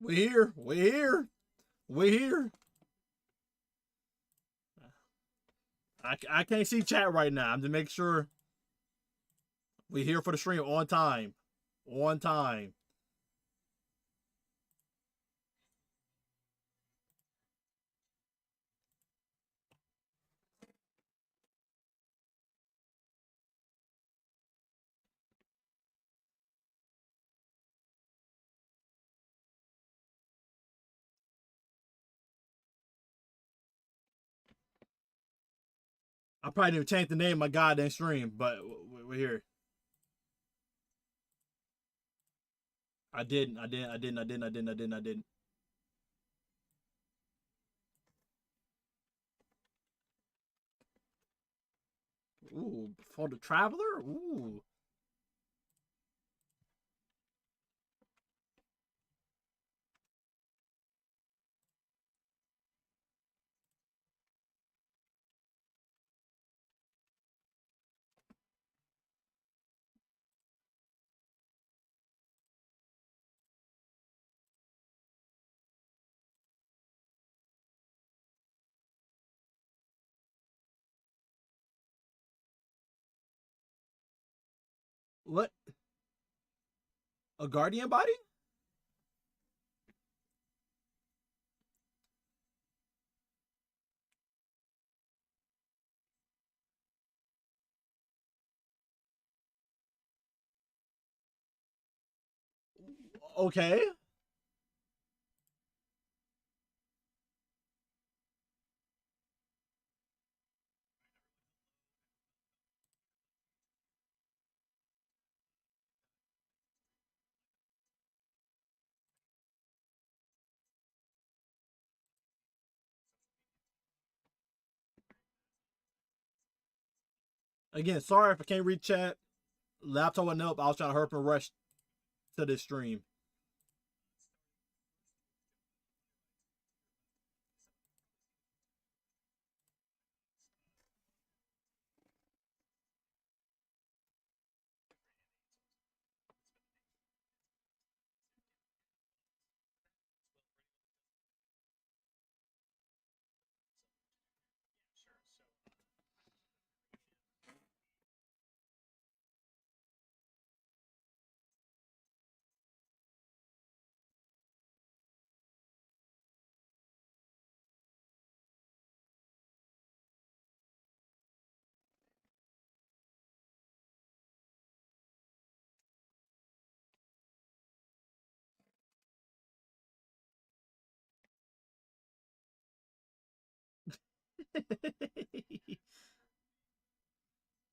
We here. We here. We here. I can't see chat right now. I'm to make sure we here for the stream on time. On time. I probably didn't change the name of my goddamn stream, but we're here. I didn't. Ooh, for the traveler? Ooh. What? A guardian body? Okay. Again, sorry if I can't read chat. Laptop wasn't up. I was trying to hurry up and rush to this stream.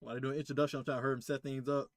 While they do an introduction, I'm trying to hurry him set things up.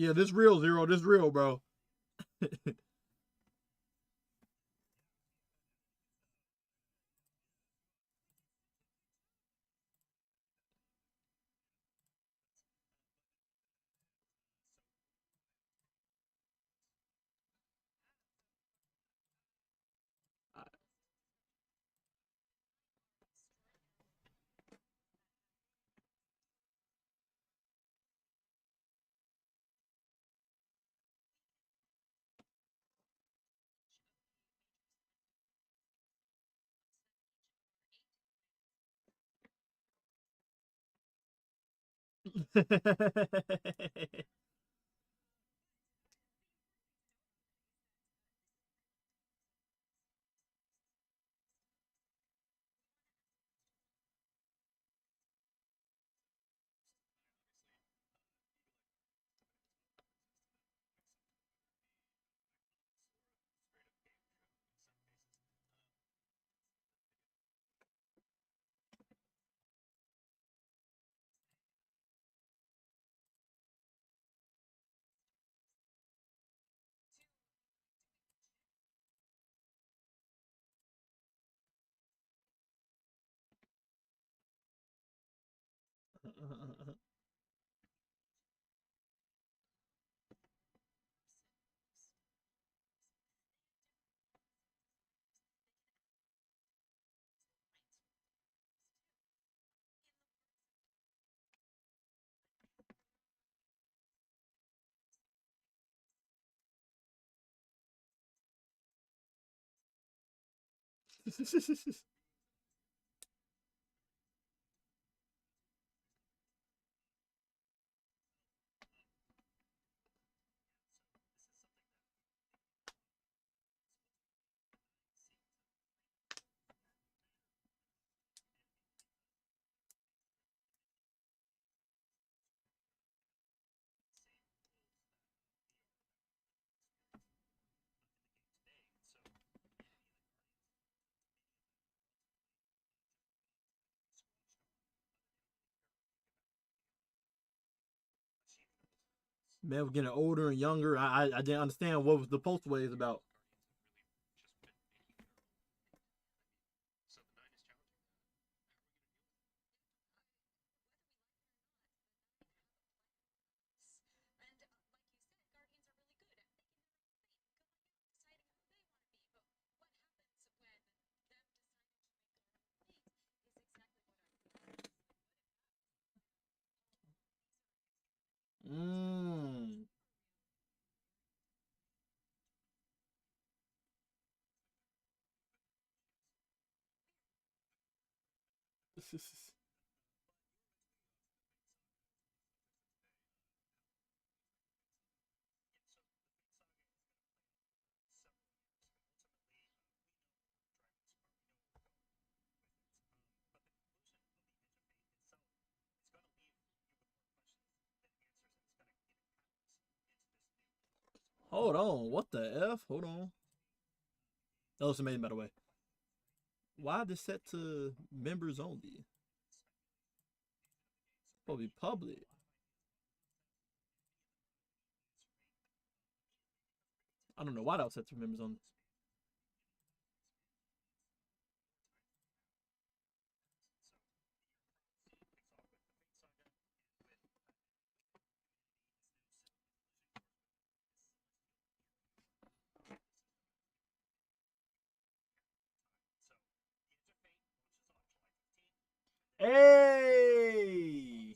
Yeah, this real, Zero. This real, bro. Man, we're getting older and younger. I didn't understand what was the post waves about. Mmm. Hold on. What the F? Hold on. That looks amazing, by the way. Why this set to members only? Probably public. I don't know why that was set to members only. Hey!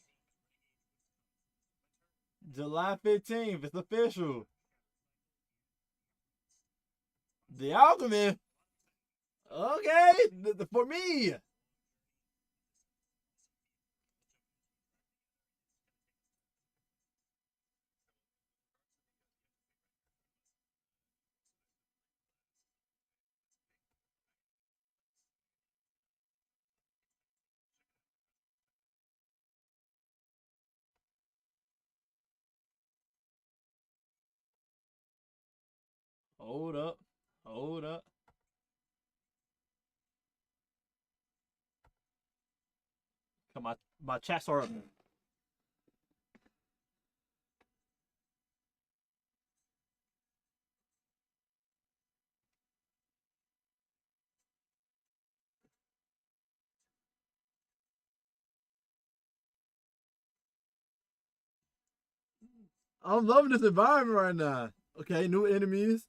July 15th. It's official. The Alchemist. Okay. For me. Hold up. Hold up. Come my chats are up. I'm loving this environment right now. Okay, new enemies.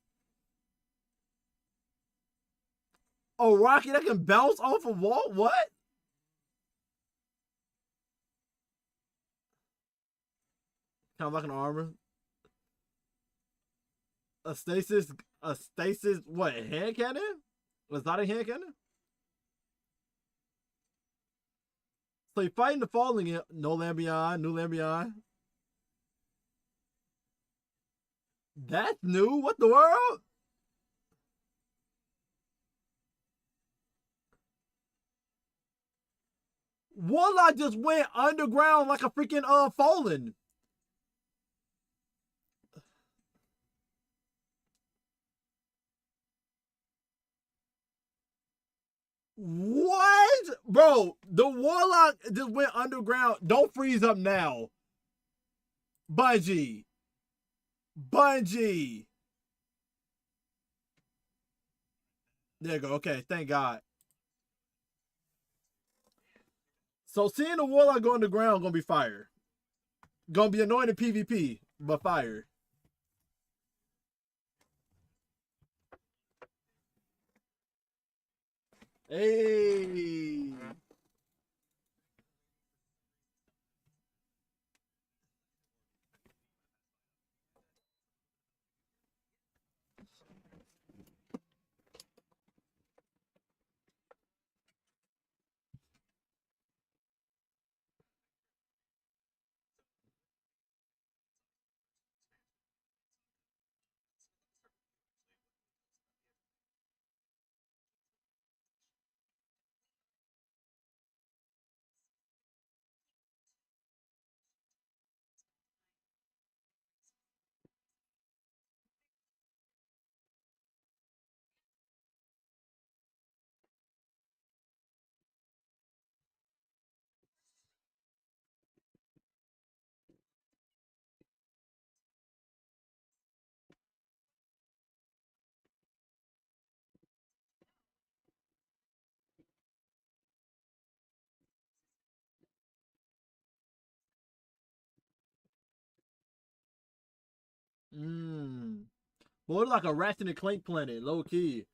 Oh, rocket that can bounce off a wall? What? Kind of like an armor. A stasis. A stasis. What? Hand cannon? Was that a hand cannon? So you're fighting the falling. No land beyond. New land beyond. That's new. What the world? Warlock just went underground like a freaking fallen. What? Bro, the Warlock just went underground. Don't freeze up now. Bungie. Bungie. There you go. Okay, thank God. So seeing the Warlock go underground gonna be fire. Gonna be annoying in PvP, but fire. Hey. Mmm. Boy, it's like a Ratchet and Clank planet, low key.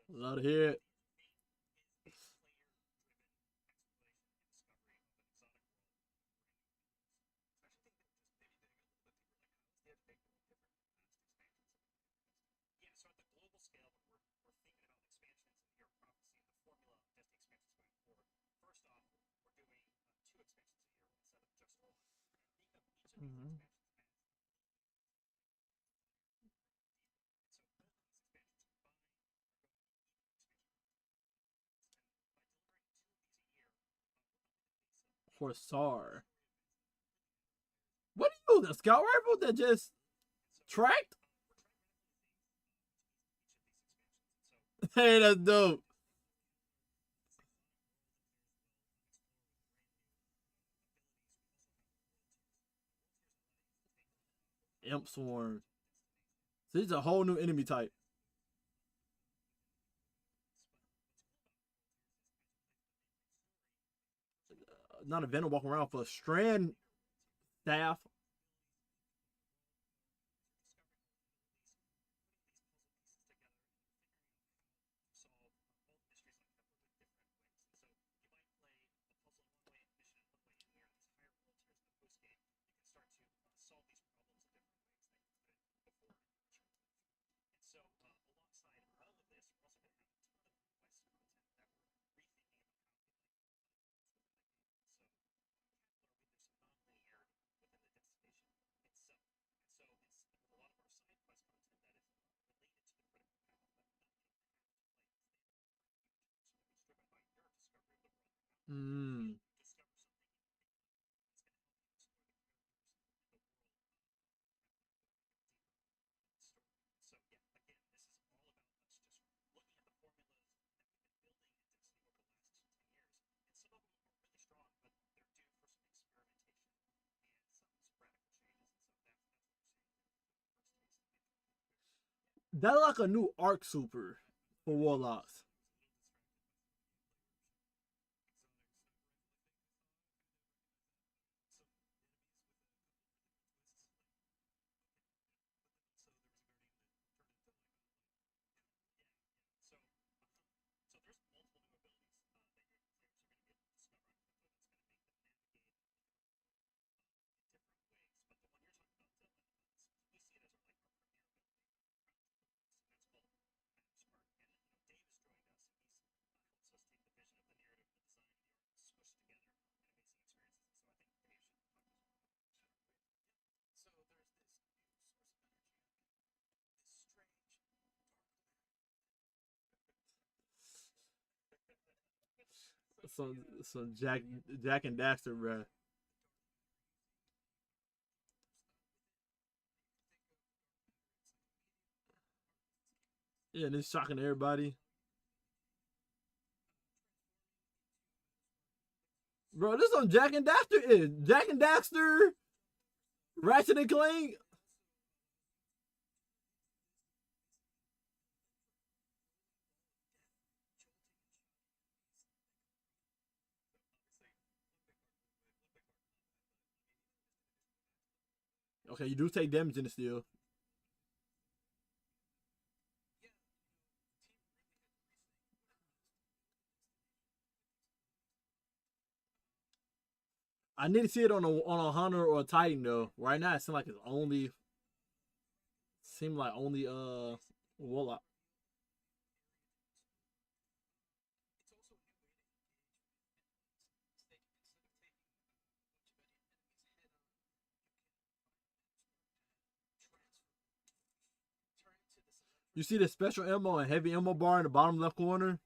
Love to hear it. Mhm. Corsair. What are you, the scout rifle that just tracked? Hey, that's dope. Imp Swarm. So this is a whole new enemy type. Not a Venom walking around for a Strand staff. Hmm. That's like a new arc super for Warlocks. Some Jack and Daxter, bruh. Yeah, and it's shocking everybody. Bro, this on Jack and Daxter is Jack and Daxter, Ratchet and Clank. Okay, you do take damage in the steel. I need to see it on a hunter or a titan though. Right now, it seem like only warlock. You see the special ammo and heavy ammo bar in the bottom left corner.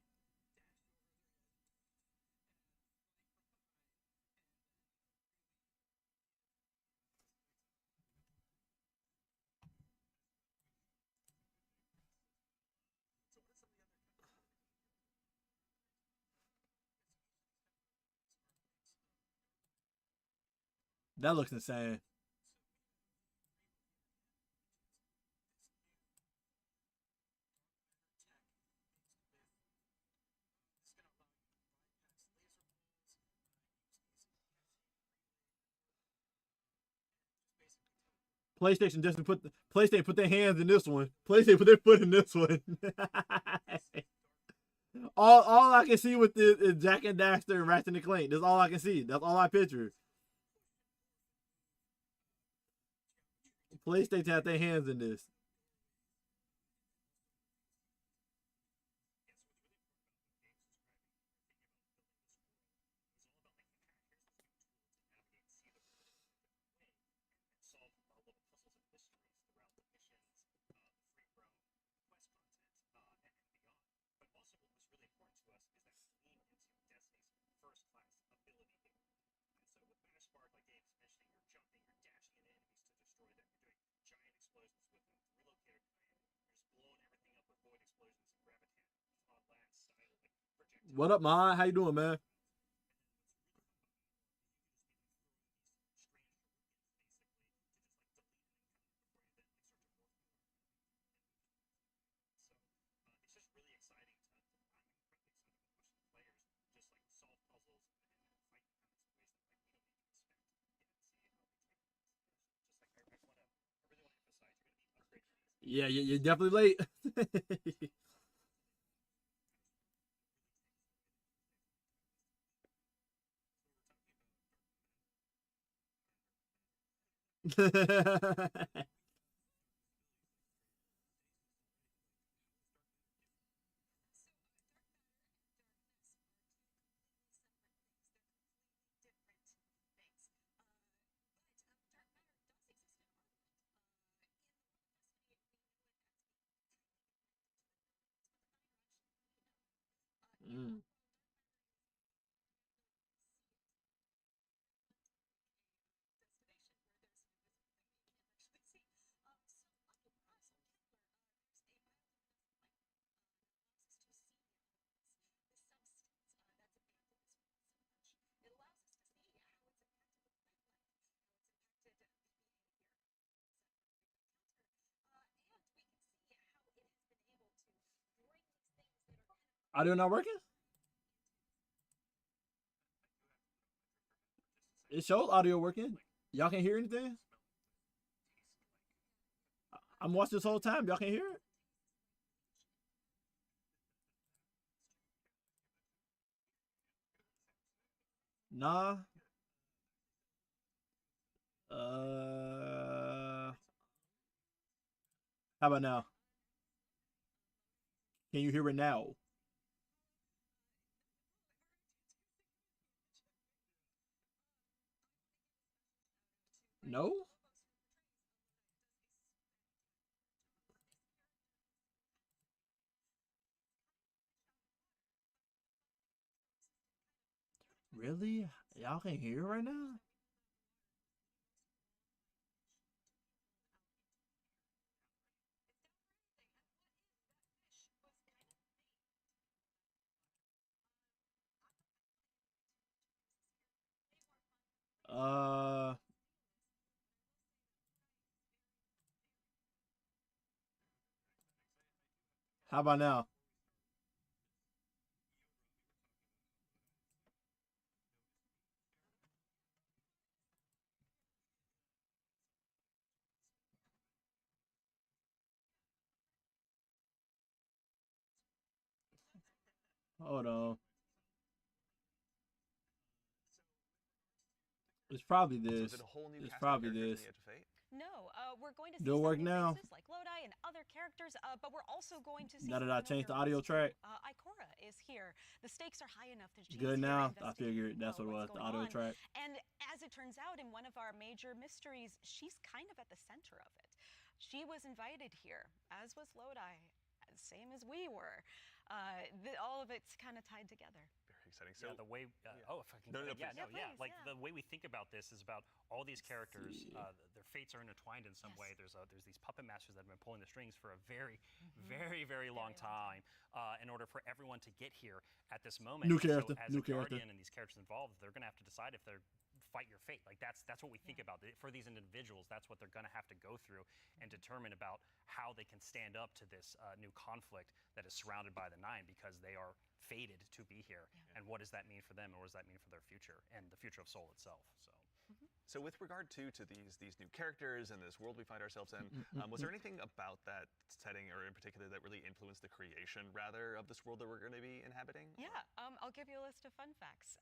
That looks insane. PlayStation put their hands in this one. PlayStation put their foot in this one. all I can see with this is Jack and Daxter and Ratchet and Clank. That's all I can see. That's all I picture. PlayStation had their hands in this. What up, Ma? How you doing, man? Yeah, you're definitely late. Mm. Audio not working? It shows audio working. Y'all can't hear anything? I'm watching this whole time. Y'all can't hear it? Nah. How about now? Can you hear it now? No? Really? Y'all can't hear it right now? Uh, how about now? Hold on. It's probably this. It's probably this. No, we're going to see Do it work some new now? faces like Lodi and other characters, but we're also going to see Now that I some changed the familiar audio ones track. too. Ikora is here. The stakes are high enough that she's Good here now. I investigating, figured that's what it was. what's The going audio on. track. And as it turns out, in one of our major mysteries, she's kind of at the center of it. She was invited here, as was Lodi, same as we were. All of it's kind of tied together. Exciting. So the way if I can please, like yeah. the way we think about this is about all these characters, their fates are intertwined in some way. There's these puppet masters that have been pulling the strings for a very long time in order for everyone to get here at this moment. New character, so as new a character. guardian and these characters involved, they're going to have to decide if they're fight your fate. Like that's what we think about for these individuals. That's what they're going to have to go through and determine about how they can stand up to this new conflict that is surrounded by the Nine, because they are fated to be here. And what does that mean for them, and what does that mean for their future and the future of Seoul itself? So with regard to these new characters and this world we find ourselves in, was there anything about that setting, or in particular, that really influenced the creation, rather, of this world that we're going to be inhabiting? Yeah, I'll give you a list of fun facts.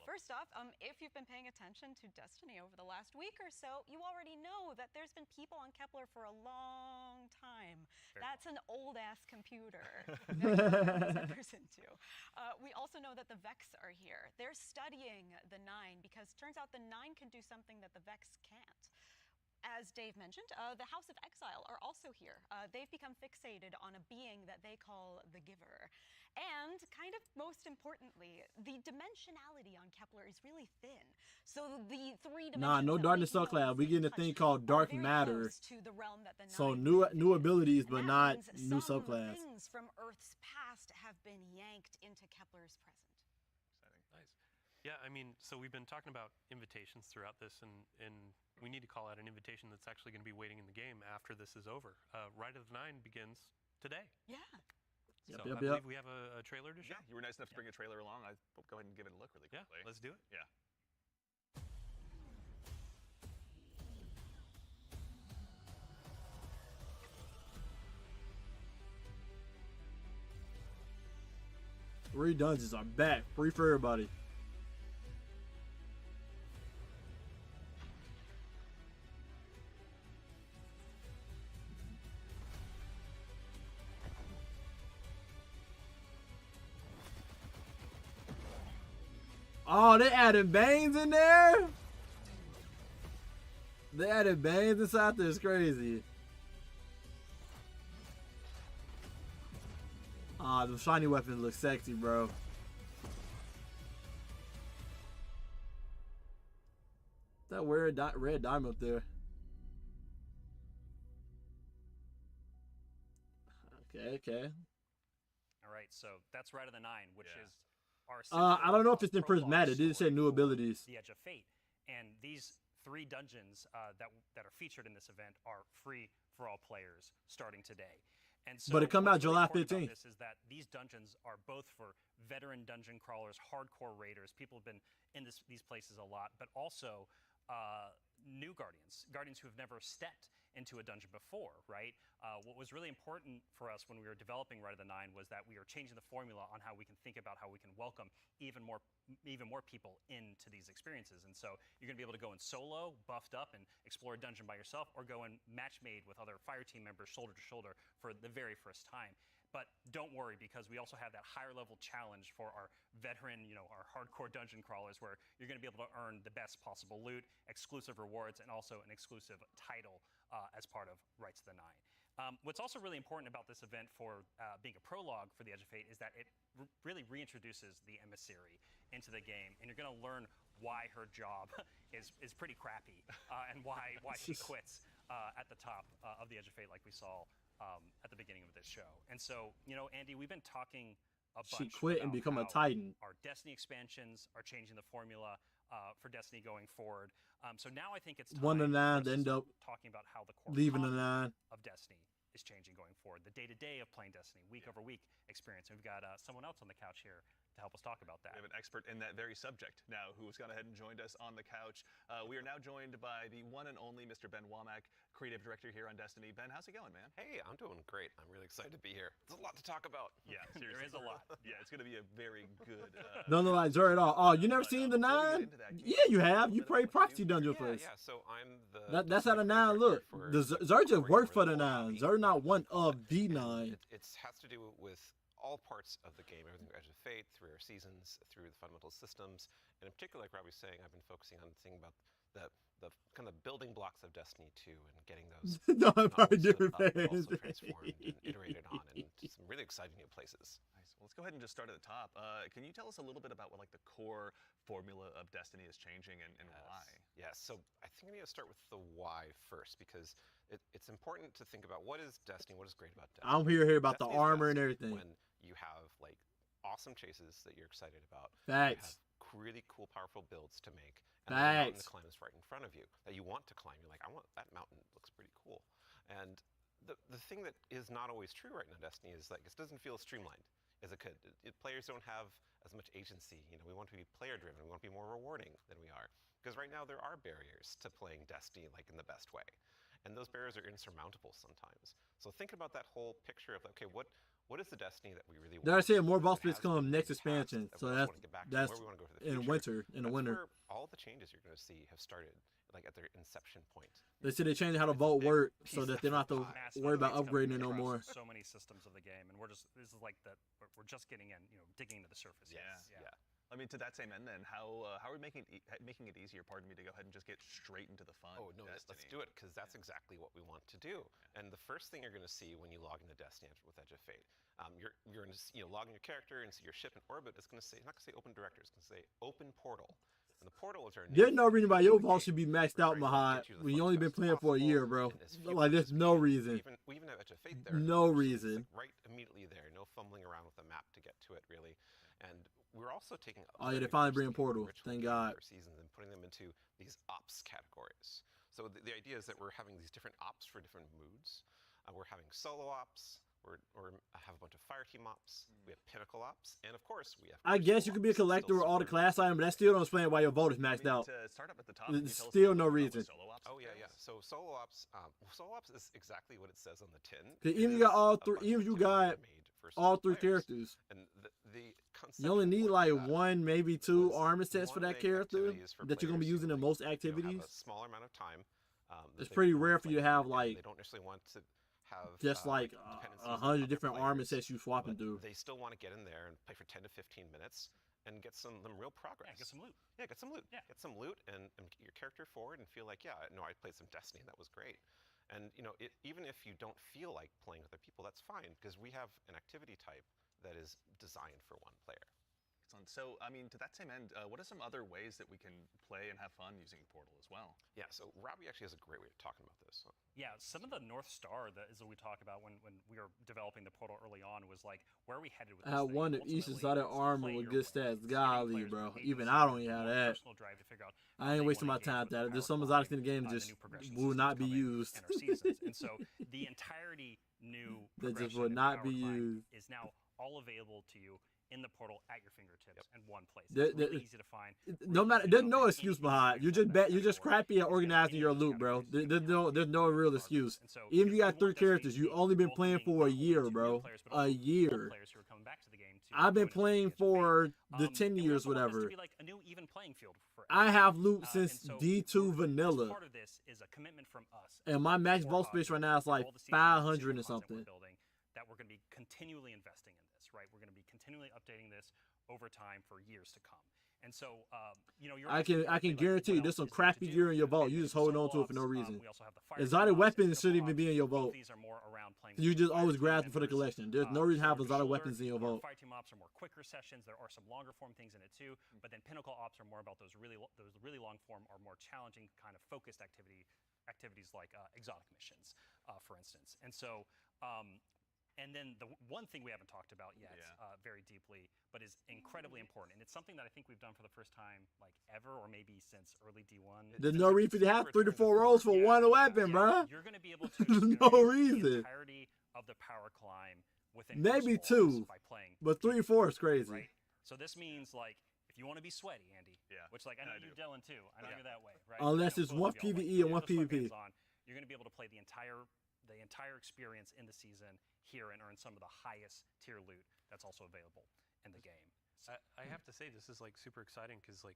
First off, if you've been paying attention to Destiny over the last week or so, you already know that there's been people on Kepler for a long time. That's an old-ass computer that no one enters into. We also know that the Vex are here. They're studying the Nine, because it turns out the Nine can do something that the Vex can't. As Dave mentioned, the House of Exile are also here. They've become fixated on a being that they call the Giver. And kind of most importantly, the dimensionality on Kepler is really thin. So the three dimensions. Nah, no darkness subcloud. We getting a thing called dark matter. To the realm that the So Nine new abilities, but not means new some subclass. things from Earth's past have been yanked into Kepler's present. Nice. Yeah, I mean, so we've been talking about invitations throughout this, and we need to call out an invitation that's actually going to be waiting in the game after this is over. Ride of the Nine begins today. Yeah. So I believe we have a trailer to show. Yeah, you were nice enough to bring a trailer along. I'll go ahead and give it a look really quickly. Yeah, let's do it. Yeah. Three dungeons are back. Free for everybody. Oh, they added Banes in there? They added Banes inside there. It's crazy. Ah, the shiny weapons look sexy, bro. That weird red diamond up there. Okay. All right, so that's Ride of the Nine, which is our. I don't know if it's in prismatic. It didn't say new abilities. The Edge of Fate, and these 3 dungeons that are featured in this event are free for all players starting today. And so But it come out what's really July important about 15th. This is that these dungeons are both for veteran dungeon crawlers, hardcore raiders, people who've been in these places a lot, but also new guardians who have never stepped into a dungeon before, right? What was really important for us when we were developing Rite of the Nine was that we are changing the formula on how we can think about how we can welcome even more people into these experiences. And so you're going to be able to go in solo, buffed up, and explore a dungeon by yourself, or go in match made with other fire team members shoulder to shoulder for the very first time. But don't worry, because we also have that higher level challenge for our veteran, our hardcore dungeon crawlers, where you're going to be able to earn the best possible loot, exclusive rewards, and also an exclusive title as part of Rites of the Nine. What's also really important about this event for being a prologue for the Edge of Fate is that it really reintroduces the emissary into the game, and you're going to learn why her job is pretty crappy and why she quits at the top of the Edge of Fate, like we saw at the beginning of this show. And so, Andy, we've been talking a bunch. She quit and about become a how Titan. Our Destiny expansions are changing the formula for Destiny going forward. So now I think it's time 1 to 9 for us to end start up talking about how the core leaving the content 9. of Destiny is changing going forward. The day-to-day of playing Destiny, week over week experience. And we've got someone else on the couch here to help us talk about that. We have an expert in that very subject now who's gone ahead and joined us on the couch. We are now joined by the one and only Mr. Ben Womack, creative director here on Destiny. Ben, how's it going, man? Hey, I'm doing great. I'm really excited to be here. There's a lot to talk about. Yeah, seriously. There is a lot. Yeah, it's going to be a very good... No, like Zero at all. Oh, you never seen the before we 9? get into that, can you Yeah, you tell us a have. little You bit play about what you proxy do? dungeon Yeah, first. yeah. So I'm the. That's how the 9 look. Zer just worked for the 9. Zer not one of the 9. It has to do with all parts of the game, everything from Edge of Fate, through our seasons, through the fundamental systems, and in particular, like Robbie was saying, I've been focusing on thinking about the kind of building blocks of Destiny 2 and getting those No, I'm probably novels different also fans. transformed and iterated on in some really exciting new places. Nice. Well, let's go ahead and just start at the top. Can you tell us a little bit about what the core formula of Destiny is changing and why? Yes, so I think we need to start with the why first, because it's important to think about what is Destiny, what is great about Destiny. I'm here about the Destiny is armor and best everything. When you have awesome chases that you're excited about, Facts. you have really cool, powerful builds to make, and the mountain to Facts. climb is right in front of you that you want to climb. You're like, I want that mountain. It looks pretty cool. And the thing that is not always true right now, Destiny, is it doesn't feel streamlined as it could. Players don't have as much agency. We want to be player driven. We want to be more rewarding than we are. Because right now there are barriers to playing Destiny in the best way. And those barriers are insurmountable sometimes. So think about that whole picture of, okay, what is the Destiny that we really want? They're saying more boss that splits has come been next in the past, expansion. that So we that's want to get back to, that's where we want to go for the in future. winter. In the That's winter. where all the changes you're going to see have started, at their inception point. They said they changed how the It's a vote big work piece so that of they don't have to the pie. Massive worry about updates coming upgrading it no across more. So many systems of the game, and this is we're just getting in, digging into the surface. Yeah. Yeah. I mean, to that same end, then, how are we making it easier? Pardon me, to go ahead and just get straight into the fun. Oh no, let's do it, because that's exactly what we want to do. And the first thing you're going to see when you log into Destiny with Edge of Fate, you're going to log in your character and see your ship in orbit. It's going to say, it's not going to say open director, it's going to say open portal. And the portal is our There's no reason why your vault vault should be maxed out, Mahad, when you only been playing for a year, bro. There's no reason. We even have Edge of Fate there. No It's reason. right immediately there. No fumbling around with the map to get to it, really. And we're also taking Oh, yeah, they finally bring Portal. Thank God. Seasons and putting them into these ops categories. So the idea is that we're having these different ops for different moods. We're having solo ops. Or have a bunch of fire team ops. We have pinnacle ops, and of course we have. I guess you could be a Still collector of all the super- class items, but that still don't explain why your vote is maxed out. To start up at the top, There's can you tell us a still little no bit about reason. what solo ops Oh yeah, yeah. entails? So solo ops is exactly what it says on the tin. 'Cause It even you is got all a three, bunch even of you activities that got are made for all certain 3 players. characters. And the You only need conceptual like point of that one, maybe 2 was armor we sets for wanna that make character activities for that you're gonna be players using who, in most have activities. a smaller amount of time. that It's they pretty wanna rare for you to play, have and like they don't necessarily want to have just like dependencies on 100 other different armor players, sets you swapping but through. They still want to get in there and play for 10 to 15 minutes and get some real progress. Yeah, get some loot. Yeah, get some loot. Yeah. Get some loot and get your character forward and feel like, yeah, no, I played some Destiny and that was great. And even if you don't feel like playing with other people, that's fine, because we have an activity type that is designed for one player. Excellent. So, I mean, to that same end, what are some other ways that we can play and have fun using Portal as well? Yeah, so Robbie actually has a great way of talking about this. So. Yeah, some of the North Star that is what we talk about when we were developing the Portal early on was like, where are we headed with this I thing? wanted each Ultimately, side of it's armor play with your good way. stats. It's Golly, giving players bro. with Even agency I don't and even have more that. personal drive to figure out I how ain't they wasting wanna my time engage with that. the There's power some exotics in climb, the game that the just new progression will systems not be coming used. in our seasons. And so the entirety new That just progression will and not power be climb used. is now all available to you in the Portal at your fingertips in one place. The- It's really the- easy to find. No really matter, easy to there's know, no and excuse any behind. You're experience just of that you're just category crappy at is organizing any your of those loot, bro. categories There's can help there's you no real regardless. excuse. And so Even if you we got 3 want Destiny characters, to you be only been playing welcoming for a not only year, to new bro. players, but A also old year. players who are coming back to the game to I've been join us in playing Fans of Fate. for the 10 And we years, also want this whatever. to be like a new even playing field for I everyone. have loot And since so D2 as vanilla, part of this is a commitment from us and my max for vault us space right now is for like all the seasons and 500 season or content we're something. building, that we're going to be continually investing in this, right? We're going to be continually updating this over time for years to come. And so, you're I asking can directly, like, guarantee you what there's else some is there to crappy do? gear in your vault. And You then just holding on solo to it for no ops, reason. we also have the fire Exotic team ops weapons and shouldn't pinnacle even be ops. in your Both vault. these are more around playing You with just fire always team grab for the members, collection. There's no reason to have shoulder exotic to weapons in your shoulder. vault. Fire team ops are more quicker sessions. There are some longer form things in it too, but then pinnacle ops are more about those really long form or more challenging kind of focused activities like exotic missions, for instance. And so. And then the one thing we haven't talked about yet very deeply, but is incredibly important, and it's something that I think we've done for the first time like ever, or maybe since early D1. There's no reason to have 3 to 4 rolls for one weapon, bro. You're going to be able to No experience reason. the entirety of the power climb within Maybe Crucible 2, by playing. but 3 or 4 is crazy. Right. So this means like if you want to be sweaty, Andy. Yeah. Which like I know I you, do. Dylan too. I know you're that way, right? Unless You know, it's both one of y'all, like, PvE you and get one those PvP. sweatbands on, you're going to be able to play the entire experience in the season here and earn some of the highest tier loot that's also available in the game. So, I have to say this is like super exciting because like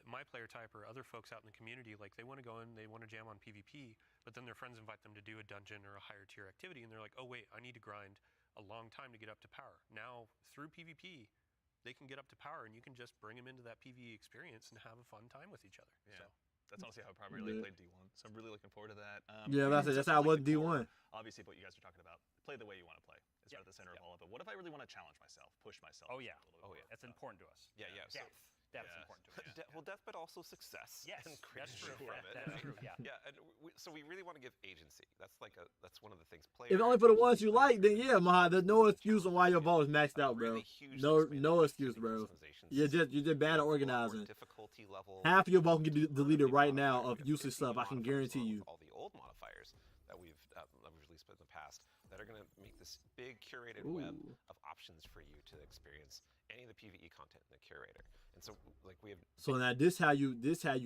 my player type or other folks out in the community, like they want to go in, they want to jam on PvP, but then their friends invite them to do a dungeon or a higher tier activity, and they're like, oh wait, I need to grind a long time to get up to power. Now through PvP, they can get up to power, and you can just bring them into that PvE experience and have a fun time with each other. Yeah. So. That's honestly how I primarily played D1, so I'm really looking forward to that. Yeah, that's so how I was like the core, D1. Obviously, what you guys are talking about, play the way you want to play, is sort of the center of all of it. What if I really want to challenge myself, push myself? oh yeah. a little bit more? That's important to us. Yeah. So, Death is important to us. well, death, but also success. Yes, and that's true. from it. That's true. Yeah. Yeah, and so we really want to give agency. That's one of the things. Players, If only for the ones you like, then yeah, Maha, there's no excuse on why your vault is maxed out, bro. Really huge No expanded excuse, bro. customizations. You're just bad at A lot more organizing. difficulty level. Half of your vault can get deleted right now Modifiers. of We have useless 50 stuff. I can modifiers guarantee along you. with all the old modifiers that we've released in the past that are going to make this big curated web Ooh. of options for you to experience any of the PvE content in the curator. And so like we have So now this how you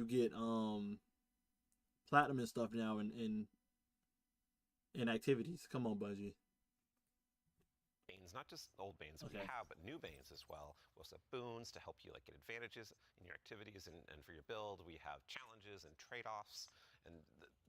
get platinum and stuff now in activities. Come on, Budgie. Banes, not just old Banes we Okay. have, but new Banes as well. We also have boons to help you like get advantages in your activities and for your build. We have challenges and trade-offs. And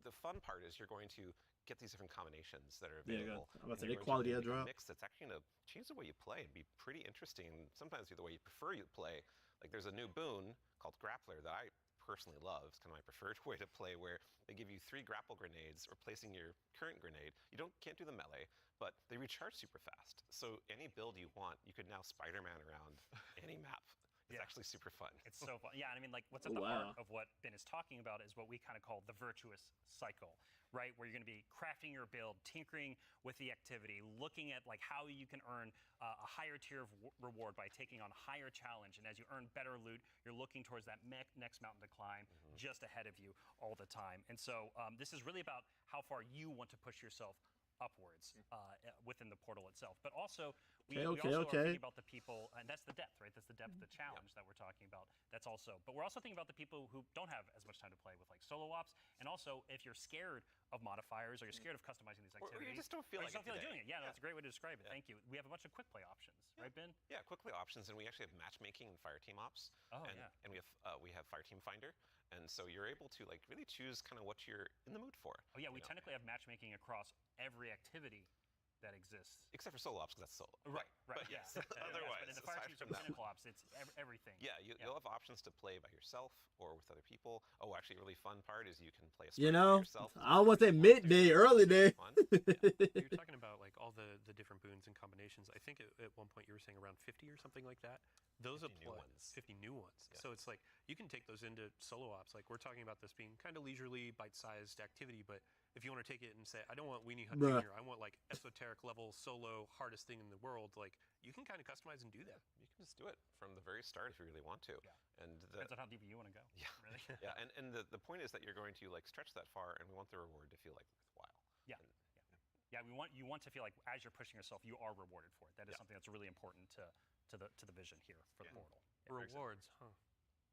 the fun part is you're going to get these different combinations that are Yeah, available. I'm about to say, and they you're going quality make edge drop. a mix that's actually going to change the way you play and be pretty interesting. And sometimes be the way you prefer you play. Like there's a new boon called Grappler that I personally love. It's kind of my preferred way to play, where they give you 3 grapple grenades replacing your current grenade. You can't do the melee, but they recharge super fast. So any build you want, you could now Spider-Man around any map. It's actually super fun. It's so fun. Yeah, and I mean, like, what's at the heart of what Ben is talking about is what we kind of call the virtuous cycle, right? Where you're going to be crafting your build, tinkering with the activity, looking at like how you can earn a higher tier of reward by taking on a higher challenge. And as you earn better loot, you're looking towards that next mountain to climb just ahead of you all the time. And so this is really about how far you want to push yourself upwards within the portal itself. But also, we also are thinking about the people, and that's the depth, right? That's the depth of the challenge that we're talking about. That's also, but we're also thinking about the people who don't have as much time to play with like solo ops, and also if you're scared of modifiers or you're scared of customizing these activities, or you just don't feel like doing it. Yeah, that's a great way to describe it. Thank you. We have a bunch of quick play options, right, Ben? Yeah, quick play options, and we actually have matchmaking and fire team ops. Oh, and we have fire team finder. And so you're able to like really choose kind of what you're in the mood for. Oh yeah, we technically have matchmaking across every activity that exists. Except for solo ops, because that's solo. Right. Right. But yes, But otherwise, in the fire aside teams from or that, pinnacle ops, it's everything. yeah, you'll have options to play by yourself or with other people. Oh, actually, a really fun part is you can play a You story by know, yourself. I don't want to say midday, early day. Fun. You're talking about like all the different boons and combinations. I think at one point you were saying around 50 or something like that. Those 50 new apply ones. 50 new ones. Yeah. So it's like you can take those into solo ops. Like we're talking about this being kind of leisurely, bite-sized activity, but if you want to take it and say, I don't want Weenie Hunt Bruh. Jr., I want like esoteric level solo hardest thing in the world, like you can kind of customize and do that. You can just do it from the very start if you really want to. Yeah. And Depends on how deep you want to go. Yeah. Really. yeah, and the point is that you're going to like stretch that far, and we want the reward to feel like worthwhile. Yeah. And, Yeah, you want to feel like as you're pushing yourself, you are rewarded for it. That is Yeah. something that's really important to the vision here for the portal. Rewards, huh?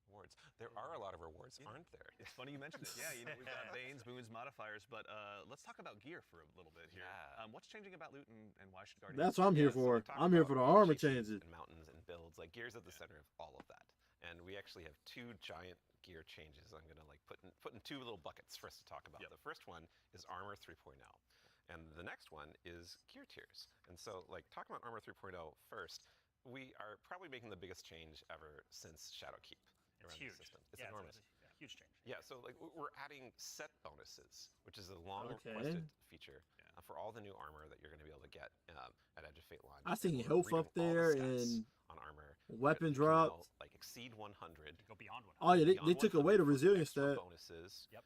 rewards. There are a lot of rewards, aren't there? It's funny you mentioned it. Yeah, we've got Banes, boons, modifiers, but let's talk about gear for a little bit here. Yeah. What's changing about loot and why should Guardians? That's what I'm here So for. we're talking I'm here about for the armor achievements changes. and mountains and builds. Like gear's at the center of all of that. And we actually have two giant gear changes. I'm gonna like put in two little buckets for us to talk about. Yep. The first one is Armor 3.0. And the next one is gear tiers. And so like talking about Armor 3.0 first, we are probably making the biggest change ever since Shadowkeep It's around huge. the system. It's Yeah, enormous. It's a huge change. Yeah, so like we're adding set bonuses, which is a long Okay. requested feature for all the new armor that you're going to be able to get at Edge of Fate launch. I seen And we're health redoing up all the there stats and on armor. weapon You can now, drops. like exceed 100. Go beyond one. Oh yeah, they beyond took 100 away the for resilience extra stat. bonuses. Yep.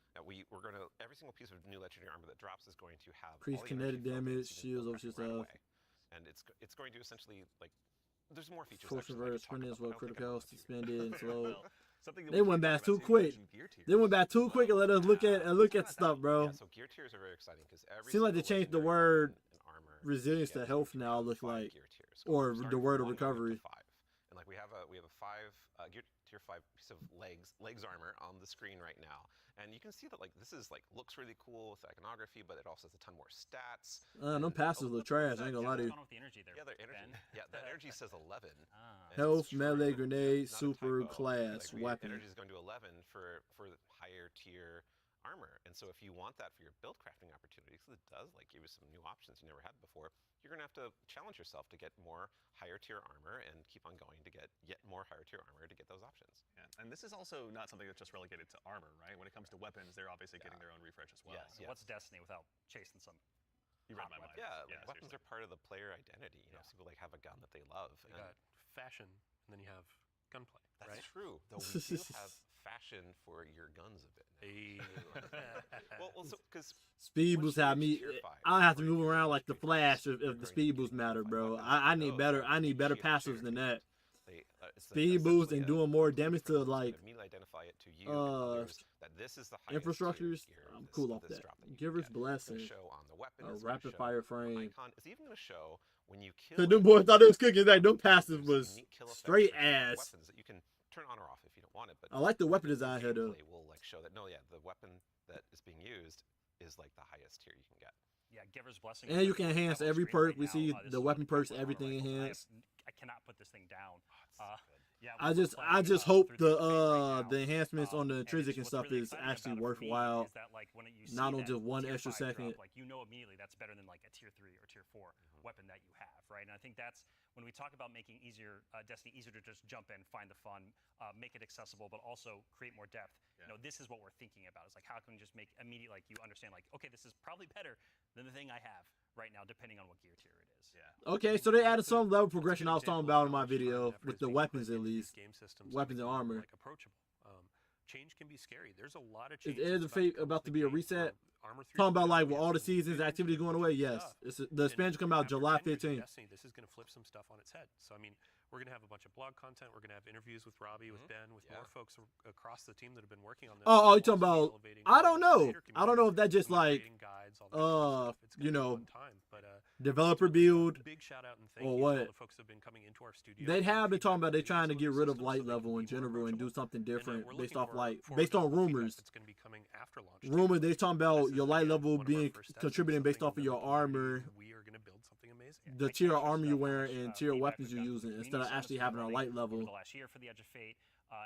We're going to every single piece of new legendary armor that drops is going to have Increased all the energy kinetic damage, focus, shields over build crafting yourself. away. And it's going to essentially like there's more features. Force actually that I reverse, could talk spinning about, as well, but I don't think critical I'm health going to. suspended and slow. Well, something that They we went can back talk too about, quick. you mentioned gear tiers. They went back too quick and let us look at stuff, bro. Yeah, so gear tiers are very exciting because every Seems like they single changed the legendary word weapon and armor resilience to gets health now, five look like, gear tiers. or Starting the word from of 1 up to recovery. 5. And like we have a 5 gear tier 5 piece of legs armor on the screen right now, and you can see that like this is like looks really cool with iconography, but it also has a ton more stats. Them passes look trash. I ain't gonna lie to you. What's going on with the energy there? Yeah, their energy. Ben? Yeah, that energy says 11. Ah. And Health, it's melee, true. grenade, Not a super, typo. class, weapon. Energy is going to 11 for higher tier armor, and so if you want that for your build crafting opportunities, 'cause it does like give you some new options you never had before. You're gonna have to challenge yourself to get more higher tier armor and keep on going to get yet more higher tier armor to get those options. Yeah. And this is also not something that's just relegated to armor, right? When it comes to weapons, they're obviously getting their own refresh as well. Yes, So what's Destiny without chasing some? You read hot my mind. weapons? Yeah, Yeah, like weapons seriously. are part of the player identity. You know, Yeah. some people like have a gun that they love. You and got fashion, and then you have gunplay, that's right? true. Though we do have fashion for your guns a bit. Now. Hey. Well, so because Speed Once boost you have reach me. tier 5, I don't have to or move tier around like the 3, Flash you're if going the to speed be boost matter, five bro. weapons I and need those better. are I need better sheer passives than that. it's Speed boost essentially and a doing more tool damage for to those like immediately identify it to you and others that this is the highest infrastructures. tier gear, I'm this- cool off this that. drop that you can Giver's get. It's gonna blessing. show on the weapon. A it's gonna rapid show fire on the frame. icon. It's even going to show when you kill. Cause them boys thought it was cooking. Like them There's passives was unique kill effects straight for different ass. weapons that you can turn on or off if you don't want it. But I like the weapon design here though. gameplay will like show that no, yeah, the weapon that is being used is like the highest tier you can get. Yeah, Giver's Blessing. And is you like can up enhance on every screen right perk. We now. see This the is weapon one of perks, the armor everything rifles. enhanced. I cannot put this thing down. Yeah, I we're just playing, hope through the campaign right now. the enhancements on the And intrinsic and what's stuff really is exciting actually about it for me worthwhile. is that, like, when you see Not on that just one tier extra 5 drop, second. like you know immediately that's better than like a tier 3 or tier 4 weapon that you have, right? And I think that's when we talk about making Destiny easier to just jump in, find the fun, make it accessible, but also create more depth. Yeah. You know, this is what we're thinking about. It's like how can we just make immediate, like you understand, like okay, this is probably better than the thing I have right now, depending on what gear tier it is. Yeah. Okay, so they added some level That's a good progression I was talking example of about in how my much time video and effort with is the being weapons put at into these least. game systems to Weapons make and them, armor. like approachable. Change can be scary. There's a lot of Is change. Edge of Fate about to be a reset? Armor Talking about like with 3.0, all the we have some seasons, good activity going away. Yes, stuff. it's the And expansion come out after July 10 years of 15th. Destiny, this is going to flip some stuff on its head. So I mean, we're going to have a bunch of blog content. We're going to have interviews with Robbie, with Ben, with more folks across the team that have been working on this. Oh, We'll you talking also about? be elevating I don't the know. creator I don't know if that community, just some like creating guides, all that kind of stuff. It's gonna you be a know, fun time, but developer build. big shout out and thank or you to what? all the folks that have been coming into our studio. They and have been talking feedback about they on trying to some get of the rid of systems light so they level can in be more general and do approachable. something And, different we're based looking off like forward based to on all the feedback rumors. that's going to be coming after launch. too. Rumors they talking about This is your light again level one of our being first steps contributing into based off of something your that we can do, armor, and we are going to build something amazing. the I can't tier stress armor enough you're how wearing, much, and tier feedback weapons we've you're gotten using from instead of community actually service having a running light over level. the last year for the Edge of Fate.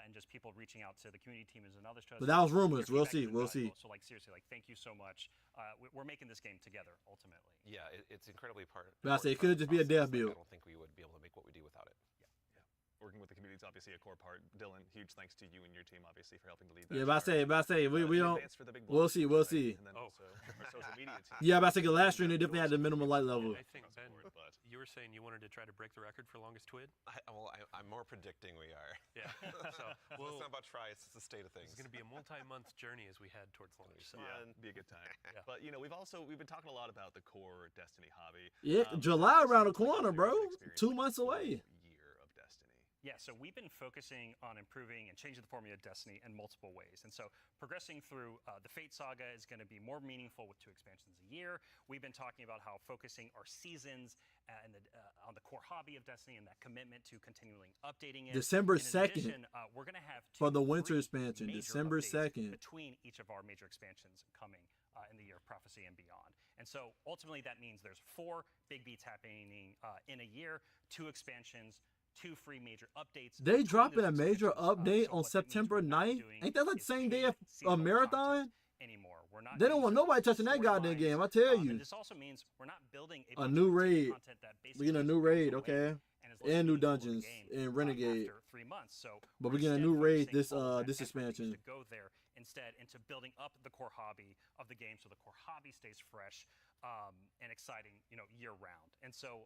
and just people reaching out to the community team is another stress. But that was rumors. Your We'll feedback see. has been We'll see. valuable. So like seriously, like thank you so much. We're making this game together ultimately. Yeah, it's incredibly part. But I say it important could just part of be a the dev process. Like, build. I don't think we would be able to make what we do without it. Working with the community is obviously a core part. Dylan, huge thanks to you and your team, obviously, for helping to lead that. Yeah, but I say we in don't. advance for the big We'll launch, see. right? We'll see. And then also our social media team. Yeah, but I say the last stream they definitely had the minimum light level. I think Ben, But you were saying you wanted to try to break the record for longest twid. I'm more predicting we are. Yeah. So Well, it's not about try; it's the state of things. It's going to be a multi-month journey as we head towards launch. So yeah, be a good time. Yeah. But you know, we've been talking a lot about the core Destiny hobby. Yeah, Um, July so around the it's like corner, you've bro. experienced 2 like a months full away. Year of Destiny. Yeah, so we've been focusing on improving and changing the formula of Destiny in multiple ways. And so progressing through the Fate Saga is going to be more meaningful with 2 expansions a year. We've been talking about how focusing our seasons on the core hobby of Destiny and that commitment to continually updating it. December And in 2nd addition, we're going to have for the winter 3 expansion, major December updates 2nd. between each of our major expansions coming in the year of Prophecy and beyond. And so ultimately that means there's 4 big beats happening in a year, 2 expansions, 2 free major updates. They between dropping those a major expansions. update So on what that means September we're not 9th? doing Ain't that like the is same day paid of seasonal marathon? content anymore. We're not They don't doing want some nobody touching that goddamn storylines, game, I tell you. And this also means we're not building a A bunch new of activity raid. content that We get a basically new just raid, goes away okay? and is less And new meaningful to the dungeons game, and Renegade. after 3 months. So But we're we get a instead new raid focusing this all of that this effort that used expansion. to go there instead into building up the core hobby of the game, so the core hobby stays fresh and exciting, year round. And so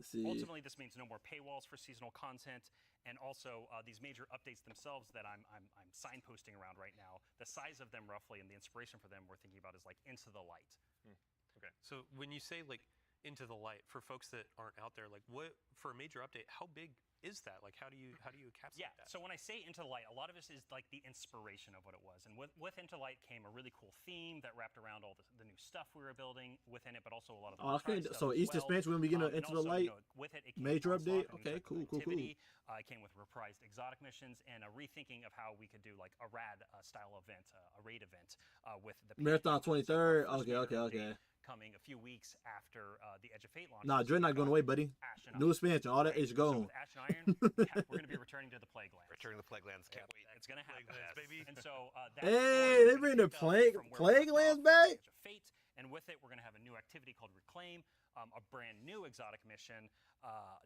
See. ultimately, this means no more paywalls for seasonal content, and also these major updates themselves that I'm signposting around right now. The size of them, roughly, and the inspiration for them, we're thinking about is like Into the Light. Okay. So when you say like into the light, for folks that aren't out there, like what for a major update, how big is that? Like how do you encapsulate Yeah. that? So when I say Into the Light, a lot of this is like the inspiration of what it was, and with Into the Light came a really cool theme that wrapped around all the new stuff we were building within it, but also a lot of the Okay, tried so stuff as each well. expansion when we get And Into the also, Light, with it came major Onslaught, update? a new Okay, type of cool. activity. It came with reprised exotic missions and a rethinking of how we could do like a rad style event, a raid event with the Marathon PvP. So 23rd. our first Okay, major okay. update coming a few weeks after the Edge of Fate launch. Nah, Dread not going away, buddy. New expansion, all that is So gone. with Ash and Iron, yeah, we're going to be returning to the Plague Lands. Return to the Plague Lands. Can't wait. It's going to happen, Lands, baby. And so that Hey, story they is bring gonna the pick up Plague- from where we Plague left Lands off from back? Edge of Fate, and with it, we're going to have a new activity called Reclaim, a brand new exotic mission,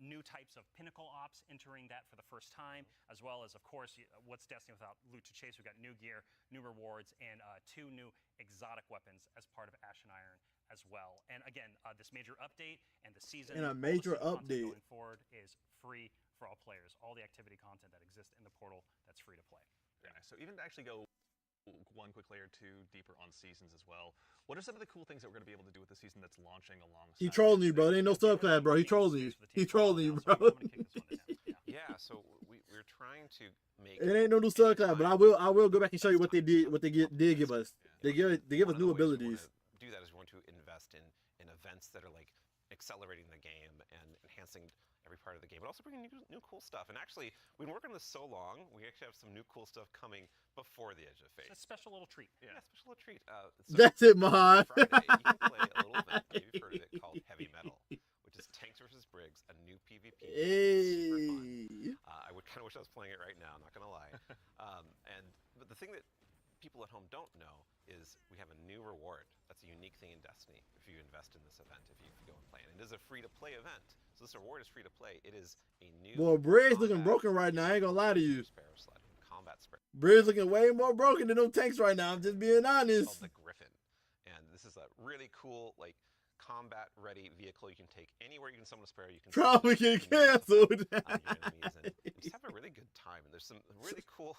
new types of pinnacle ops entering that for the first time, as well as, of course, what's Destiny without loot to chase? We've got new gear, new rewards, and 2 new exotic weapons as part of Ash and Iron as well. And again, this major update and the season And a all the major season content update. going forward is free for all players. All the activity content that exists in the portal, that's free to play. Very nice. So even to actually go one quick layer 2 deeper on seasons as well, what are some of the cool things that we're going to be able to do with the season that's launching alongside? He trolling you, bro. There ain't no Yeah, subclass, bro. He we're trolling making you. space for the He team trolling you, now, so bro. I'm gonna kick this one to him. Yeah. Yeah, so we're trying to make. It ain't no new subclass, but I will go back and show you what they did did give us. They give us One of new the ways we abilities. wanna do that is we want to invest in events that are like accelerating the game and enhancing every part of the game, but also bringing new cool stuff. And actually, we've been working on this so long, we actually have some new cool stuff coming before the Edge of Fate. It's a special little treat. Yeah, special little treat. That's it, Mahan. Friday, you can play a little event, maybe you've heard of it, called Heavy Metal, which is Tanks versus Briggs, a new PvP. Super fun. Hey. I would kind of wish I was playing it right now, not gonna lie. But the thing that people at home don't know is we have a new reward. That's a unique thing in Destiny if you invest in this event, if you go and play. And it is a free-to-play event. So this reward is free to play. It is a new Boy, Briggs looking combat broken right now. I ain't gonna lie to you. Sparrow sled, combat sparrow. Briggs looking way more broken than them tanks right now. I'm just being It's honest. called the Griffin. And this is a really cool, like, combat-ready vehicle you can take anywhere you can summon a sparrow. You can Probably summon get it to canceled. your enemies and just have a really good time. And there's some really cool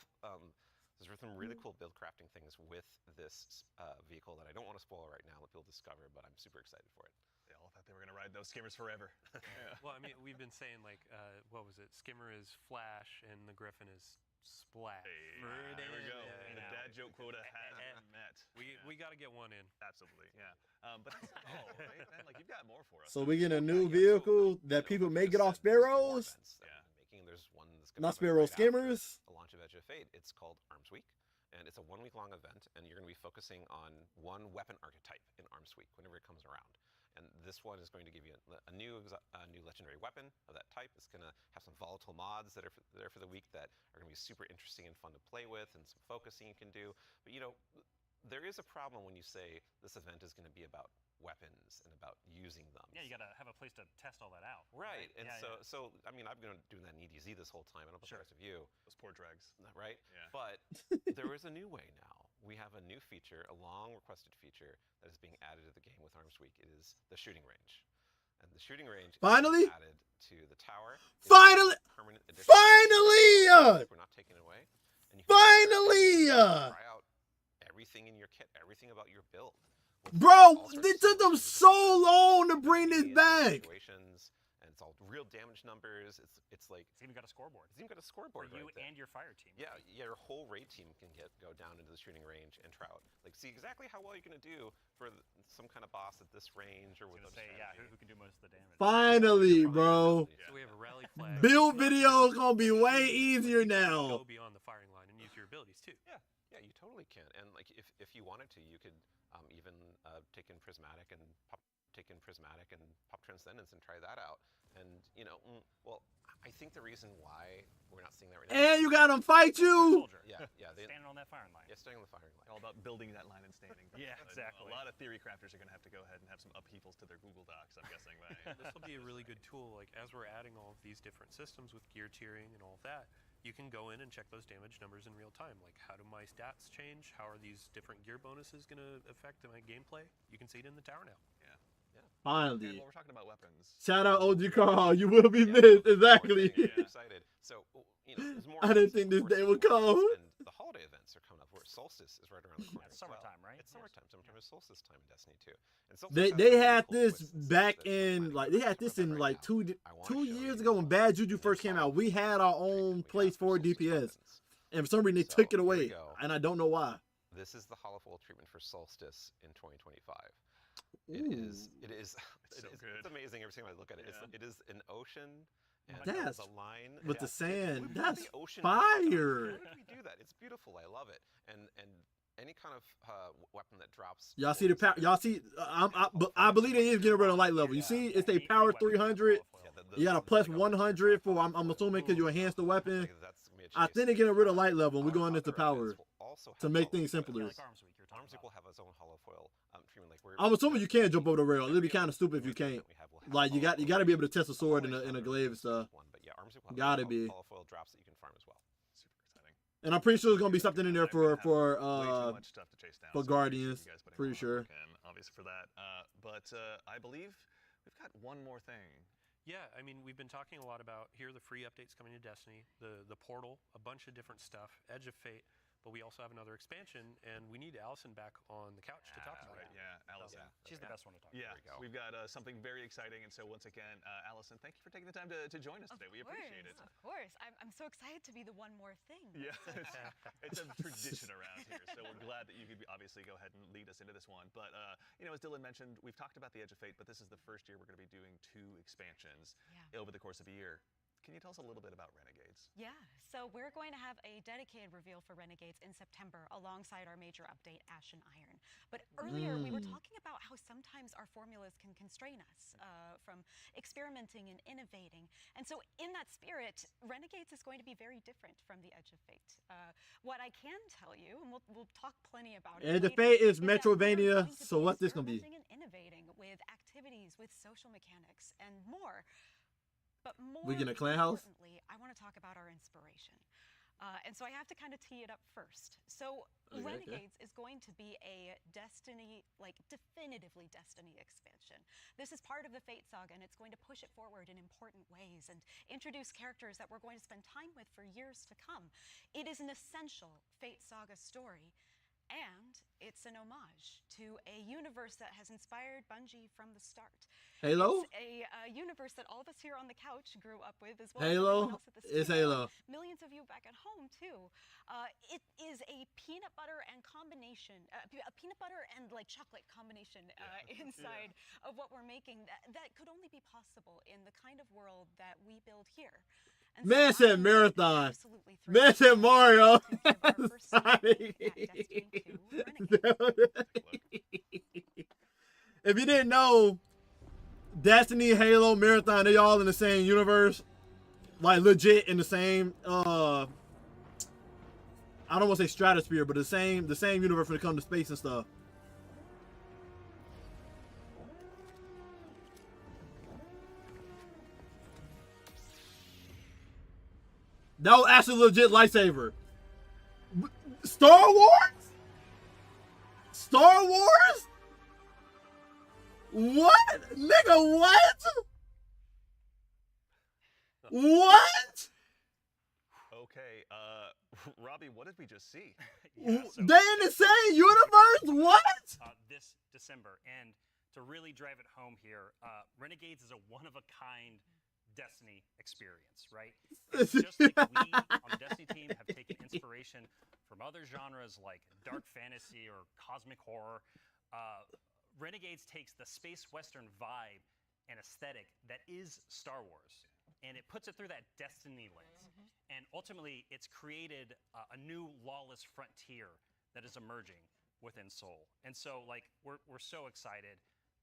build crafting things with this vehicle that I don't want to spoil right now, let people discover, but I'm super excited for it. They all thought they were going to ride those skimmers forever. Yeah. Well, I mean, we've been saying like, what was it? Skimmer is Flash, and the Griffin is Splash. Hey, there we go. Yeah, The yeah. dad joke quota has been met. We got to get one in. Absolutely, yeah. But that's not all, right, man? Like, you've got more for us. So we get a Yeah, new yeah, so, vehicle you that know, people like may I get off said, there's more sparrows. events that Yeah. we've been making. There's one that's gonna Not be sparrow right after skimmers. the launch of Edge of Fate. It's called Arms Week, and it's a 1-week long event, and you're going to be focusing on one weapon archetype in Arms Week whenever it comes around. And this one is going to give you a new legendary weapon of that type. It's going to have some volatile mods that are there for the week that are going to be super interesting and fun to play with, and some focusing you can do. But there is a problem when you say this event is going to be about weapons and about using them. Yeah, you got to have a place to test all that out. Right. And yeah, so I mean, I've been doing that in EDZ this whole time. I don't know about the rest of you. Those poor dregs. Right? Yeah. But there is a new way now. We have a new feature, a long requested feature that is being added to the game with Arms Week. It is the shooting range. And the shooting range Finally? is added to the tower. It's Finally! a permanent addition. Finally! We're not taking it away. And you can Finally! try out everything in your kit, everything about your build. Bro, it took them so long to bring this back. Situations, and it's all real damage numbers. It's like It's even got a scoreboard. it's even got a For scoreboard you right there. and your fire team. Yeah, your whole raid team can go down into the shooting range and try out, like, see exactly how well you're gonna do for some kind of boss at this range or I with was a gonna say, yeah, strategy. who can do most of the damage. Finally, bro. So we have a rally flag. Build video is gonna be way easier Go now. beyond the firing line and use your abilities too. Yeah, you totally can. And like if you wanted to, you could even take in Prismatic and pop Transcendence and try that out. And well, I think the reason why we're not seeing that right now. And you got them fight you. Soldier. Yeah, Standing on that firing line. yeah, staying on the firing line. All about building that line and standing. Yeah, But exactly. A lot of theory crafters are going to have to go ahead and have some upheavals to their Google Docs, I'm guessing. This will be a really good tool. Like as we're adding all of these different systems with gear tiering and all of that, you can go in and check those damage numbers in real time. Like, how do my stats change? How are these different gear bonuses going to affect my gameplay? You can see it in the tower now. And Finally. while we're talking about weapons, Shout out OG Carl. You will be missed. Exactly. Yeah, excited. So there's more. I didn't events, think this more day would seasonal come. events, And the holiday events are coming up. Where Solstice is right around the corner. It's as well. summertime, right? It's Yes. summertime. Summertime is solstice time in Destiny 2. And They Solstice has a really had cool this twist in the sense back that in it's like finding they had out this about in right like now. two I wanna show years you ago when Bad Juju the first came out. We had our own treatment we place have for Solstice DPS, weapons. and for some reason they So, took it here we away, go. and I don't know why. This is the hollow foil treatment for Solstice in 2025. Ooh. It is so good. It's amazing every time I look at it. Yeah. It is an ocean and That's- the line with the sand. We put That's the ocean fire. Why did we do that? It's beautiful. I love it. And any kind of weapon that drops. Y'all see the power? Y'all see? I believe they is getting rid of light level. You see, it's a power 300. You got a plus 100 for. I'm assuming because you enhance the weapon. I think they're getting rid of light level. We're going into power to make things simpler. Yeah, like Arms Week you're talking Arms Week will about. have its own hollow foil treatment. Like I'm assuming you can jump over the rail. It'd be kind of stupid if you can't. Like you got to be able to test a sword in a glaive and stuff. But yeah, Arms Week will have Gotta be. hollow foil drops that you can farm as well. super exciting. And I'm pretty sure there's gonna be something in there I'm gonna for have way too much stuff to chase down, for so I appreciate Guardians, you guys putting pretty a lot of sure. work in, obviously for that. But I believe we've got one more thing. Yeah, I mean, we've been talking a lot about here are the free updates coming to Destiny, the portal, a bunch of different stuff, Edge of Fate, but we also have another expansion, and we need Allison back on the couch to talk about Right, it. yeah, Allison. She's the best one to talk Yeah, There we go. we've got something very exciting, and so once again, Allison, thank you for taking the time to join us today. We appreciate it. Of course. I'm so excited to be the one more thing. Yeah, it's a tradition around here, so we're glad that you could obviously go ahead and lead us into this one. But as Dylan mentioned, we've talked about the Edge of Fate, but this is the first year we're going to be doing 2 expansions over the course of a year. Can you tell us a little bit about Renegades? Yeah, so we're going to have a dedicated reveal for Renegades in September alongside our major update, Ash and Iron. But earlier we were talking about how sometimes our formulas can constrain us from experimenting and innovating. And so in that spirit, Renegades is going to be very different from the Edge of Fate. What I can tell you, and we'll talk plenty about it Edge of later, Fate is that we are Metrovania. going to So what's this gonna be? experimenting and innovating with activities, with social mechanics, and more. But more We get a clan house? importantly, I want to talk about our inspiration. And so I have to kind of tee it up first. So Okay, okay. Renegades is going to be a Destiny, like definitively Destiny expansion. This is part of the Fate saga, and it's going to push it forward in important ways and introduce characters that we're going to spend time with for years to come. It is an essential Fate saga story, and it's an homage to a universe that has inspired Bungie from the start. Halo? It's a universe that all of us here on the couch grew up with, as well as Halo? everyone else at the It's studio. Halo. Millions of you back at home too. It is a peanut butter and combination, a peanut butter and like chocolate combination inside of what we're making that could only be possible in the kind of world that we build here. And Man I said am marathon. absolutely Man thrilled said Mario. to give our first Sonic. at Destiny 2 Renegades. If you didn't know, Destiny, Halo, Marathon, they all in the same universe. Like legit in the same I don't want to say stratosphere, but the same universe when it comes to space and stuff. That was actually a legit lightsaber. Star Wars? Star Wars? What? Nigga, what? What? Okay, Robbie, what did we just see? Yeah, so They in the same universe? What? this December, and to really drive it home here, Renegades is a one-of-a-kind Destiny experience, right? It's just like we on the Destiny team have taken inspiration from other genres like dark fantasy or cosmic horror. Renegades takes the space western vibe and aesthetic that is Star Wars, and it puts it through that Destiny lens. And ultimately, it's created a new lawless frontier that is emerging within Seoul. And so, like, we're so excited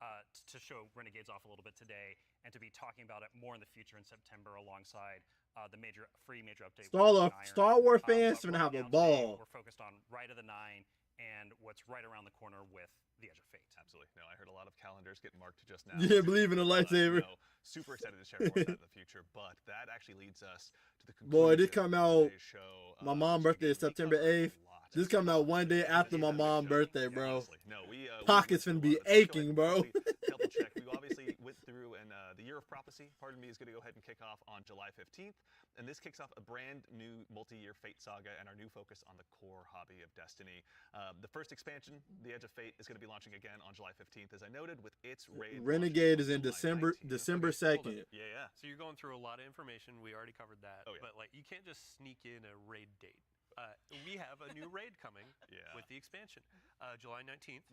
to show Renegades off a little bit today and to be talking about it more in the future in September alongside the free major update. Star Wars fans But gonna have right a now today, ball. We're focused on Rite of the Nine and what's right around the corner with the Edge of Fate. Absolutely. No, I heard a lot of calendars get marked just now. You didn't believe in a lightsaber. No, super excited to share more of that in the future. But that actually leads us to the conclusion Boy, this come of out. today's show. My mom's birthday is September 8th. This coming out one day after my mom's birthday, bro. Honestly, no, Pockets finna be aching, bro. Double check. We obviously went through, and the Year of Prophecy, pardon me, is going to go ahead and kick off on July 15th. And this kicks off a brand new multi-year Fate saga and our new focus on the core hobby of Destiny. The first expansion, The Edge of Fate, is going to be launching again on July 15th, as I noted, with its raid. Renegade is in July December 2nd. Yeah. So you're going through a lot of information. We already covered that. Oh, yeah. But like, you can't just sneak in a raid date. We have a new raid coming with the expansion, July 19th.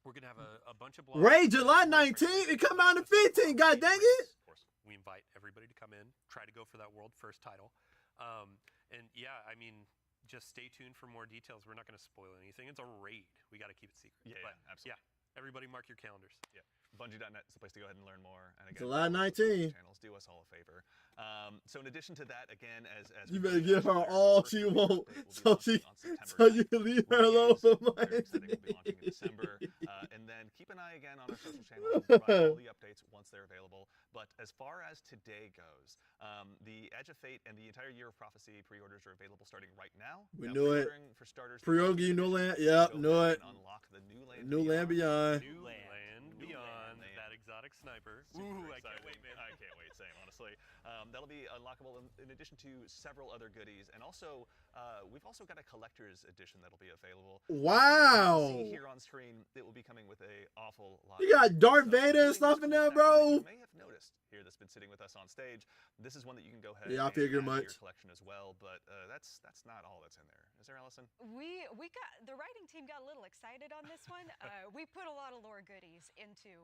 We're gonna have a bunch of blogs. Raid July 19th. It come out on the 15th. God dang it! Of course, we invite everybody to come in, try to go for that world first title. And yeah, I mean, just stay tuned for more details. We're not going to spoil anything. It's a raid. We got to keep it secret. Yeah, absolutely. Yeah, everybody mark your calendars. Yeah. Bungie.net is the place to go ahead and learn more. And again, July 19th. Channels, do us all a favor. So in addition to that, again, as You better give her all she wants, so you can leave her alone for months. Will be launching in December, and then keep an eye again on our social channels. We'll provide all the updates once they're available. But as far as today goes, the Edge of Fate and the entire Year of Prophecy pre-orders are available starting right now. We now, knew it. For starters, Pre-order you New Land. Yep, knew it. Unlock the New Land. New Land Beyond. New Land Beyond. That exotic sniper. Super I can't excited. wait, man. I can't wait, same, honestly. That'll be unlockable in addition to several other goodies. And also, we've also got a collector's edition that'll be available. Wow. You see here on screen, it will be coming with a awful lot. You got Darth Vader and stuff in there, bro. You may have noticed here that's been sitting with us on stage. This is one that you can go ahead Yeah, I and figure add to much. your collection as well. But that's not all that's in there. Is there, Allison? We got the writing team got a little excited on this one. We put a lot of lore goodies into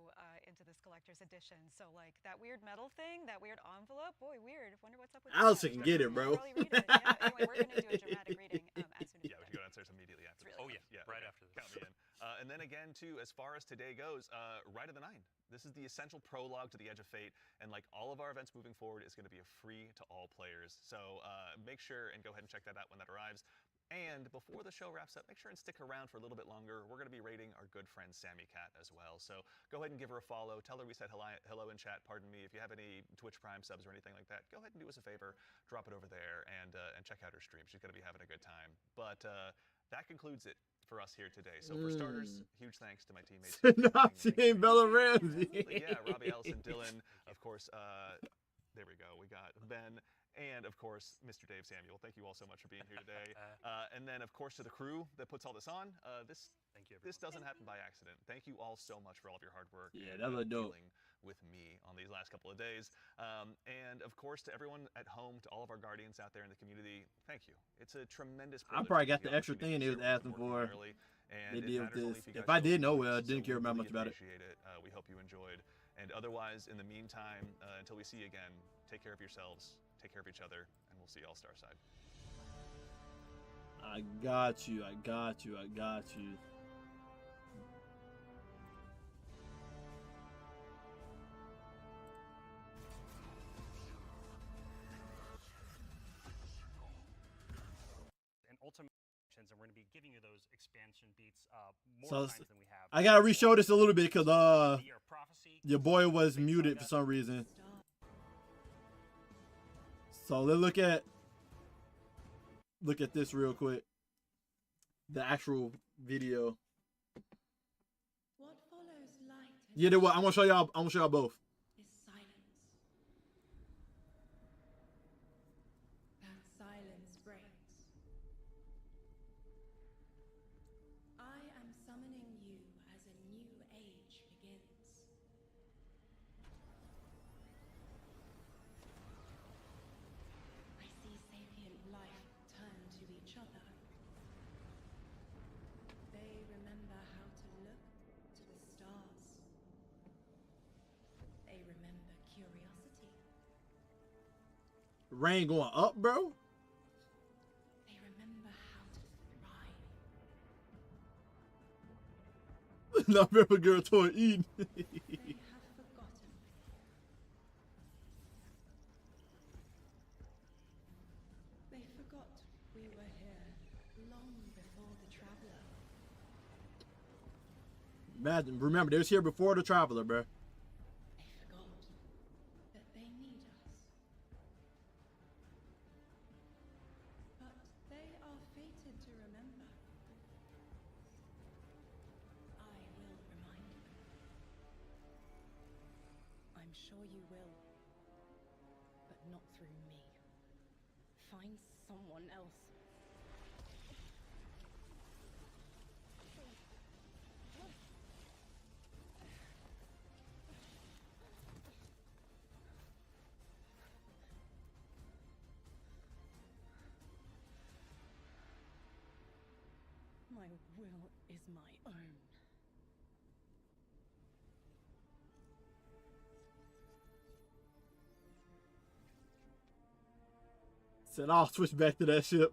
this collector's edition. So like that weird metal thing, that weird envelope. Boy, weird. Wonder what's up with Allison that. can get it, bro. Probably read it. Yeah, anyway, we're gonna do a dramatic reading as soon as Yeah, we can go downstairs immediately after. It's really Yeah, right okay. after this. Count me in. And then again, too, as far as today goes, Rite of the Nine. This is the essential prologue to the Edge of Fate, and like all of our events moving forward, is going to be a free to all players. So make sure and go ahead and check that out when that arrives. And before the show wraps up, make sure and stick around for a little bit longer. We're going to be rating our good friend Sammy Cat as well. So go ahead and give her a follow. Tell her we said hello in chat. Pardon me. If you have any Twitch Prime subs or anything like that, go ahead and do us a favor. Drop it over there and check out her stream. She's going to be having a good time. But that concludes it for us here today. So for starters, huge thanks to my teammates. Not seeing Bella Ramsey. Yeah, Robbie, Allison, Dylan, of course. There we go. We got Ben. And, of course, Mr. Dave Samuel. Thank you all so much for being here today. And then, of course, to the crew that puts all this on. Thank you, This doesn't happen by accident. Thank you all so much for all of your hard work. Yeah, and, that was dope. dealing with me on these last couple of days. And, of course, to everyone at home, to all of our guardians out there in the community, thank you. It's a tremendous I privilege probably to got have the extra opportunity thing they to was share asking what for. we're working on early, and They it did matters this. only you If guys I did show know up, well, so didn't care we about really much about it. appreciate it. We hope you enjoyed. And otherwise, in the meantime, until we see you again, take care of yourselves, take care of each other, and we'll see you all Starside. I got you. I got you. I got you. ultimate expansions, and we're going to be giving you those expansion beats more So times than we have. I gotta re-show this a little bit because The Year of Prophecy, your boy was muted for some reason. So let's look at this real quick. The actual video. What follows light and Yeah, I'm gonna show y'all. I'm gonna show y'all both. is silence. That silence breaks. I am summoning you as a new age begins. I see sapient life turn to each other. They remember how to look to the stars. They remember curiosity. Rain going up, bro. They remember how to thrive. Not Pepper Girl toward Eden. They have forgotten. They forgot we were here long before the Traveler. Imagine, remember, they was here before the Traveler, bro. They forgot that they need us. But they are fated to remember. I will remind them. I'm sure you will. But not through me. Find someone else. My will is my own. Said I'll switch back to that ship.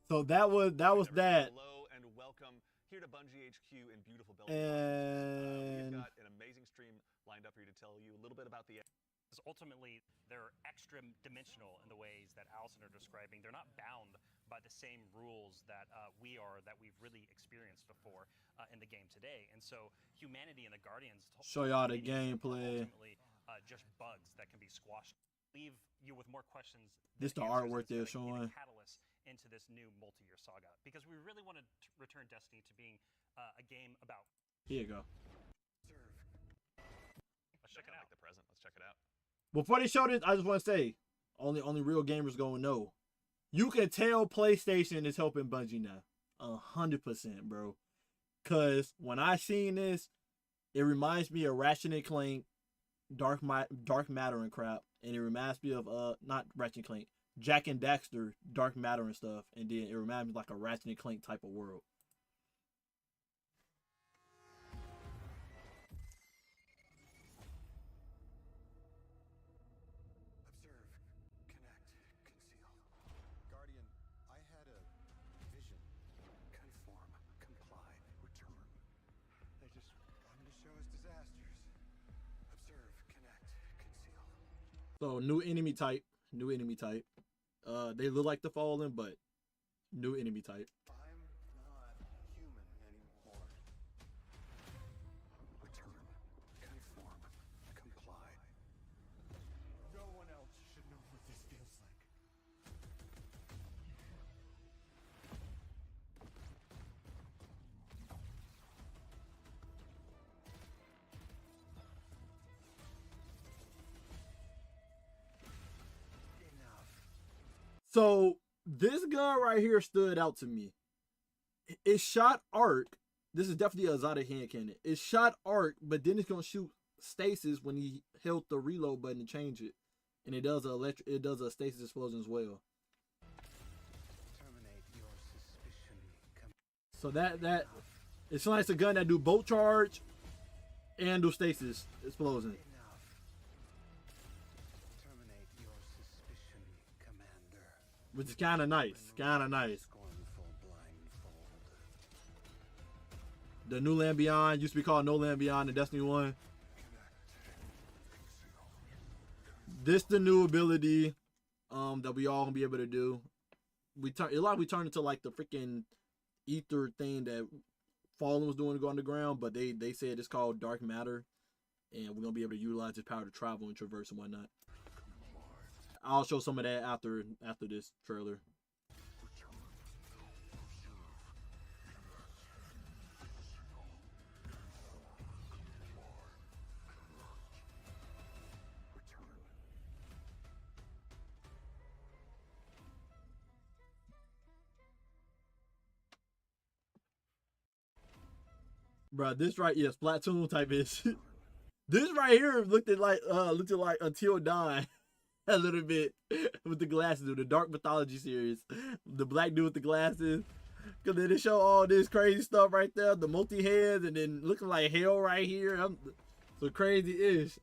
So that was that. Hello and welcome here to Bungie HQ in beautiful Belgium. And We've got an amazing stream lined up for you to tell you a little bit about the. Because ultimately, they're extra dimensional in the ways that Allison are describing. They're not bound by the same rules that we are, that we've really experienced before in the game today. And so humanity and the Guardians show y'all the dominions are gameplay. ultimately just bugs that can be squashed. Leave you with more questions. This than the answers. artwork It's they're gonna be showing. a catalyst into this new multi-year saga, because we really want to return Destiny to being a game about. Here you go. Let's check it out. Like the present. Let's check it out. Before they show this, I just want to say, only real gamers gonna know. You can tell PlayStation is helping Bungie now, 100%, bro. Cause when I seen this, it reminds me of Ratchet and Clank, Dark Matter and crap, and it reminds me of not Ratchet and Clank, Jack and Daxter, Dark Matter and stuff, and then it reminds me like a Ratchet and Clank type of world. Observe, connect, conceal. Guardian, I had a vision. Conform, comply, return. They just wanted to show us disasters. Observe, connect, conceal. So new enemy type. They look like the Fallen, but new enemy type. I'm not human anymore. Return, conform, comply. No one else should know what this feels like. Enough. So this gun right here stood out to me. It shot arc. This is definitely a Zada hand cannon. It shot arc, but then it's gonna shoot stasis when he held the reload button to change it, and it does a stasis explosion as well. Terminate your suspicion. So that it's like it's a gun that do bolt charge and do stasis explosion. Enough. Terminate your suspicion, Commander. Which is kind of nice. Scornful blindfold. The New Land Beyond used to be called No Land Beyond in Destiny 1. This the new ability. that we all gonna be able to do. We turn into like the freaking ether thing that Fallen was doing to go underground, but they said it's called dark matter, and we're gonna be able to utilize this power to travel and traverse and whatnot. I'll show some of that after this trailer. Bro, this right, yeah, Splatoon type ish. This right here looked at like Until Dawn a little bit with the glasses of the Dark Mythology series. The black dude with the glasses. Cause then they show all this crazy stuff right there, the multi-heads, and then looking like hell right here. So crazy-ish.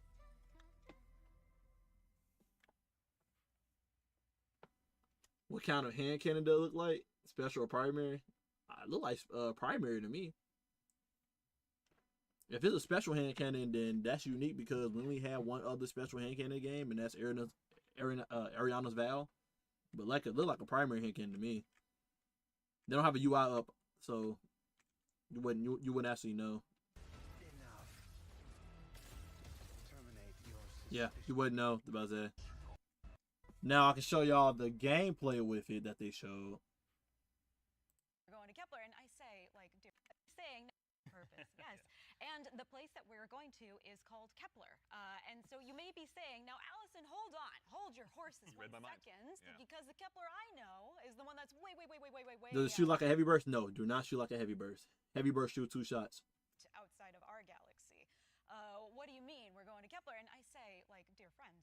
What kind of hand cannon does it look like? Special or primary? It look like primary to me. If it's a special hand cannon, then that's unique because we only have one other special hand cannon game, and that's Ariana's Vow. But like it look like a primary hand cannon to me. They don't have a UI up, so you wouldn't actually know. Yeah, you wouldn't know about that. Now I can show y'all the gameplay with it that they showed. We're going to Kepler, and I say, like, saying purpose, yes. And the place that we're going to is called Kepler. And so you may be saying, now, Allison, hold on. Hold your horses 1 second. Yeah. Because the Kepler I know is the one that's way. Does it shoot like a heavy burst? No, do not shoot like a heavy burst. Heavy burst shoot 2 shots. Outside of our galaxy. What do you mean we're going to Kepler? And I say, like, dear friend,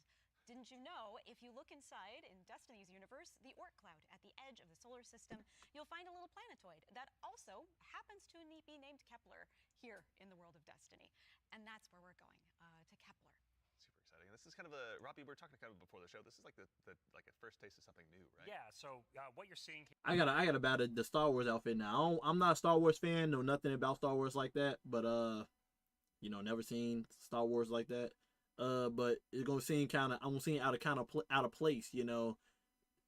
didn't you know if you look inside in Destiny's universe, the Oort cloud at the edge of the solar system, you'll find a little planetoid that also happens to be named Kepler here in the world of Destiny. And that's where we're going, to Kepler. Super exciting. This is kind of a, Robbie, we were talking kind of before the show. This is like like a first taste of something new, right? Yeah. So what you're seeing here. I got about the Star Wars outfit now. I'm not a Star Wars fan, know nothing about Star Wars like that, but you know, never seen Star Wars like that. But it's gonna seem I'm gonna seem out of place, you know,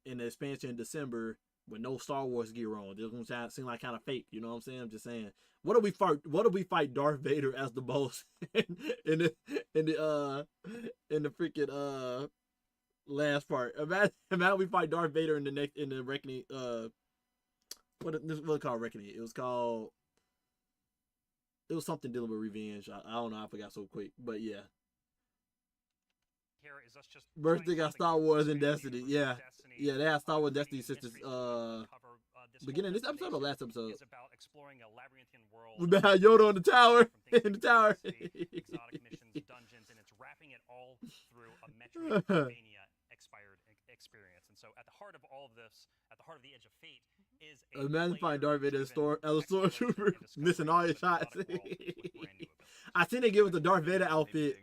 in the expansion in December with no Star Wars gear on. It's gonna seem like kind of fake, you know what I'm saying? I'm just saying. What do we fight Darth Vader as the boss in the freaking last part? Imagine we fight Darth Vader in the Reckoning. What it called Reckoning? It was something dealing with revenge. I don't know. I forgot so quick, but yeah. Here is us just Birthday got Star Wars and Destiny. Yeah. Yeah, they have Star Wars Destiny since beginning of this episode or last episode. It's about exploring a labyrinthian world. We behind Yoda on the tower. In the tower. Exotic missions, dungeons, and it's wrapping it all through a Metroidvania expired experience. And so at the heart of all of this, at the heart of the Edge of Fate, is a imagine find Darth Vader as a stormtrooper missing all his shots. I think they give it the Darth Vader outfit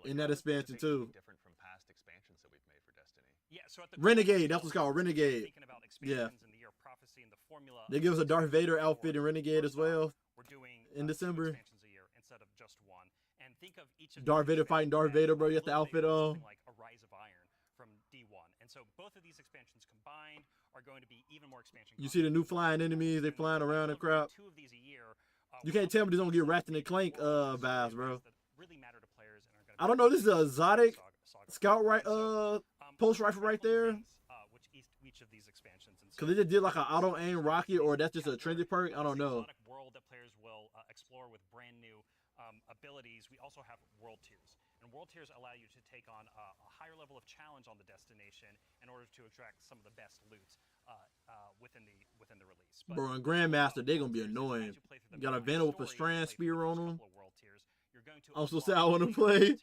in that expansion too. Different from past expansions that we've made for Destiny. Yeah, so at the Renegade, that's what's called Renegade. Yeah. And the year of prophecy and the formula they give us a Darth Vader outfit in Renegade as well. We're doing in December. 2 expansions a year instead of just one. And think of each of Darth Vader fighting Darth Vader, bro. You have the outfit on. Like a Rise of Iron from D1. And so both of these expansions combined are going to be even more expansion. You see the new flying enemies, they flying around and crap. 2 of these a year. You can't tell me this don't get Ratchet and Clank vibes, bro. Really matter to players and are I don't know. This is a exotic scout pulse rifle right there. Each of these expansions. Cause they just did like an auto aim rocket, or that's just a trendy perk. I don't know. World that players will explore with brand new abilities. We also have world tiers, and world tiers allow you to take on a higher level of challenge on the destination in order to attract some of the best loot within the release. But, bro, and Grandmaster, they're gonna be annoying. You got a Venom with a strand spear on them. I'm so sad I want to play.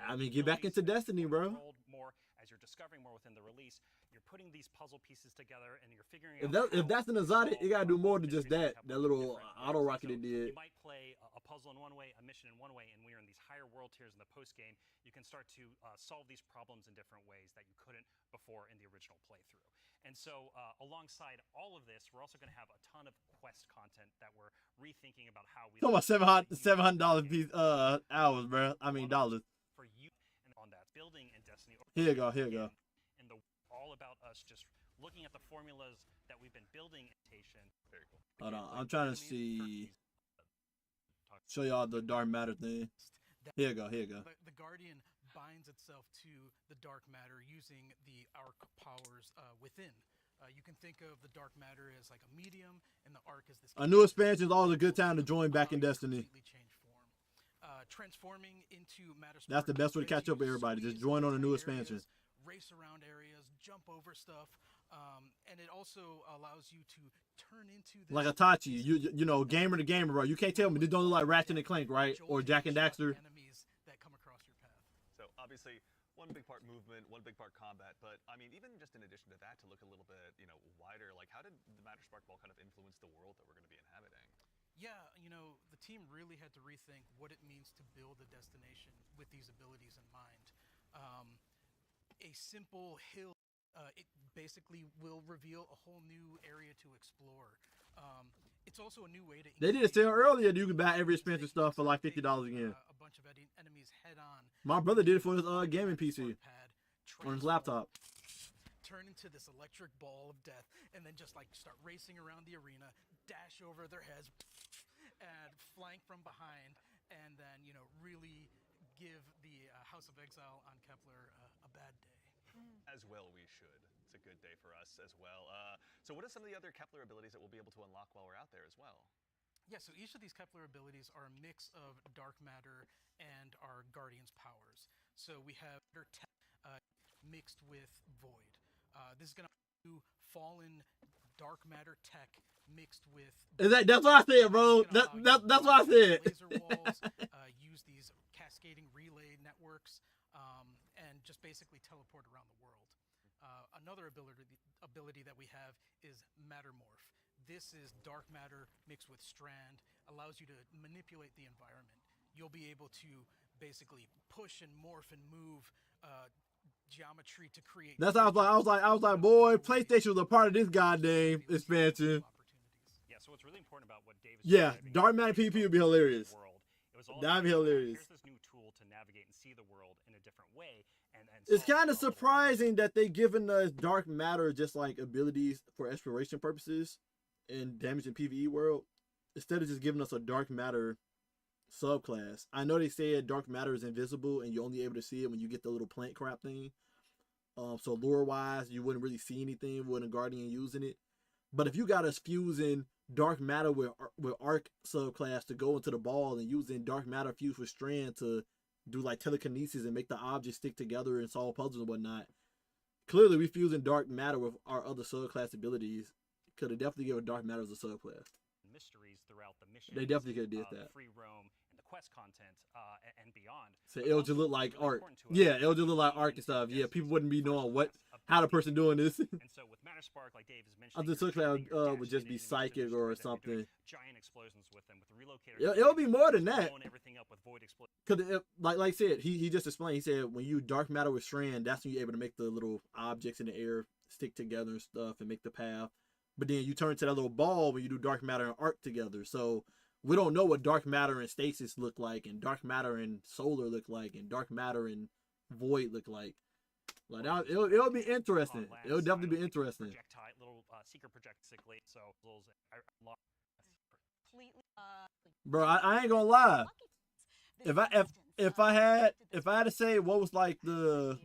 I mean, get back into Destiny, bro. More as you're discovering more within the release, you're putting these puzzle pieces together, and you're figuring out. If that's an exotic, you gotta do more than just that. That little auto rocket it did. You might play a puzzle in one way, a mission in one way, and when you're in these higher world tiers in the post game, you can start to solve these problems in different ways that you couldn't before in the original playthrough. And so, alongside all of this, we're also going to have a ton of quest content that we're rethinking about how we. Talking about $700 piece hours, bro. I mean dollars. For you and on that building in Destiny. Here you go. Here you go. In the all about us just looking at the formulas that we've been building in Tation. Very cool. Hold on, I'm trying to see. Show y'all the dark matter thing. Here you go. Here you go. The Guardian binds itself to the dark matter using the arc powers within. You can think of the dark matter as like a medium, and the arc is this. A new expansion is always a good time to join back in Destiny. Transforming into matter. That's the best way to catch up with everybody. Just join on a new expansion. Race around areas, jump over stuff, and it also allows you to turn into this like Itachi, you know, gamer to gamer, bro. You can't tell me this don't look like Ratchet and Clank, right? Or Jack and Daxter. Enemies that come across your path. So obviously, one big part movement, one big part combat, but I mean, even just in addition to that, to look a little bit, you know, wider, like how did the Matter Spark Ball kind of influence the world that we're going to be inhabiting? Yeah, you know, the team really had to rethink what it means to build a destination with these abilities in mind. A simple hill, it basically will reveal a whole new area to explore. It's also a new way to. They did sell earlier that you can buy every expensive stuff for like $50 again. A bunch of enemies head on. My brother did it for his gaming PC on his laptop. Turn into this electric ball of death, and then just like start racing around the arena, dash over their heads, and flank from behind, and then really give the House of Exile on Kepler a bad day. As well, we should. It's a good day for us as well. So what are some of the other Kepler abilities that we'll be able to unlock while we're out there as well? Yeah, so each of these Kepler abilities are a mix of dark matter and our Guardian's powers. So we have mixed with void. This is going to do fallen dark matter tech mixed with. That's what I said, bro. That's what I said. Laser walls, use these cascading relay networks, and just basically teleport around the world. Another ability that we have is Mattermorph. This is dark matter mixed with strand, allows you to manipulate the environment. You'll be able to basically push and morph and move geometry to create. That's how I was like, boy, PlayStation was a part of this goddamn expansion. Yeah, so what's really important about what Dave's dark matter PvP would be hilarious. That'd be hilarious. Here's this new tool to navigate and see the world in a different way. And it's kind of surprising that they given us dark matter just like abilities for exploration purposes in damage and PvE world, instead of just giving us a dark matter subclass. I know they said dark matter is invisible and you're only able to see it when you get the little plant crap thing. So lore wise, you wouldn't really see anything with a Guardian using it. But if you got us fusing dark matter with arc subclass to go into the ball and using dark matter fused with strand to do like telekinesis and make the objects stick together and solve puzzles and whatnot, clearly we fusing dark matter with our other subclass abilities. Could have definitely given dark matter as a subclass. Mysteries throughout the mission. They definitely could have did that. Free roam and the quest content and beyond. So it'll just look like art. Yeah, it'll just look like art and stuff. Yeah, people wouldn't be knowing how the person doing this. And so with Matter Spark, like Dave is mentioning, I just look like would just be psychic or something. Giant explosions with them with the relocator. It'll be more than that. Everything up with void explosions. Because like I said, he just explained. He said when you dark matter with strand, that's when you're able to make the little objects in the air stick together and stuff and make the path. But then you turn to that little ball when you do dark matter and arc together. So we don't know what dark matter and stasis look like, and dark matter and solar look like, and dark matter and void look like. Like it'll be interesting. It'll definitely be interesting. Little secret projectile. So bro, I ain't gonna lie. If I had to say what was like the,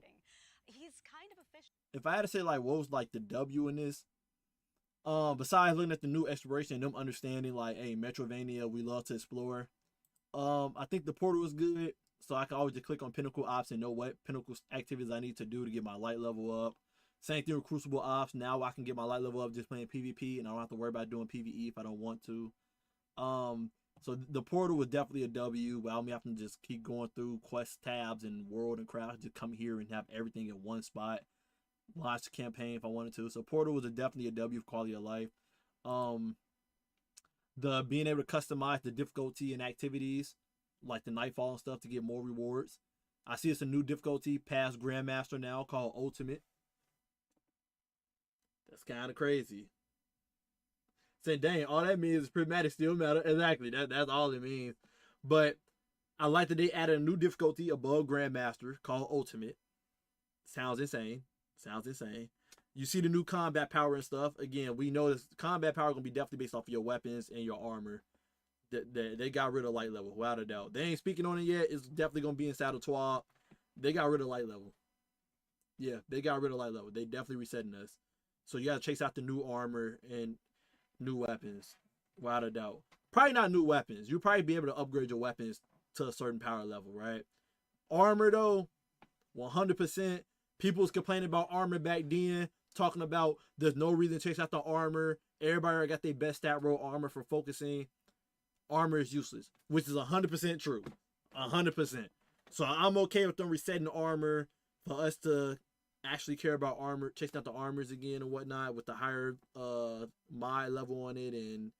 if I had to say like what was like the W in this. Besides looking at the new exploration and them understanding like, hey, Metrovania, we love to explore. I think the portal was good, so I can always just click on Pinnacle Ops and know what Pinnacle activities I need to do to get my light level up. Same thing with Crucible Ops. Now I can get my light level up just playing PvP, and I don't have to worry about doing PvE if I don't want to. So the portal was definitely a W. Without me having to just keep going through quest tabs and world and crowd, just come here and have everything in one spot. Launch the campaign if I wanted to. So Portal was definitely a W for quality of life. The being able to customize the difficulty and activities like the Nightfall and stuff to get more rewards. I see it's a new difficulty past Grandmaster now called Ultimate. That's kind of crazy. Saying, dang, all that means is prismatic still matter. Exactly, that's all it means. But I like that they added a new difficulty above Grandmaster called Ultimate. Sounds insane. Sounds insane. You see the new combat power and stuff. Again, we know this combat power gonna be definitely based off of your weapons and your armor. They got rid of light level, without a doubt. They ain't speaking on it yet. It's definitely gonna be inside of TWAB. They got rid of light level. Yeah, they got rid of light level. They definitely resetting us. So you gotta chase out the new armor and new weapons, without a doubt. Probably not new weapons. You'll probably be able to upgrade your weapons to a certain power level, right? Armor though, 100%. People was complaining about armor back then, talking about there's no reason to chase out the armor. Everybody got their best stat roll armor for focusing. Armor is useless, which is 100% true. 100%. So I'm okay with them resetting the armor for us to actually care about armor, chasing out the armors again and whatnot with the higher mod level on it and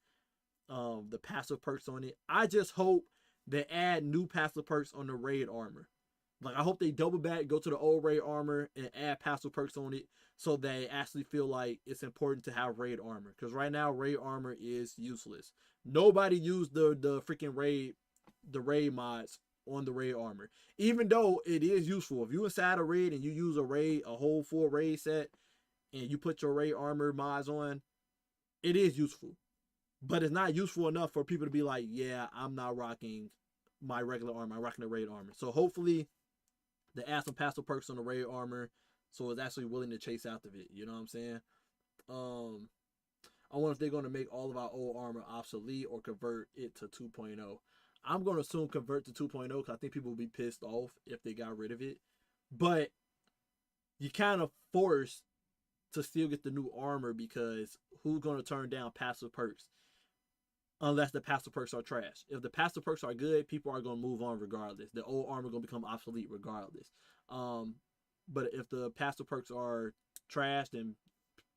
the passive perks on it. I just hope they add new passive perks on the raid armor. Like, I hope they double back, go to the old raid armor and add passive perks on it so they actually feel like it's important to have raid armor. Because right now, raid armor is useless. Nobody used the freaking raid mods on the raid armor. Even though it is useful. If you inside a raid and you use a whole full raid set and you put your raid armor mods on, it is useful. But it's not useful enough for people to be like, yeah, I'm not rocking my regular armor. I'm rocking the raid armor. So hopefully they add some passive perks on the raid armor so it's actually willing to chase after it. You know what I'm saying? I wonder if they're going to make all of our old armor obsolete or convert it to 2.0. I'm going to assume convert to 2.0 because I think people will be pissed off if they got rid of it. But you kind of forced to still get the new armor because who's going to turn down passive perks? Unless the passive perks are trash. If the passive perks are good, people are going to move on regardless. The old armor going to become obsolete regardless. But if the passive perks are trash, then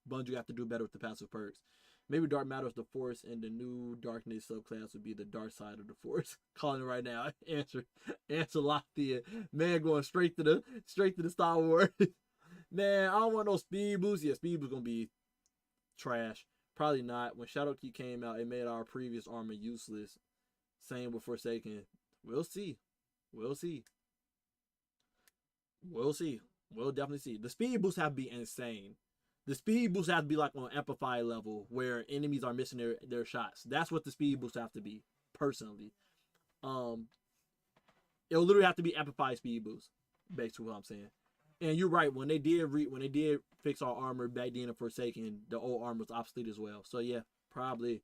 Bungie have to do better with the passive perks. Maybe Dark Matter is the Force, and the new Darkness subclass would be the Dark Side of the Force. Calling it right now. Answer Lathia. Man, going straight to the Star Wars. Man, I don't want no speed boost. Yeah, speed boost gonna be trash. Probably not. When Shadowkey came out, it made our previous armor useless. Same with Forsaken. We'll see. We'll see. We'll see. We'll definitely see. The speed boosts have to be insane. The speed boosts have to be like on Amplify level where enemies are missing their shots. That's what the speed boosts have to be, personally. It'll literally have to be Amplify speed boost, basically what I'm saying. And you're right, when they did fix our armor back then in Forsaken, the old armor was obsolete as well. So yeah, probably.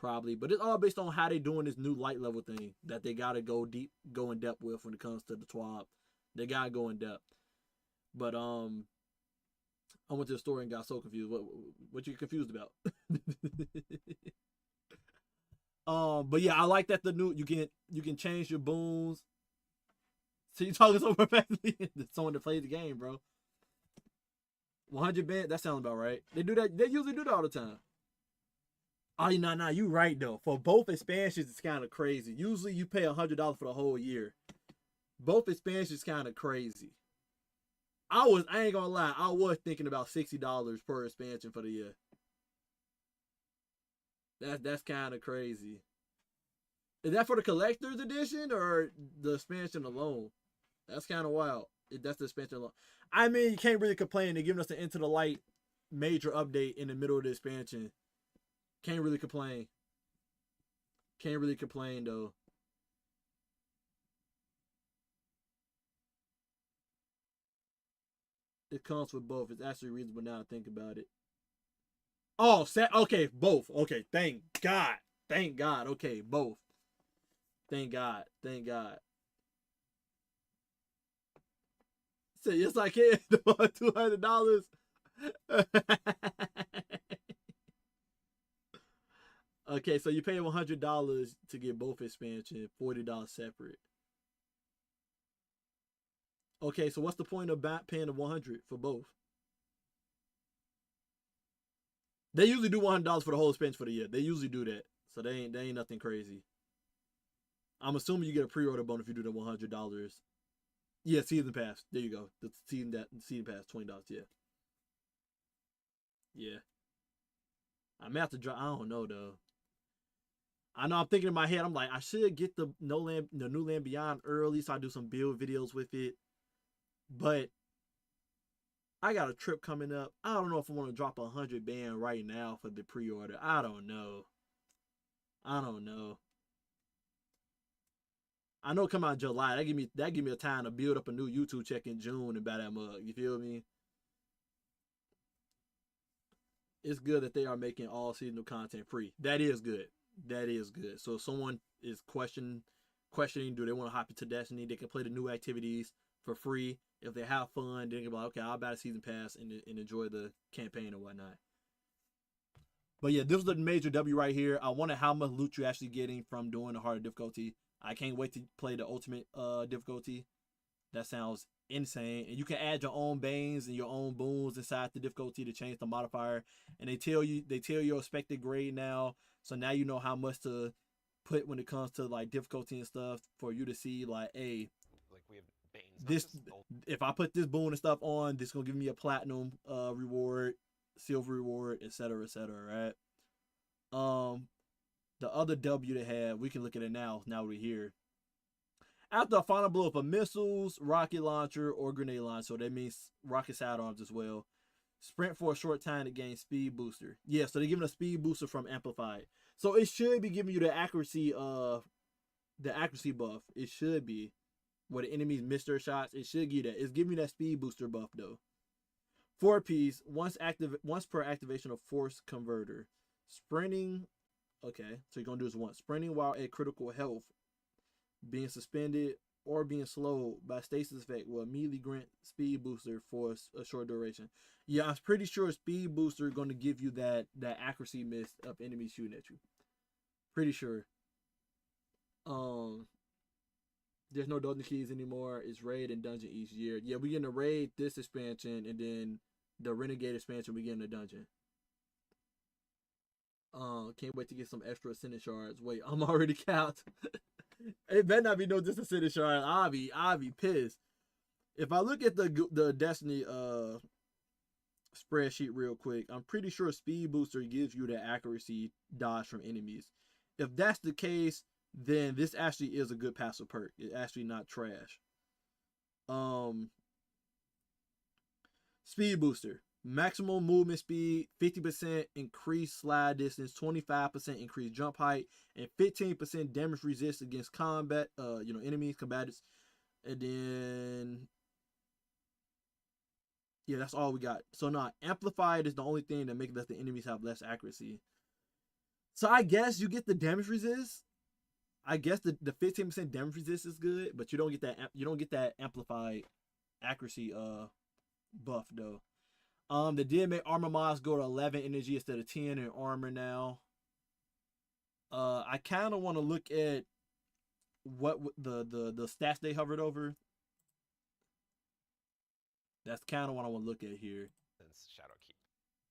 But it's all based on how they doing this new light level thing that they gotta go in depth with when it comes to the TWAB. They gotta go in depth. But I went to the store and got so confused. What you confused about? But yeah, I like that the new you can change your boons. So you talking so perfectly. Someone that plays the game, bro. 100 band, that sounds about right. They do that. They usually do that all the time. Oh, nah, you right though. For both expansions, it's kind of crazy. Usually you pay $100 for the whole year. Both expansions kind of crazy. I ain't gonna lie, I was thinking about $60 per expansion for the year. That's kind of crazy. Is that for the collector's edition or the expansion alone? That's kind of wild. That's the expansion alone. I mean, you can't really complain. They're giving us the Into the Light major update in the middle of the expansion. Can't really complain. Can't really complain though. It comes with both. It's actually reasonable now to think about it. Oh, okay, both. Okay, thank God. Thank God. Okay, both. Thank God. Thank God. So yes, I can. $200. Okay, so you pay $100 to get both expansion, $40 separate. Okay, so what's the point of paying the $100 for both? They usually do $100 for the whole expansion for the year. They usually do that, so they ain't nothing crazy. I'm assuming you get a pre-order bonus if you do the $100. Yeah, season pass. There you go. The season pass, $20. Yeah. Yeah. I may have to drop. I don't know though. I know I'm thinking in my head. I'm like, I should get the New Land Beyond early, so I do some build videos with it. But I got a trip coming up. I don't know if I want to drop 100 band right now for the pre-order. I don't know. I know it come out in July. That give me a time to build up a new YouTube check in June and buy that mug. You feel me? It's good that they are making all seasonal content free. That is good. So if someone is questioning, do they want to hop into Destiny? They can play the new activities for free. If they have fun, they can be like, okay, I'll buy a season pass and enjoy the campaign and whatnot. But yeah, this was the major W right here. I wonder how much loot you're actually getting from doing the harder difficulty. I can't wait to play the ultimate difficulty. That sounds insane. And you can add your own banes and your own boons inside the difficulty to change the modifier. And they tell you your expected grade now. So now you know how much to put when it comes to like difficulty and stuff for you to see like, hey, like we have banes. This if I put this boon and stuff on, this is gonna give me a platinum reward, silver reward, etc., right? The other W they had, we can look at it now. Now we're here. After a final blow for missiles, rocket launcher, or grenade launcher, so that means rocket sidearms as well. Sprint for a short time to gain speed booster. Yeah, so they're giving a speed booster from Amplified. So it should be giving you the accuracy buff. It should be. Where the enemies miss their shots, it should give you that. It's giving you that speed booster buff though. 4-piece, once per activation of force converter. Sprinting. Okay, so you're gonna do this once. Sprinting while at critical health, being suspended or being slowed by stasis effect will immediately grant speed booster for a short duration. Yeah, I'm pretty sure speed booster is going to give you that accuracy miss of enemies shooting at you. Pretty sure. There's no dungeon keys anymore. It's raid and dungeon each year. Yeah, we getting a raid this expansion, and then the renegade expansion we getting a dungeon. Can't wait to get some extra ascendant shards. Wait, I'm already capped. It better not be no just ascendant shard. I'll be pissed. If I look at the Destiny spreadsheet real quick, I'm pretty sure speed booster gives you the accuracy dodge from enemies. If that's the case, then this actually is a good passive perk. It's actually not trash. Speed booster. Maximum movement speed, 50% increased slide distance, 25% increased jump height, and 15% damage resist against combat, enemies, combatants. And then, yeah, that's all we got. So now, amplified is the only thing that makes the enemies have less accuracy. So I guess you get the damage resist. I guess the 15% damage resist is good, but you don't get that amplified accuracy buff though. They did make armor mods go to 11 energy instead of 10 in armor now. I kind of want to look at what the stats they hovered over. That's kind of what I want to look at here. Shadow Keep.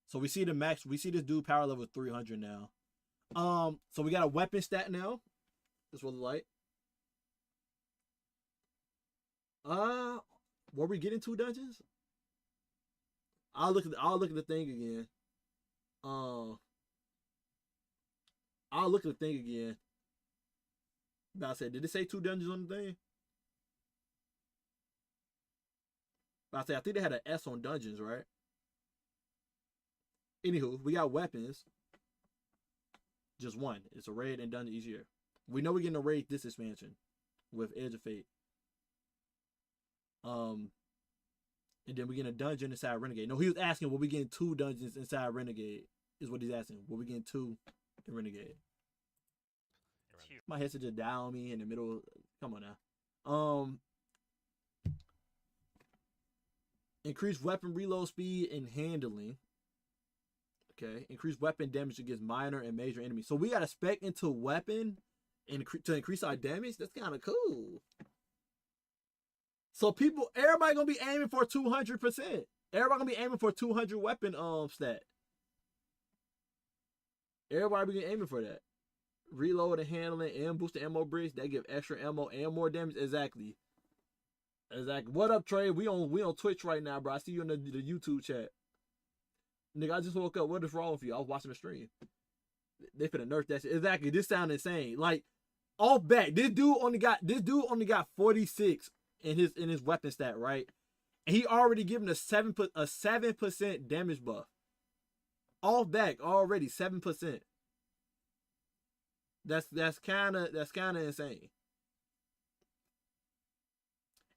So we see the max. We see this dude power level 300 now. So we got a weapon stat now. This was light. Were we getting 2 dungeons? I'll look at the thing again. I'll look at the thing again. But I said, did it say 2 dungeons on the thing? But I said, I think they had an S on dungeons, right? Anywho, we got weapons. Just 1. It's a raid and dungeon each year. We know we're getting a raid this expansion with Edge of Fate. And then we get a dungeon inside Renegade. No, he was asking, will we getting 2 dungeons inside Renegade? Is what he's asking. Will we getting 2 in Renegade? My headset just died on me in the middle. Come on now. Increased weapon reload speed and handling. Okay. Increased weapon damage against minor and major enemies. So we got a spec into weapon and to increase our damage. That's kind of cool. So everybody gonna be aiming for 200%. Everybody gonna be aiming for 200 weapon stat. Everybody be aiming for that. Reload and handling and boost the ammo bricks. They give extra ammo and more damage. Exactly. What up, Trey? We on Twitch right now, bro. I see you in the YouTube chat. Nigga, I just woke up. What is wrong with you? I was watching the stream. They finna nerf that shit. Exactly. This sound insane. Like, off back. This dude only got 46 in his weapon stat, right? And he already given a 7% damage buff. Off back already 7%. That's kinda insane.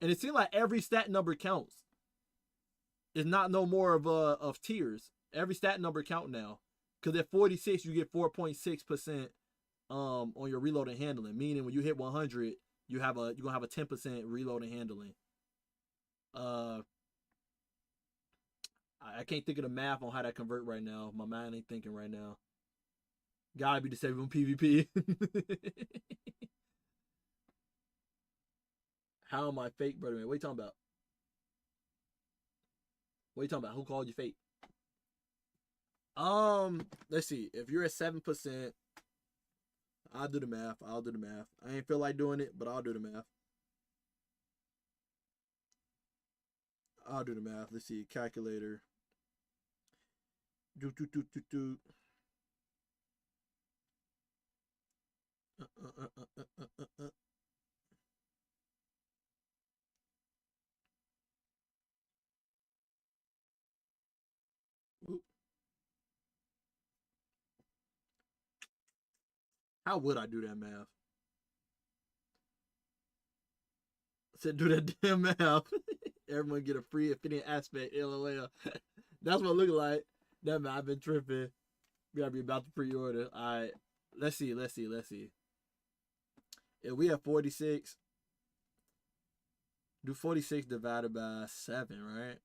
And it seems like every stat number counts. It's not no more of tiers. Every stat number count now. Because at 46 you get 4.6% on your reload and handling. Meaning when you hit 100, you're gonna have a 10% reload and handling. I can't think of the math on how that convert right now. My mind ain't thinking right now. Gotta be disabled on PvP. How am I fake, brother man? What are you talking about? What are you talking about? Who called you fake? Let's see. If you're at 7%, I'll do the math. I ain't feel like doing it, but I'll do the math. Let's see. Calculator. Do. How would I do that math? I said do that damn math. Everyone get a free Affinity Aspect, LOL. That's what it look like. That man, I've been tripping. We gotta be about to pre-order. Alright. Let's see. If we have 46, do 46 divided by 7, right?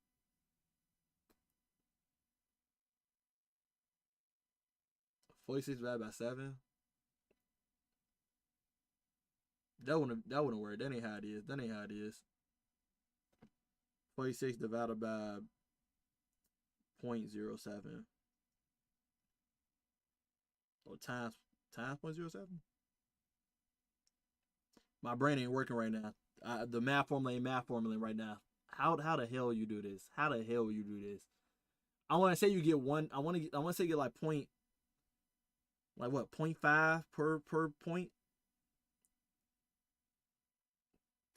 $46 divided by 7. That wouldn't work. That ain't how it is. 46 divided by 0.07. Or times 0.07. My brain ain't working right now. The math formula ain't right now. How the hell you do this? I want to say you get one. I want to say you get like 0.5 per point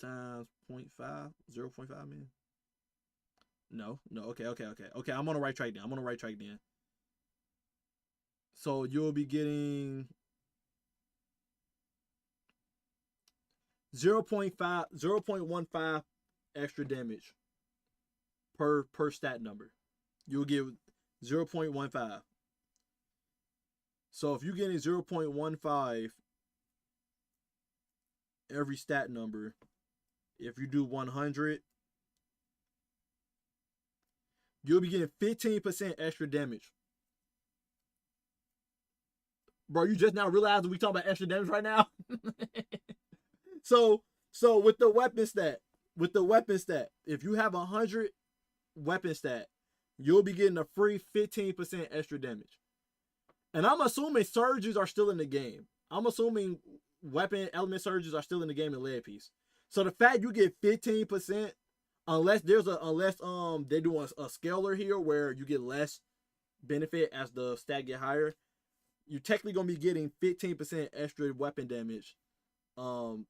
times 0.5, 0.5 man. No. Okay. I'm on the right track then. So you'll be getting 0.15 extra damage per stat number. You'll get 0.15. So if you're getting 0.15 every stat number, if you do 100, you'll be getting 15% extra damage. Bro, you just now realizing we talking about extra damage right now? So with the weapon stat, if you have 100 weapon stat, you'll be getting a free 15% extra damage. And I'm assuming surges are still in the game. I'm assuming weapon element surges are still in the game in lead piece. So the fact you get 15%, unless they're doing a scalar here where you get less benefit as the stat get higher, you're technically gonna be getting 15% extra weapon damage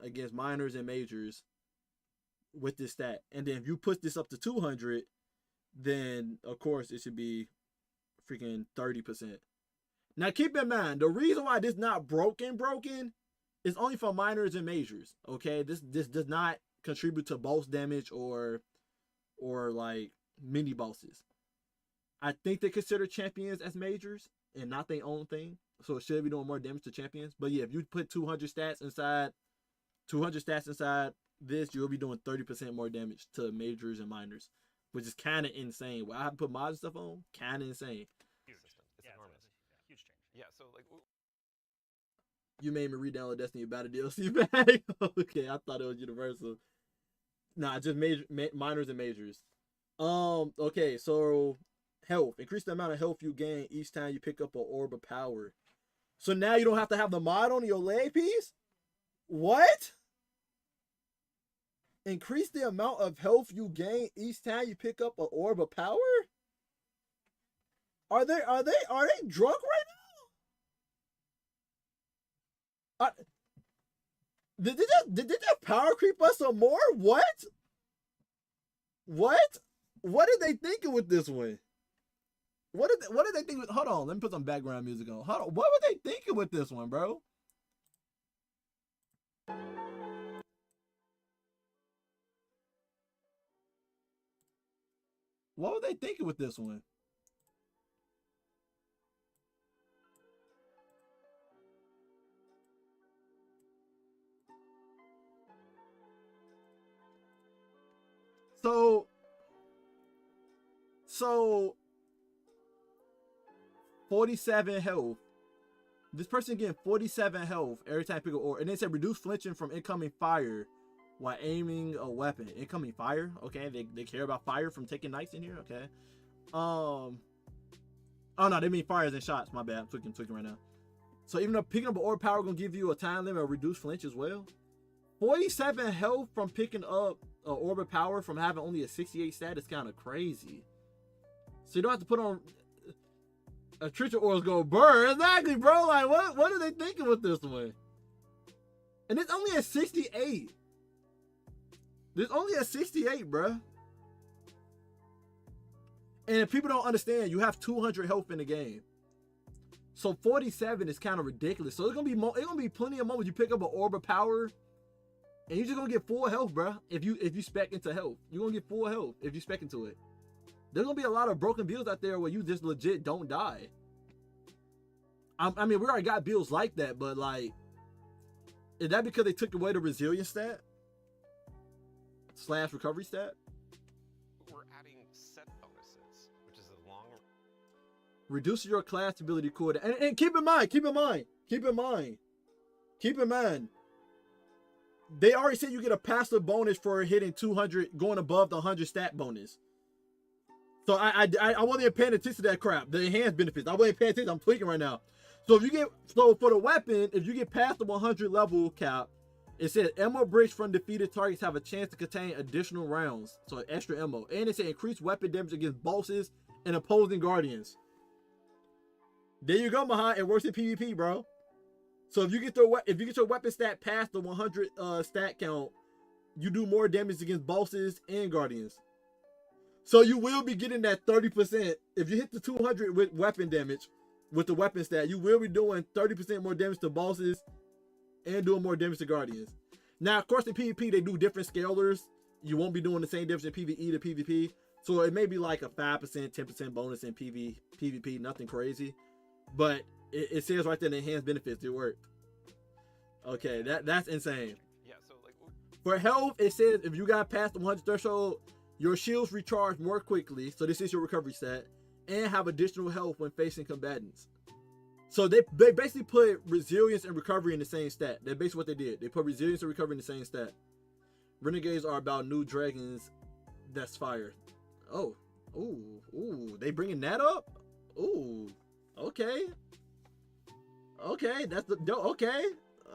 against minors and majors with this stat. And then if you push this up to 200, then of course it should be freaking 30%. Now keep in mind, the reason why this not broken is only for minors and majors. Okay, this does not contribute to boss damage or like mini bosses. I think they consider champions as majors and not their own thing, so it should be doing more damage to champions. But yeah, if you put 200 stats inside this, you'll be doing 30% more damage to majors and minors, which is kind of insane. Well, I have to put mods and stuff on, kind of insane. Huge. It's enormous. Huge change. Yeah, so like you made me re-download Destiny about a DLC bag. Okay, I thought it was universal. Nah, just minors and majors. Okay, so health. Increase the amount of health you gain each time you pick up an orb of power. So now you don't have to have the mod on your leg piece? What? Increase the amount of health you gain each time you pick up an orb of power? Are they drunk right now? Did they just power creep us some more? What? What are they thinking with this one? What did they think? Hold on, let me put some background music on. Hold on, what were they thinking with this one, bro? What were they thinking with this one? So 47 health. This person getting 47 health every time pick up orb, and they said reduce flinching from incoming fire while aiming a weapon. Incoming fire, okay. They care about fire from taking knights in here, okay. Oh no, they mean fires and shots. My bad, I'm tweaking right now. So even though picking up an orb power gonna give you a time limit or reduce flinch as well. 47 health from picking up an orb of power from having only a 68 stat is kind of crazy. So you don't have to put on attrition orbs go burn. Exactly, bro. Like what are they thinking with this one? And it's only at 68. There's only at 68, bruh. And if people don't understand, you have 200 health in the game. So 47 is kind of ridiculous. So it's gonna be plenty of moments you pick up an orb of power, and you're just gonna get full health, bruh. If you spec into health, you're gonna get full health if you spec into it. There's gonna be a lot of broken builds out there where you just legit don't die. I mean, we already got builds like that, but like, is that because they took away the resilience stat / recovery stat? We're adding set bonuses, which is a long. Reduce your class ability cooldown, and keep in mind. They already said you get a passive bonus for hitting 200, going above the 100 stat bonus. So I wasn't even paying attention to that crap. The enhanced benefits, I wasn't paying attention. I'm tweaking right now. So for the weapon, if you get past the 100 level cap, it says ammo bricks from defeated targets have a chance to contain additional rounds, so extra ammo. And it said increased weapon damage against bosses and opposing guardians. There you go, Maha. It works in PvP, bro. So if you get your weapon stat past the 100 stat count, you do more damage against bosses and guardians. So you will be getting that 30%. If you hit the 200 with weapon damage, with the weapon stat, you will be doing 30% more damage to bosses and doing more damage to guardians. Now, of course, in PvP, they do different scalers. You won't be doing the same difference in PvE to PvP. So it may be like a 5%, 10% bonus in PvP, nothing crazy. But it says right there in the enhanced benefits, it worked. Okay, that's insane. Yeah, so like for health, it says if you got past the 100 threshold, your shields recharge more quickly. So this is your recovery stat, and have additional health when facing combatants. So they basically put resilience and recovery in the same stat. That's basically what they did. They put resilience and recovery in the same stat. Renegades are about new dragons that's fire. Oh, ooh, they bringing that up? Ooh, okay, that's the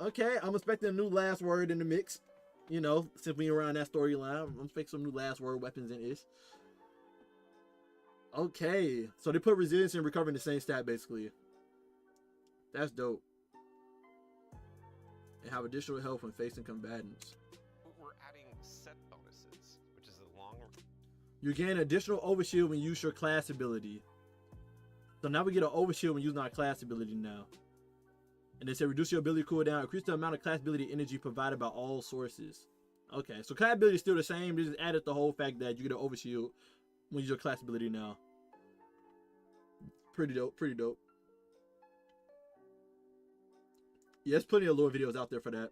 okay. I'm expecting a new last word in the mix. You know, since we around that storyline, I'm expecting some new last word weapons in this. Okay, so they put resilience and recovery in the same stat basically. That's dope. And have additional health when facing combatants. we're adding set bonuses, which is a long. You gain additional overshield when you use your class ability. So now we get an overshield when using our class ability now. And they say reduce your ability cooldown, increase the amount of class ability energy provided by all sources. Okay, so class ability is still the same. They just added the whole fact that you get an overshield when you use your class ability now. Pretty dope. Yeah, there's plenty of lore videos out there for that.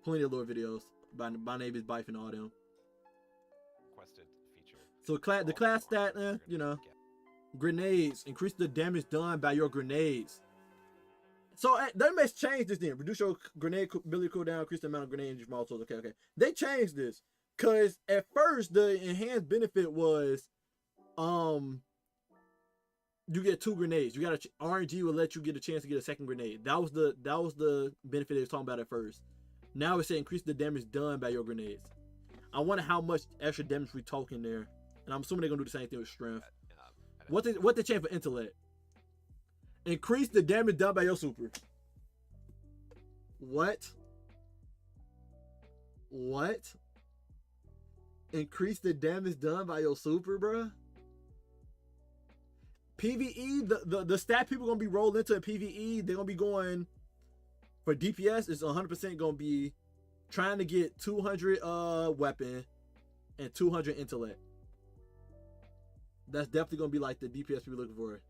Plenty of lore videos by name is Bife and all them. Requested feature. So the class stat, you know, grenades increase the damage done by your grenades. So they must change this then. Reduce your grenade ability cooldown, increase the amount of grenade energy from all tools. Okay. They changed this because at first the enhanced benefit was, you get 2 grenades. You got RNG will let you get a chance to get a second grenade. That was the benefit they was talking about at first. Now it's saying increase the damage done by your grenades. I wonder how much extra damage we talking there, and I'm assuming they're gonna do the same thing with strength. What they change for intellect? Increase the damage done by your super. What? Increase the damage done by your super, bruh. PvE, the stat people gonna be rolled into a PvE, they're gonna be going for DPS. It's 100% gonna be trying to get 200 weapon and 200 intellect. That's definitely gonna be like the DPS people looking for.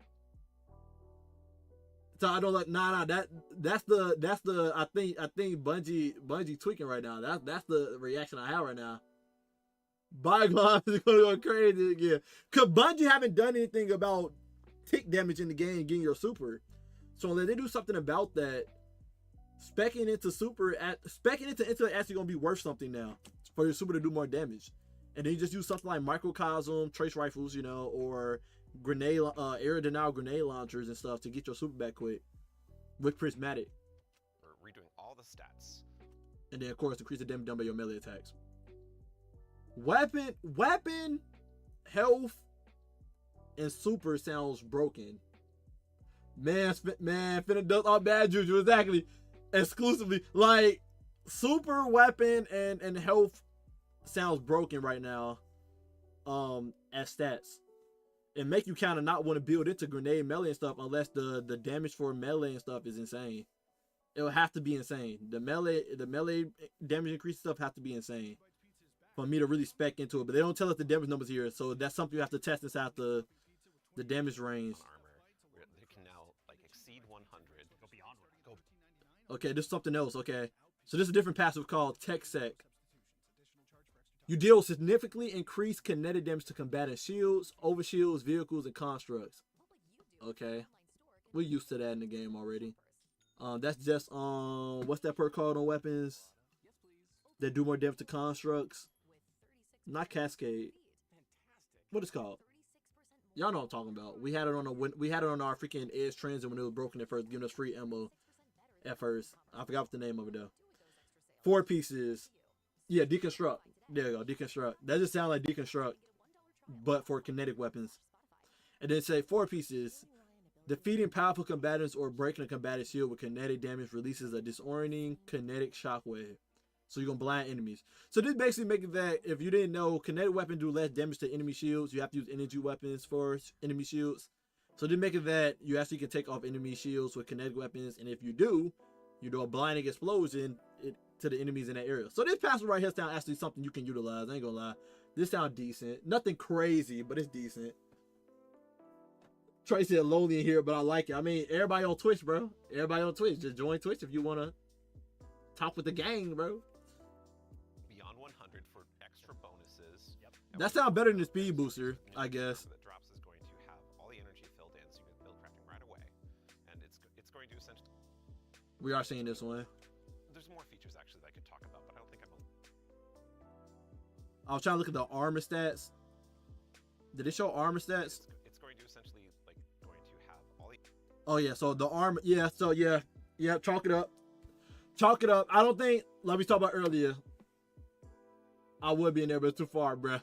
So I don't like that's the I think Bungie tweaking right now. That's the reaction I have right now. Bygones is gonna go crazy again. Cause Bungie haven't done anything about tick damage in the game getting your super. So unless they do something about that, specking into intellect actually gonna be worth something now for your super to do more damage. And then you just use something like microcosm, trace rifles, you know, or grenade area denial grenade launchers and stuff to get your super back quick with prismatic. We're redoing all the stats. And then of course increase the damage done by your melee attacks. Weapon, health, and super sounds broken. Man, finna does all bad juju, exactly. Exclusively. Like, super, weapon, and health sounds broken right now. As stats. It make you kind of not want to build into grenade melee and stuff unless the damage for melee and stuff is insane. It'll have to be insane. The melee damage increase stuff have to be insane for me to really spec into it. But they don't tell us the damage numbers here, so that's something you have to test inside the damage range. Armor, they can now like exceed 100. Go beyond it. Okay, this is something else. Okay, so this is a different passive called Tech Sec. You deal significantly increased kinetic damage to combatant shields, overshields, vehicles, and constructs. Okay, we're used to that in the game already. That's just what's that perk called on weapons that do more damage to constructs? Not Cascade. What is it called? Y'all know what I'm talking about. We had it on our freaking Edge Transit when it was broken at first, giving us free ammo at first. I forgot what the name of it though. 4 pieces. Yeah, deconstruct. There you go, deconstruct. That just sounds like deconstruct, but for kinetic weapons. And then say 4 pieces. Defeating powerful combatants or breaking a combatant shield with kinetic damage releases a disorienting kinetic shockwave. So you're gonna blind enemies. So this basically makes it that if you didn't know, kinetic weapons do less damage to enemy shields. You have to use energy weapons for enemy shields. So this makes it that you actually can take off enemy shields with kinetic weapons, and if you do a blinding explosion to the enemies in that area. So this passive right here sounds actually something you can utilize. I ain't gonna lie. This sounds decent. Nothing crazy, but it's decent. Trey said lonely in here, but I like it. I mean, everybody on Twitch, bro. Everybody on Twitch. Just join Twitch if you wanna talk with the gang, bro. Beyond 100 for extra bonuses. Yep. That sounds better than the speed booster, I guess. That drops is going to have all the energy filled in, so you can build crafting right away, and it's going to essentially. We are seeing this one. There's more features actually that I could talk about, but I don't think I'm. I was trying to look at the armor stats. Did it show armor stats? It's going to essentially going to have all the. Oh yeah, so the armor. Yeah, so yeah, chalk it up. Chalk it up. I don't think, like we talked about earlier, I would be in there, but it's too far, bro.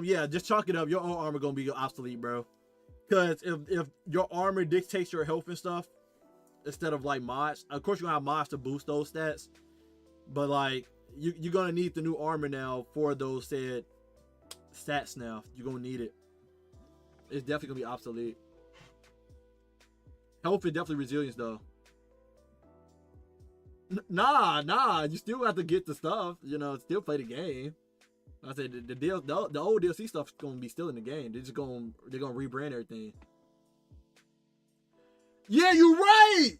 Yeah, just chalk it up. Your own armor gonna be obsolete, bro. Because if your armor dictates your health and stuff, instead of like mods, of course you're gonna have mods to boost those stats, but like you're gonna need the new armor now for those said stats. Now you're gonna need it. It's definitely gonna be obsolete. Health is definitely resilience though. Nah, you still have to get the stuff, you know, still play the game. I said the old DLC stuff's gonna be still in the game. They're gonna rebrand everything. Yeah, you're right.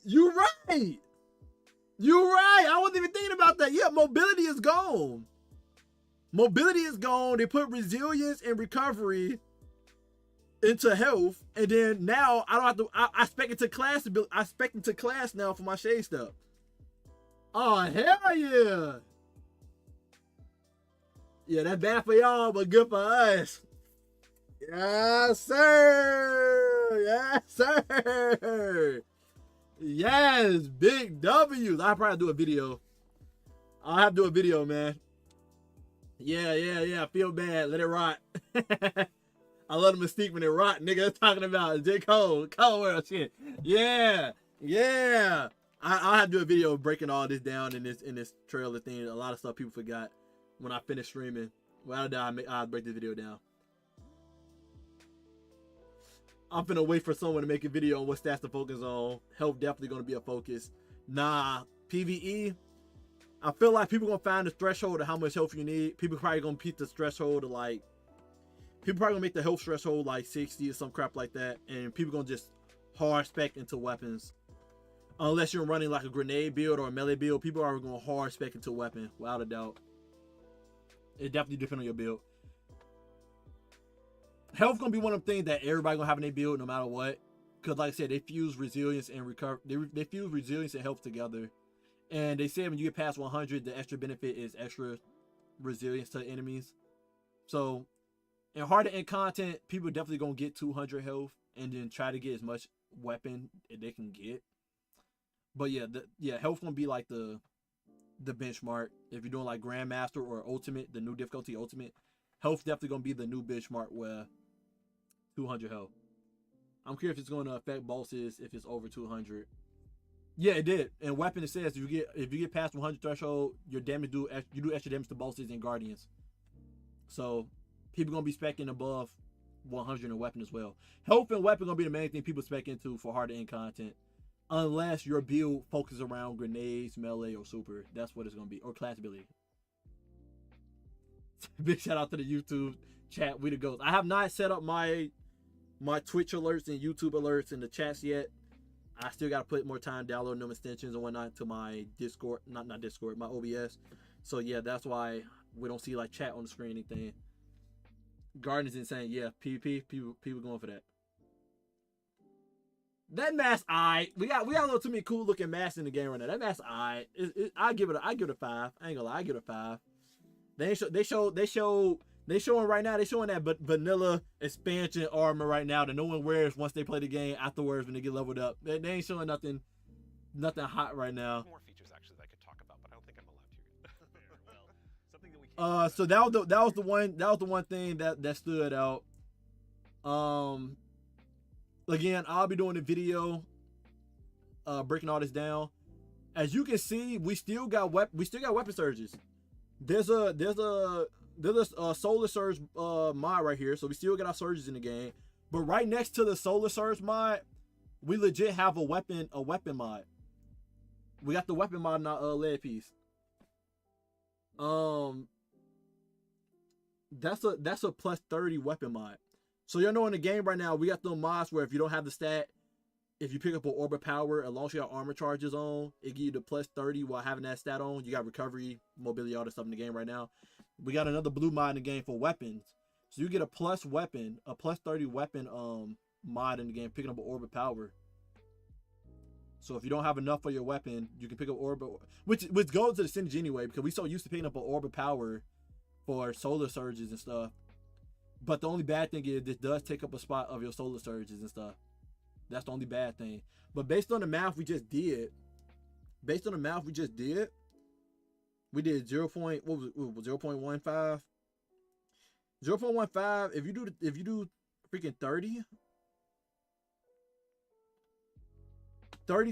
I wasn't even thinking about that. Yeah, mobility is gone. They put resilience and recovery into health, and then now I don't have to. I spec into class. I spec into class now for my shade stuff. Oh hell yeah! Yeah, that's bad for y'all, but good for us. Yes, sir. Yes, sir. Yes, big W's. I'll probably do a video. I'll have to do a video, man. Yeah. Feel bad. Let it rot. I love the Mystique when it rot, nigga. Talking about J. Cole World shit. Yeah. I'll have to do a video breaking all this down in this trailer thing. A lot of stuff people forgot. when I finish streaming. Well, I'll break this video down. I'm finna wait for someone to make a video on what stats to focus on. Health definitely gonna be a focus. Nah, PvE. I feel like people gonna find the threshold of how much health you need. People probably gonna beat the threshold of like. People probably gonna make the health threshold like 60 or some crap like that, and people gonna just hard spec into weapons. Unless you're running like a grenade build or a melee build, people are gonna hard spec into a weapon, without a doubt. It definitely depends on your build. Health gonna be one of the things that everybody gonna have in their build no matter what. Cause like I said, they fuse resilience and recover. They fuse resilience and health together. And they say when you get past 100, the extra benefit is extra resilience to enemies. So, in hard to end content, people definitely gonna get 200 health and then try to get as much weapon as they can get. But yeah, health gonna be like the benchmark. If you're doing like Grandmaster or Ultimate, the new difficulty Ultimate, health definitely gonna be the new benchmark where 200 health. I'm curious if it's gonna affect bosses if it's over 200. Yeah, it did. And weapon, it says if you get past 100 threshold, your damage you do extra damage to bosses and guardians. So people gonna be specking above 100 in weapon as well. Health and weapon gonna be the main thing people spec into for hard to end content. Unless your build focuses around grenades, melee, or super. That's what it's gonna be. Or class ability. Big shout out to the YouTube chat. We the ghosts. I have not set up my Twitch alerts and YouTube alerts in the chats yet. I still gotta put more time downloading them extensions and whatnot to my Discord, not Discord, my OBS. So yeah, that's why we don't see like chat on the screen or anything. Garden is insane. Yeah, PvP, people going for that. That mask, we got a little too many cool looking masks in the game right now. That mask, I give it a 5. I ain't gonna lie, I give it a 5. They showing right now. They showing that vanilla expansion armor right now that no one wears once they play the game afterwards when they get leveled up. They ain't showing nothing hot right now. More features actually that I could talk about, but I don't think I'm allowed to yet. Well, something that we can't So that was the one thing that stood out. Again, I'll be doing a video breaking all this down. As you can see, we still got weapon surges. There's a solar surge mod right here, so we still got our surges in the game. But right next to the solar surge mod, we legit have a weapon mod. We got the weapon mod in our lead piece. That's a plus 30 weapon mod. So you know in the game right now, we got the mods where if you don't have the stat, if you pick up an orb of power, as long as you have armor charges on, it gives you the plus 30 while having that stat on. You got recovery, mobility, all this stuff in the game right now. We got another blue mod in the game for weapons. So you get a plus 30 weapon mod in the game, picking up an orb of power. So if you don't have enough for your weapon, you can pick up orb, which goes to the synergy anyway, because we so used to picking up an orb of power for solar surges and stuff. But the only bad thing is this does take up a spot of your solar surges and stuff. That's the only bad thing. But based on the math we just did, we did 0.15. 0.15. If you do freaking 30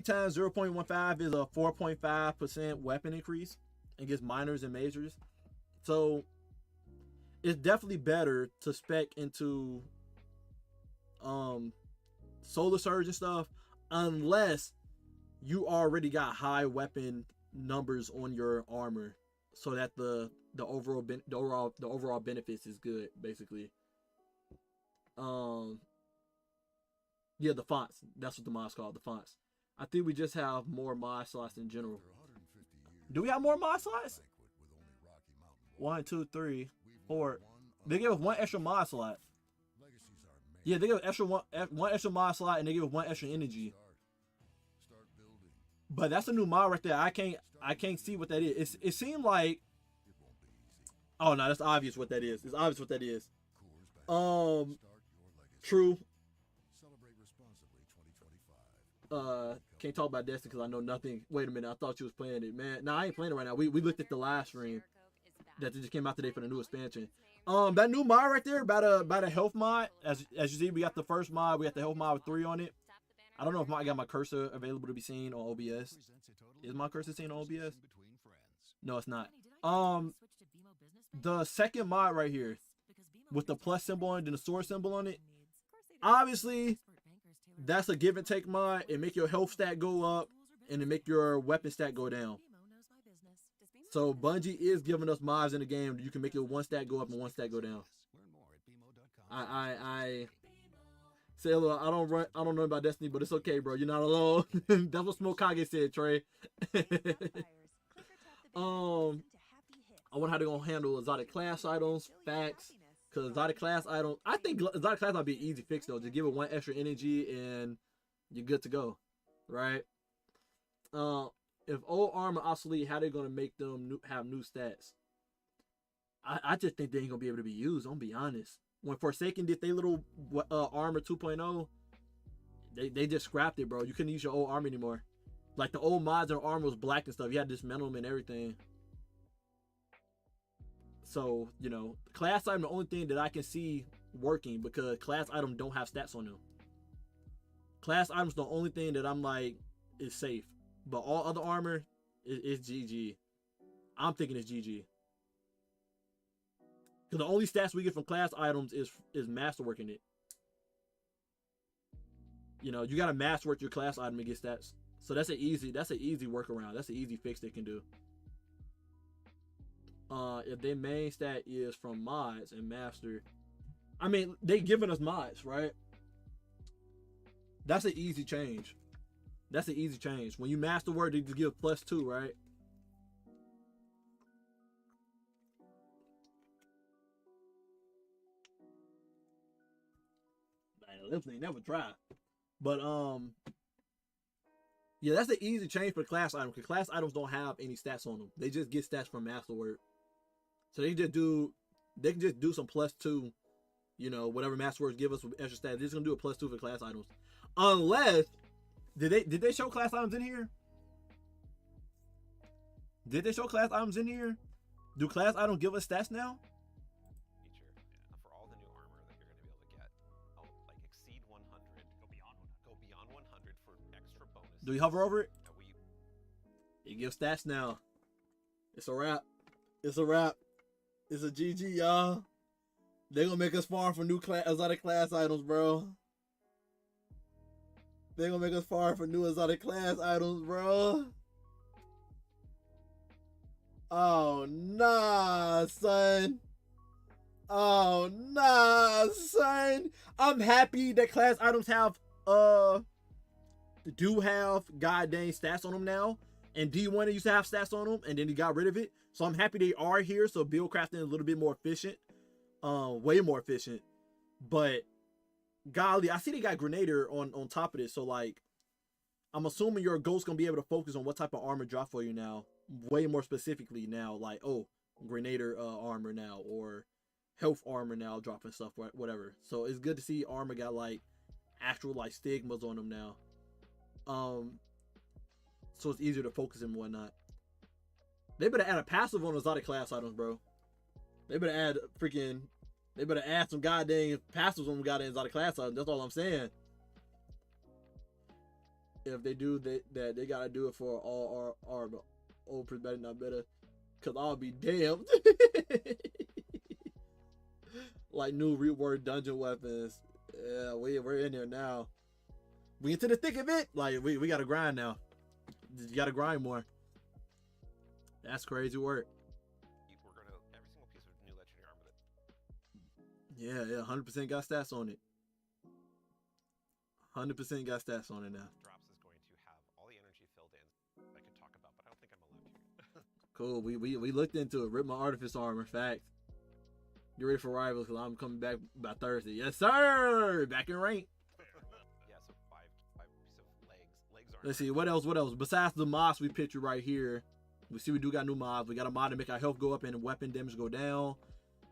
times 0.15 is a 4.5% weapon increase against minors and majors. So it's definitely better to spec into solar surge and stuff, unless you already got high weapon numbers on your armor, so that the overall benefits is good, basically. Yeah, the fonts. That's what the mod's called, the fonts. I think we just have more mod slots in general. Do we have more mod slots? 1, 2, 3, 4. They give us 1 extra mod slot. Yeah, they give us one extra mod slot, and they give us 1 extra energy. But that's a new mod right there. I can't see what that is. It seemed like. Oh no, that's obvious what that is. It's obvious what that is. True. Can't talk about Destiny because I know nothing. Wait a minute, I thought you was playing it, man. No, I ain't playing it right now. We looked at the live stream that just came out today for the new expansion. That new mod right there, about a health mod. As you see, we got the first mod. We got the health mod with 3 on it. I don't know if I got my cursor available to be seen on OBS. Is my cursor seen on OBS? No, it's not. the second mod right here with the plus symbol on it and the sword symbol on it, obviously that's a give and take mod. It make your health stat go up and it make your weapon stat go down. So Bungie is giving us mods in the game. You can make your one stat go up and one stat go down. I say, look, I don't know about Destiny, but it's okay, bro. You're not alone. That's what Smokage said, Trey. I wonder how they're gonna handle exotic class items, facts. Cause exotic class items, I think exotic class might be an easy fix though. Just give it one extra energy and you're good to go, right? If old armor obsolete, how they gonna make them have new stats? I just think they ain't gonna be able to be used. I'm gonna be honest. When Forsaken did their little armor 2.0, they just scrapped it, bro. You couldn't use your old armor anymore. Like the old mods and armor was black and stuff. You had to dismantle them and everything. So, you know, class item the only thing that I can see working because class items don't have stats on them. Class items the only thing that I'm like is safe. But all other armor is GG. I'm thinking it's GG. Because the only stats we get from class items is masterwork in it. You know, you gotta masterwork your class item to get stats. So that's an easy workaround. That's an easy fix they can do. If their main stat is from mods and master, I mean, they giving us mods, right? That's an easy change. That's an easy change. When you masterwork, they just give +2, right? Lips ain't never try. But yeah, that's an easy change for class items because class items don't have any stats on them. They just get stats from masterwork. So they can just do some +2, you know, whatever masterworks give us with extra stats. They're just gonna do a +2 for class items. Unless did they show class items in here? Did they show class items in here? Do class items give us stats now? For all the new armor that you're going to be able to get, like exceed 100, go beyond 100 for extra bonus. Do we hover over it? It gives stats now. It's a wrap. It's a wrap. It's a GG, y'all. They're gonna make us farm for new exotic class items, bro. They're gonna make us farm for new exotic class items, bro. Oh, nah, son. Oh, nah, son. I'm happy that class items have, do have goddamn stats on them now. And D1 used to have stats on them, and then he got rid of it. So I'm happy they are here, so build crafting is a little bit more efficient. Way more efficient. But, golly, I see they got Grenader on top of this. So, like, I'm assuming your ghost going to be able to focus on what type of armor drop for you now. Way more specifically now. Like, oh, Grenader armor now. Or health armor now dropping stuff, whatever. So, it's good to see armor got, like, actual, like, stigmas on them now. So it's easier to focus and whatnot. They better add a passive on exotic class items, bro. They better add some goddamn passives on goddamn exotic class items. That's all I'm saying. If they do that, they gotta do it for all our old better, not better. Cause I'll be damned. Like new reworked dungeon weapons. Yeah, we're in there now. We into the thick of it. Like we gotta grind now. You gotta grind more. That's crazy work. We're gonna every single piece of new legendary armor that. Yeah, 100% got stats on it. 100% got stats on it now. Drops is going to have all the energy filled in. I could talk about, but I don't think I'm allowed to. Cool. We looked into it. Rip my artifice armor. Fact. Get ready for rivals because I'm coming back by Thursday. Yes, sir. Back in rank. Yeah. So five pieces of legs. Legs aren't. Let's see what else. Besides the mods we picture right here, we see we do got new mods. We got a mod to make our health go up and weapon damage go down.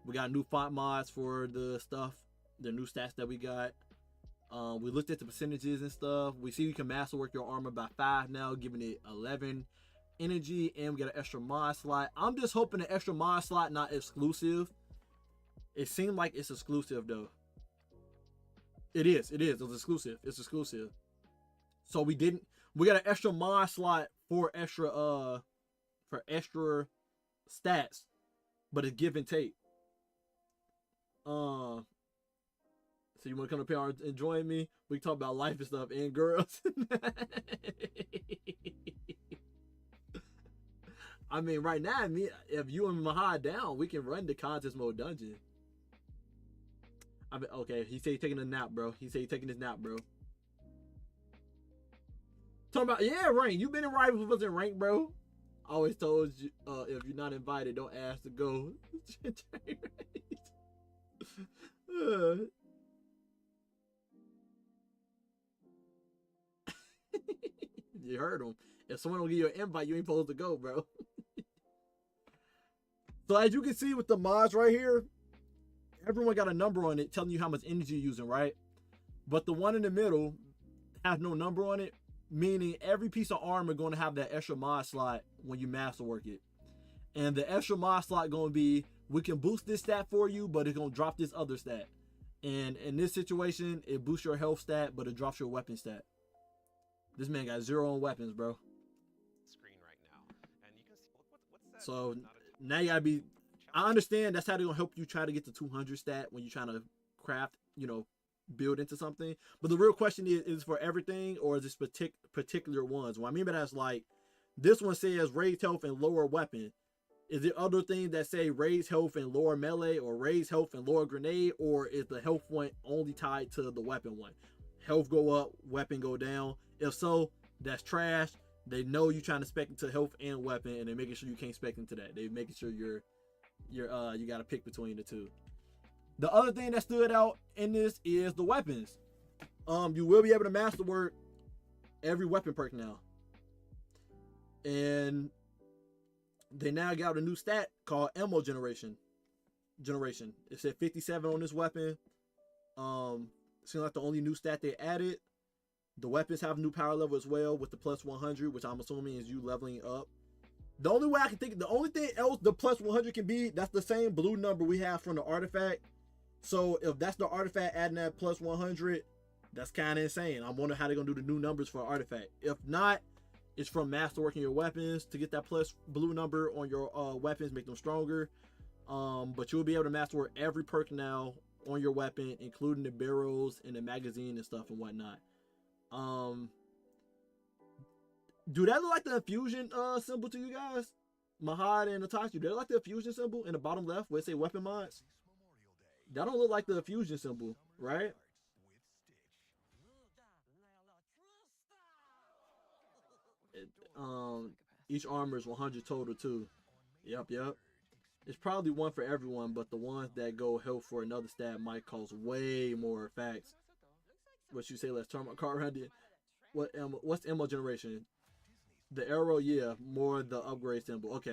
We got new font mods for the stuff, the new stats that we got. We looked at the percentages and stuff. We see you can masterwork your armor by 5 now, giving it 11 energy, and we got an extra mod slot. I'm just hoping the extra mod slot not exclusive. It seemed like it's exclusive though. It is. It's exclusive. So we got an extra mod slot for extra stats. but it's give and take. So you want to come up here and join me? We can talk about life and stuff and girls. I mean, right now, if you and Mahad down, we can run the contest mode dungeon. I mean, okay, he said he's taking a nap, bro. He said he's taking his nap, bro. Talking about, yeah, rank. You been in rivals with us in rank, bro. I always told you, if you're not invited, don't ask to go. You heard him. If someone don't give you an invite, you ain't supposed to go, bro. So as you can see with the mods right here, everyone got a number on it telling you how much energy you're using, right? But the one in the middle has no number on it, meaning every piece of armor going to have that extra mod slot when you masterwork it. And the extra mod slot going to be, we can boost this stat for you, but it's going to drop this other stat. And in this situation, it boosts your health stat, but it drops your weapon stat. This man got 0 on weapons, bro. Screen right now, and you can see what's that? So now you gotta be. I understand that's how they're gonna help you try to get the 200 stat when you're trying to craft, you know, build into something. But the real question is for everything, or is this particular ones? What I mean by that is like, this one says raise health and lower weapon. Is there other things that say raise health and lower melee, or raise health and lower grenade, or is the health one only tied to the weapon one? Health go up, weapon go down. If so, that's trash. They know you trying to spec into health and weapon, and they're making sure you can't spec into that. They're making sure you gotta pick between the two. The other thing that stood out in this is the weapons. You will be able to masterwork every weapon perk now. And they now got a new stat called ammo generation. It said 57 on this weapon. Seems like the only new stat they added. The weapons have a new power level as well with the plus 100, which I'm assuming is you leveling up. The only way I can think, the only thing else the plus 100 can be, that's the same blue number we have from the artifact. So if that's the artifact adding that plus 100, that's kind of insane. I'm wondering how they're going to do the new numbers for artifact. If not, it's from masterworking your weapons to get that plus blue number on your weapons, make them stronger. But you'll be able to masterwork every perk now on your weapon, including the barrels and the magazine and stuff and whatnot. Do that look like the infusion symbol to you guys? Mahad and Natasha, do they look like the infusion symbol in the bottom left where it say weapon mods? That don't look like the infusion symbol, right? Each armor is 100 total too. Yep. It's probably one for everyone, but the ones that go health for another stat might cost way more. Facts. What you say? Let's turn my car around it. What's ammo generation? The arrow, yeah, more the upgrade symbol. Okay.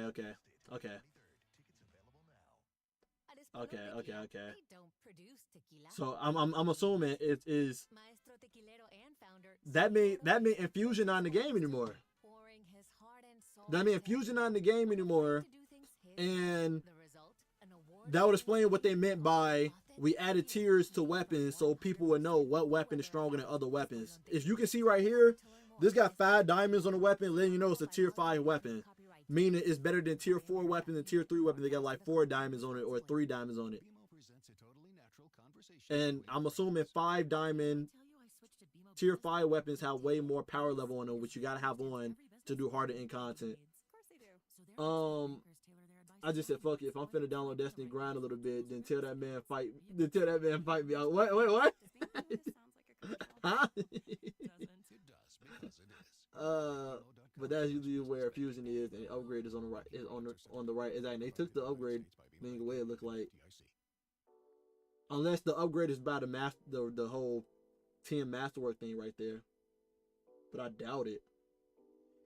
So I'm assuming it is. That mean infusion not in the game anymore. That mean infusion not in the game anymore, and that would explain what they meant by we added tiers to weapons so people would know what weapon is stronger than other weapons. If you can see right here, this got 5 diamonds on the weapon, letting you know it's a tier 5 weapon. Meaning it's better than tier 4 weapon and tier 3 weapon. They got like 4 diamonds on it or 3 diamonds on it. And I'm assuming 5 diamond tier 5 weapons have way more power level on them, which you gotta have on to do harder in content. I just said fuck it. If I'm finna download Destiny, grind a little bit, then tell that man fight. Then tell that man fight me out. Wait, what? Huh? But that's usually where fusion is, and upgrade is on the right. Is on the right. Exactly. They took the upgrade thing away. It looked like, unless the upgrade is by the whole 10 masterwork thing right there, but I doubt it.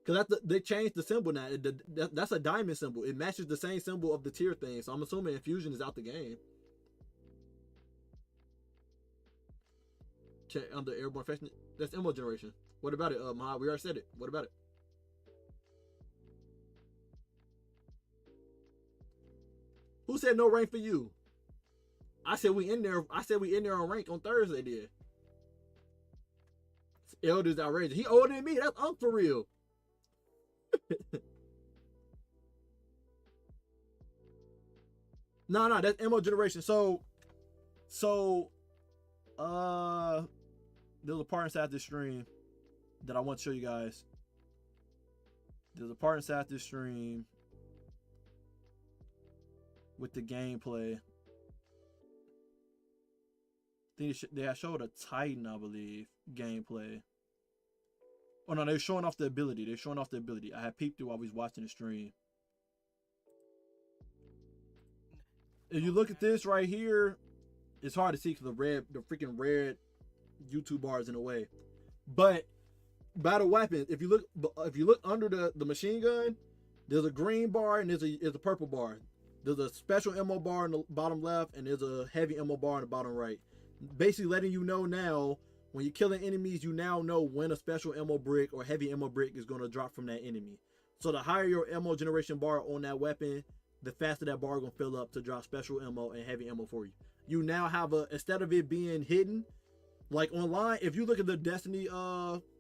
Cause they changed the symbol now. That's a diamond symbol. It matches the same symbol of the tier thing. So I'm assuming infusion is out the game. Check under airborne fashion. That's ammo generation. What about it? Maha, we already said it. What about it? Who said no rank for you? I said we in there. I said we in there on rank on Thursday. Did Elder's outrageous. He older than me. That's for real. No, that's ammo generation. So, there's a part inside this stream that I want to show you guys. There's a part inside this stream with the gameplay. I think they showed a Titan, I believe, gameplay. Oh no, they're showing off the ability. They're showing off the ability. I had peeped through while we was watching the stream. If you look at this right here, it's hard to see because the freaking red YouTube bar is in the way. But by the weapon, if you look under the machine gun, there's a green bar and there's a purple bar. There's a special ammo bar in the bottom left and there's a heavy ammo bar in the bottom right. Basically letting you know now, when you're killing enemies, you now know when a special ammo brick or heavy ammo brick is going to drop from that enemy. So the higher your ammo generation bar on that weapon, the faster that bar is going to fill up to drop special ammo and heavy ammo for you. You now have instead of it being hidden, like online, if you look at the Destiny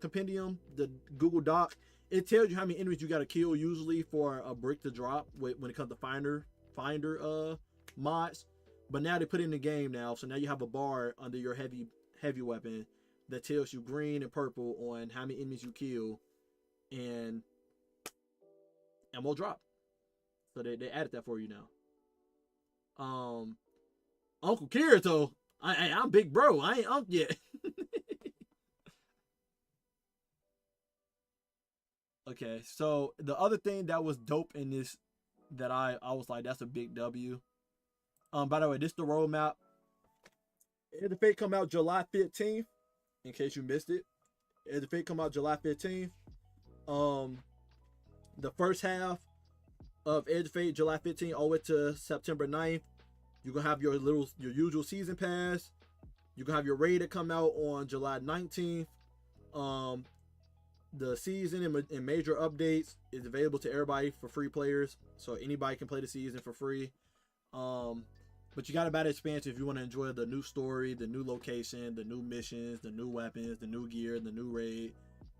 compendium, the Google Doc, it tells you how many enemies you got to kill usually for a brick to drop when it comes to finder mods. But now they put it in the game now, so now you have a bar under your heavy weapon that tells you green and purple on how many enemies you kill and ammo drop. So they added that for you now. Uncle Kirito, I'm big bro. I ain't Unc yet. Okay, so the other thing that was dope in this that I was like, that's a big W. By the way, this is the roadmap. Edge of Fate come out July 15th, in case you missed it. Edge of Fate come out July 15th. The first half of Edge of Fate, July 15th, all the way to September 9th. You're gonna have your usual season pass. You're gonna have your raid that come out on July 19th. The season and major updates is available to everybody for free players, so anybody can play the season for free. But you gotta buy the expansion if you want to enjoy the new story, the new location, the new missions, the new weapons, the new gear, the new raid,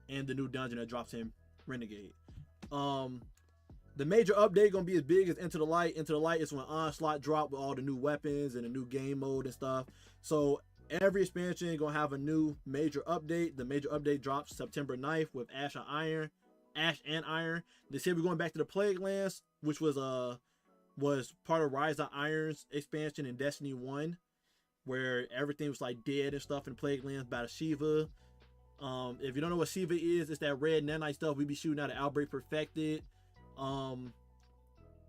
and the new dungeon that drops in Renegade. The major update gonna be as big as Into the Light. Into the Light is when Onslaught drop with all the new weapons and the new game mode and stuff. So every expansion gonna have a new major update. The major update drops September 9th with Ash and Iron. They said we're going back to the Plague Lands, which was part of Rise of Iron's expansion in Destiny 1, where everything was like dead and stuff in Plague Lands by the Shiva. If you don't know what Shiva is, it's that red nanite stuff we be shooting out of Outbreak Perfected. And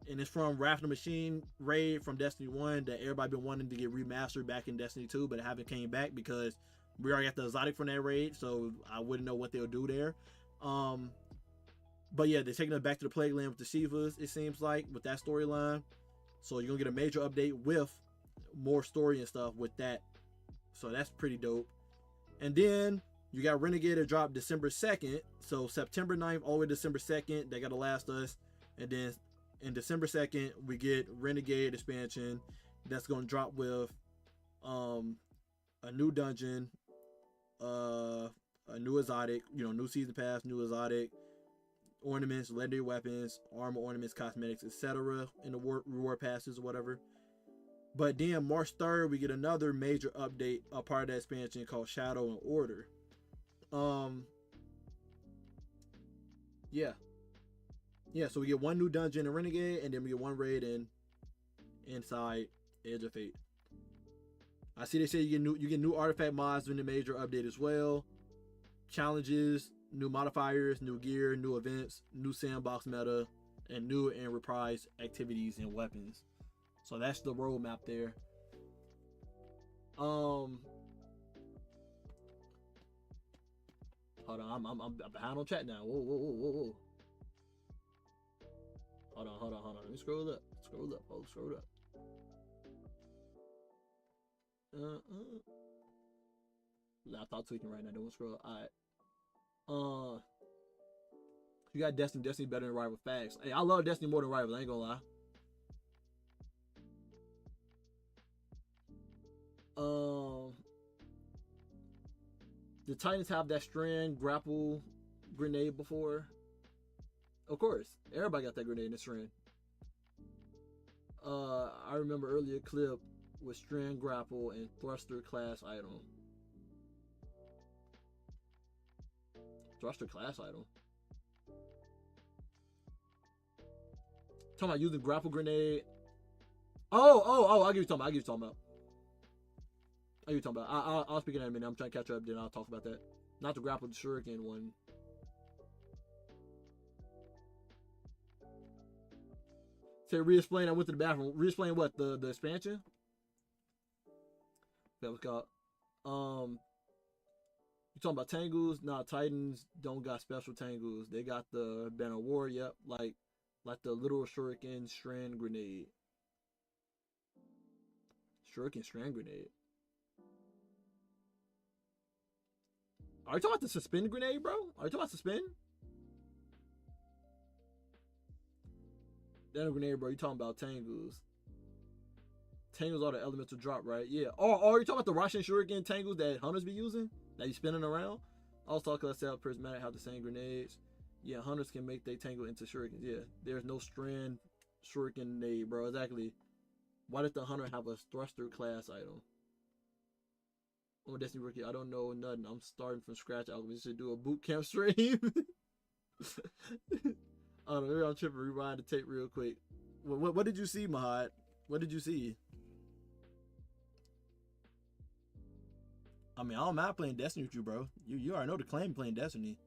it's from Wrath of the Machine raid from Destiny 1 that everybody been wanting to get remastered back in Destiny 2, but it haven't came back because we already got the exotic from that raid, so I wouldn't know what they'll do there. But yeah, they're taking it back to the Plague Land with the Shivas, it seems like, with that storyline. So you're gonna get a major update with more story and stuff with that. So that's pretty dope. And then you got Renegade that dropped December 2nd. So September 9th all the way to December 2nd, they gotta last us. And then in December 2nd, we get Renegade expansion that's gonna drop with a new dungeon, a new exotic, new season pass, new exotic, ornaments, legendary weapons, armor ornaments, cosmetics, etc. in the reward passes or whatever. But then March 3rd, we get another major update, a part of that expansion called Shadow and Order. Yeah, so we get one new dungeon in Renegade, and then we get one raid inside Edge of Fate. I see they say you get new artifact mods in the major update as well. Challenges, new modifiers, new gear, new events, new sandbox meta, and new and reprised activities and weapons. So that's the roadmap there. Hold on, I'm behind on chat now. Whoa. Hold on. Let me scroll up. Scroll up. Laptop tweaking right now. Don't scroll. All right. You got Destiny better than Rival. Facts. Hey, I love Destiny more than Rival. I ain't gonna lie. The Titans have that strand grapple grenade before. Of course, everybody got that grenade in the strand. I remember earlier clip with strand grapple and thruster class item. Thruster class item. Talking about using grapple grenade. Oh, I get you talking about. I'll speak in a minute. I'm trying to catch up, then I'll talk about that. Not the grapple, the shuriken one. Say re-explain, I went to the bathroom. Re-explain what? The expansion? That was called. You talking about tangles? Nah, Titans don't got special tangles. They got the banner war, yep, like the little shuriken strand grenade. Shuriken strand grenade. Are you talking about the suspend grenade, bro? Are you talking about suspend? That grenade, bro. You talking about tangles? Tangles are the elemental drop, right? Yeah. Or are you talking about the Russian shuriken tangles that hunters be using? That you spinning around? I was talking about prismatic have the same grenades. Yeah, hunters can make they tangle into shurikens. Yeah, there's no strand shuriken grenade, bro. Exactly. Why did the hunter have a thruster class item? I'm a Destiny rookie. I don't know nothing. I'm starting from scratch. I should do a boot camp stream. I don't know. Maybe I'm tripping. Rewind the tape real quick. What did you see, Mahad? What did you see? I mean, I don't mind playing Destiny with you, bro. You already know the claim playing Destiny.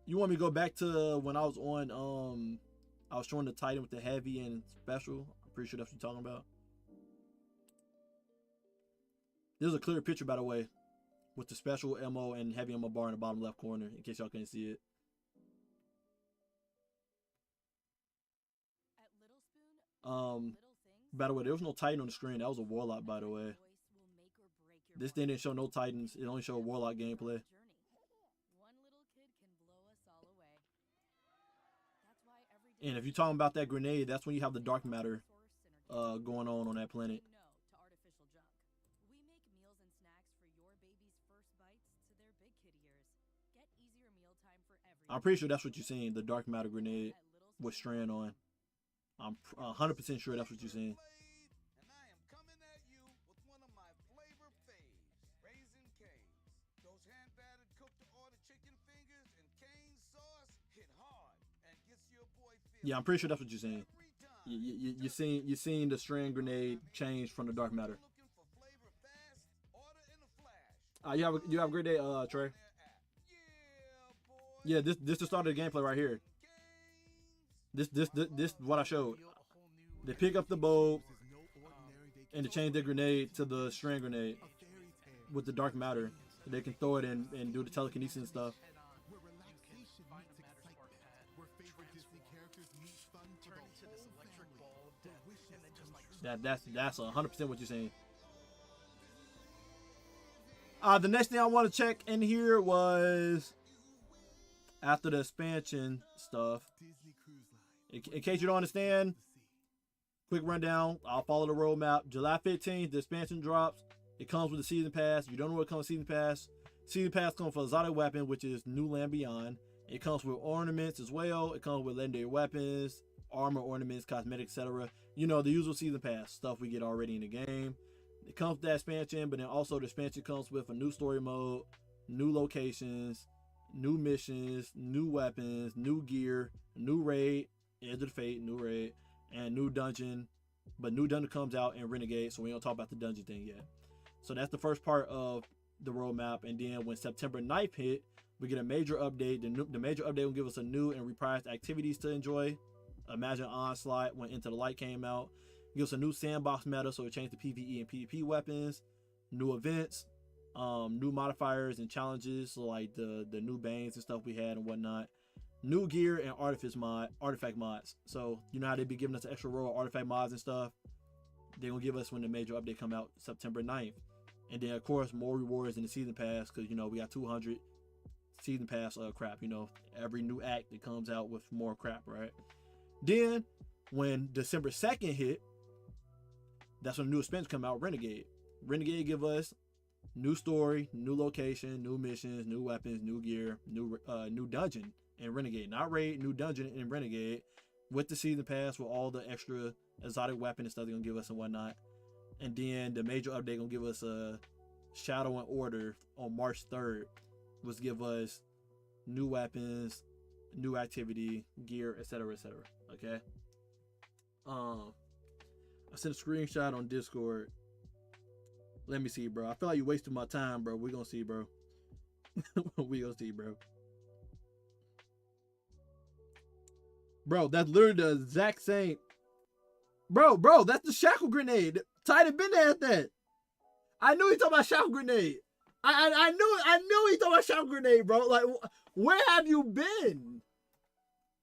You want me to go back to when I was on, I was showing the Titan with the heavy and special. I'm pretty sure that's what you're talking about. There's a clear picture, by the way, with the special ammo and heavy ammo bar in the bottom left corner, in case y'all couldn't see it. By the way, there was no Titan on the screen. That was a Warlock, by the way. This thing didn't show no Titans. It only showed Warlock gameplay. And if you're talking about that grenade, that's when you have the dark matter going on that planet. I'm pretty sure that's what you're seeing, the dark matter grenade with strand on. I'm 100% sure that's what you're seeing. And I am coming at you with one of my flavor faves, Raisin Cane's. Those hand-battered cooked-to-order chicken fingers and cane sauce hit hard and gets your boy feeling. Yeah, I'm pretty sure that's what you're saying. You're seeing the strand grenade change from the dark matter. You have a great day, Trey. Yeah, this the start of the gameplay right here. This what I showed. They pick up the bow and to change their grenade to the strand grenade with the dark matter. So they can throw it and do the telekinesis and stuff. That's 100% what you're saying. The next thing I want to check in here was after the expansion stuff. In case you don't understand, quick rundown. I'll follow the roadmap. July 15th, the expansion drops. It comes with the season pass. If you don't know what comes with season pass, comes for exotic weapon, which is New Land Beyond. It comes with ornaments as well. It comes with legendary weapons, armor, ornaments, cosmetics, etc. You know, the usual season pass stuff we get already in the game. It comes with that expansion, but then also the expansion comes with a new story mode, new locations, new missions, new weapons, new gear, new raid, Edge of the Fate, new raid, and new dungeon. But new dungeon comes out in Renegade, so we don't talk about the dungeon thing yet. So that's the first part of the roadmap. And then when September 9th hit, we get a major update. The major update will give us a new and reprised activities to enjoy. Imagine Onslaught when Into the Light came out. It gives us a new sandbox meta, so it changed the PvE and PvP weapons, new events, new modifiers and challenges, so like the new banes and stuff we had and whatnot. New gear and artifact mods. So you know how they be giving us an extra row of artifact mods and stuff. They're gonna give us when the major update come out September 9th. And then of course more rewards in the season pass, because you know we got 200 season pass crap. You know, every new act that comes out with more crap, right? Then when December 2nd hit, that's when the new expansion come out, Renegade. Renegade give us new story, new location, new missions, new weapons, new gear, new dungeon in Renegade. Not raid, new dungeon in Renegade with the season pass, with all the extra exotic weapon and stuff they're gonna give us and whatnot. And then the major update gonna give us a Shadow and Order on March 3rd, which give us new weapons, new activity, gear, etc., etc. Okay. I sent a screenshot on Discord. Let me see, bro. I feel like you wasted my time, bro. We gonna see, bro. We gonna see, bro. Bro, that's literally the exact same. Bro, that's the shackle grenade. Titan been there at that. I knew he talking about shackle grenade. I knew he talking about shackle grenade, bro. Like, where have you been?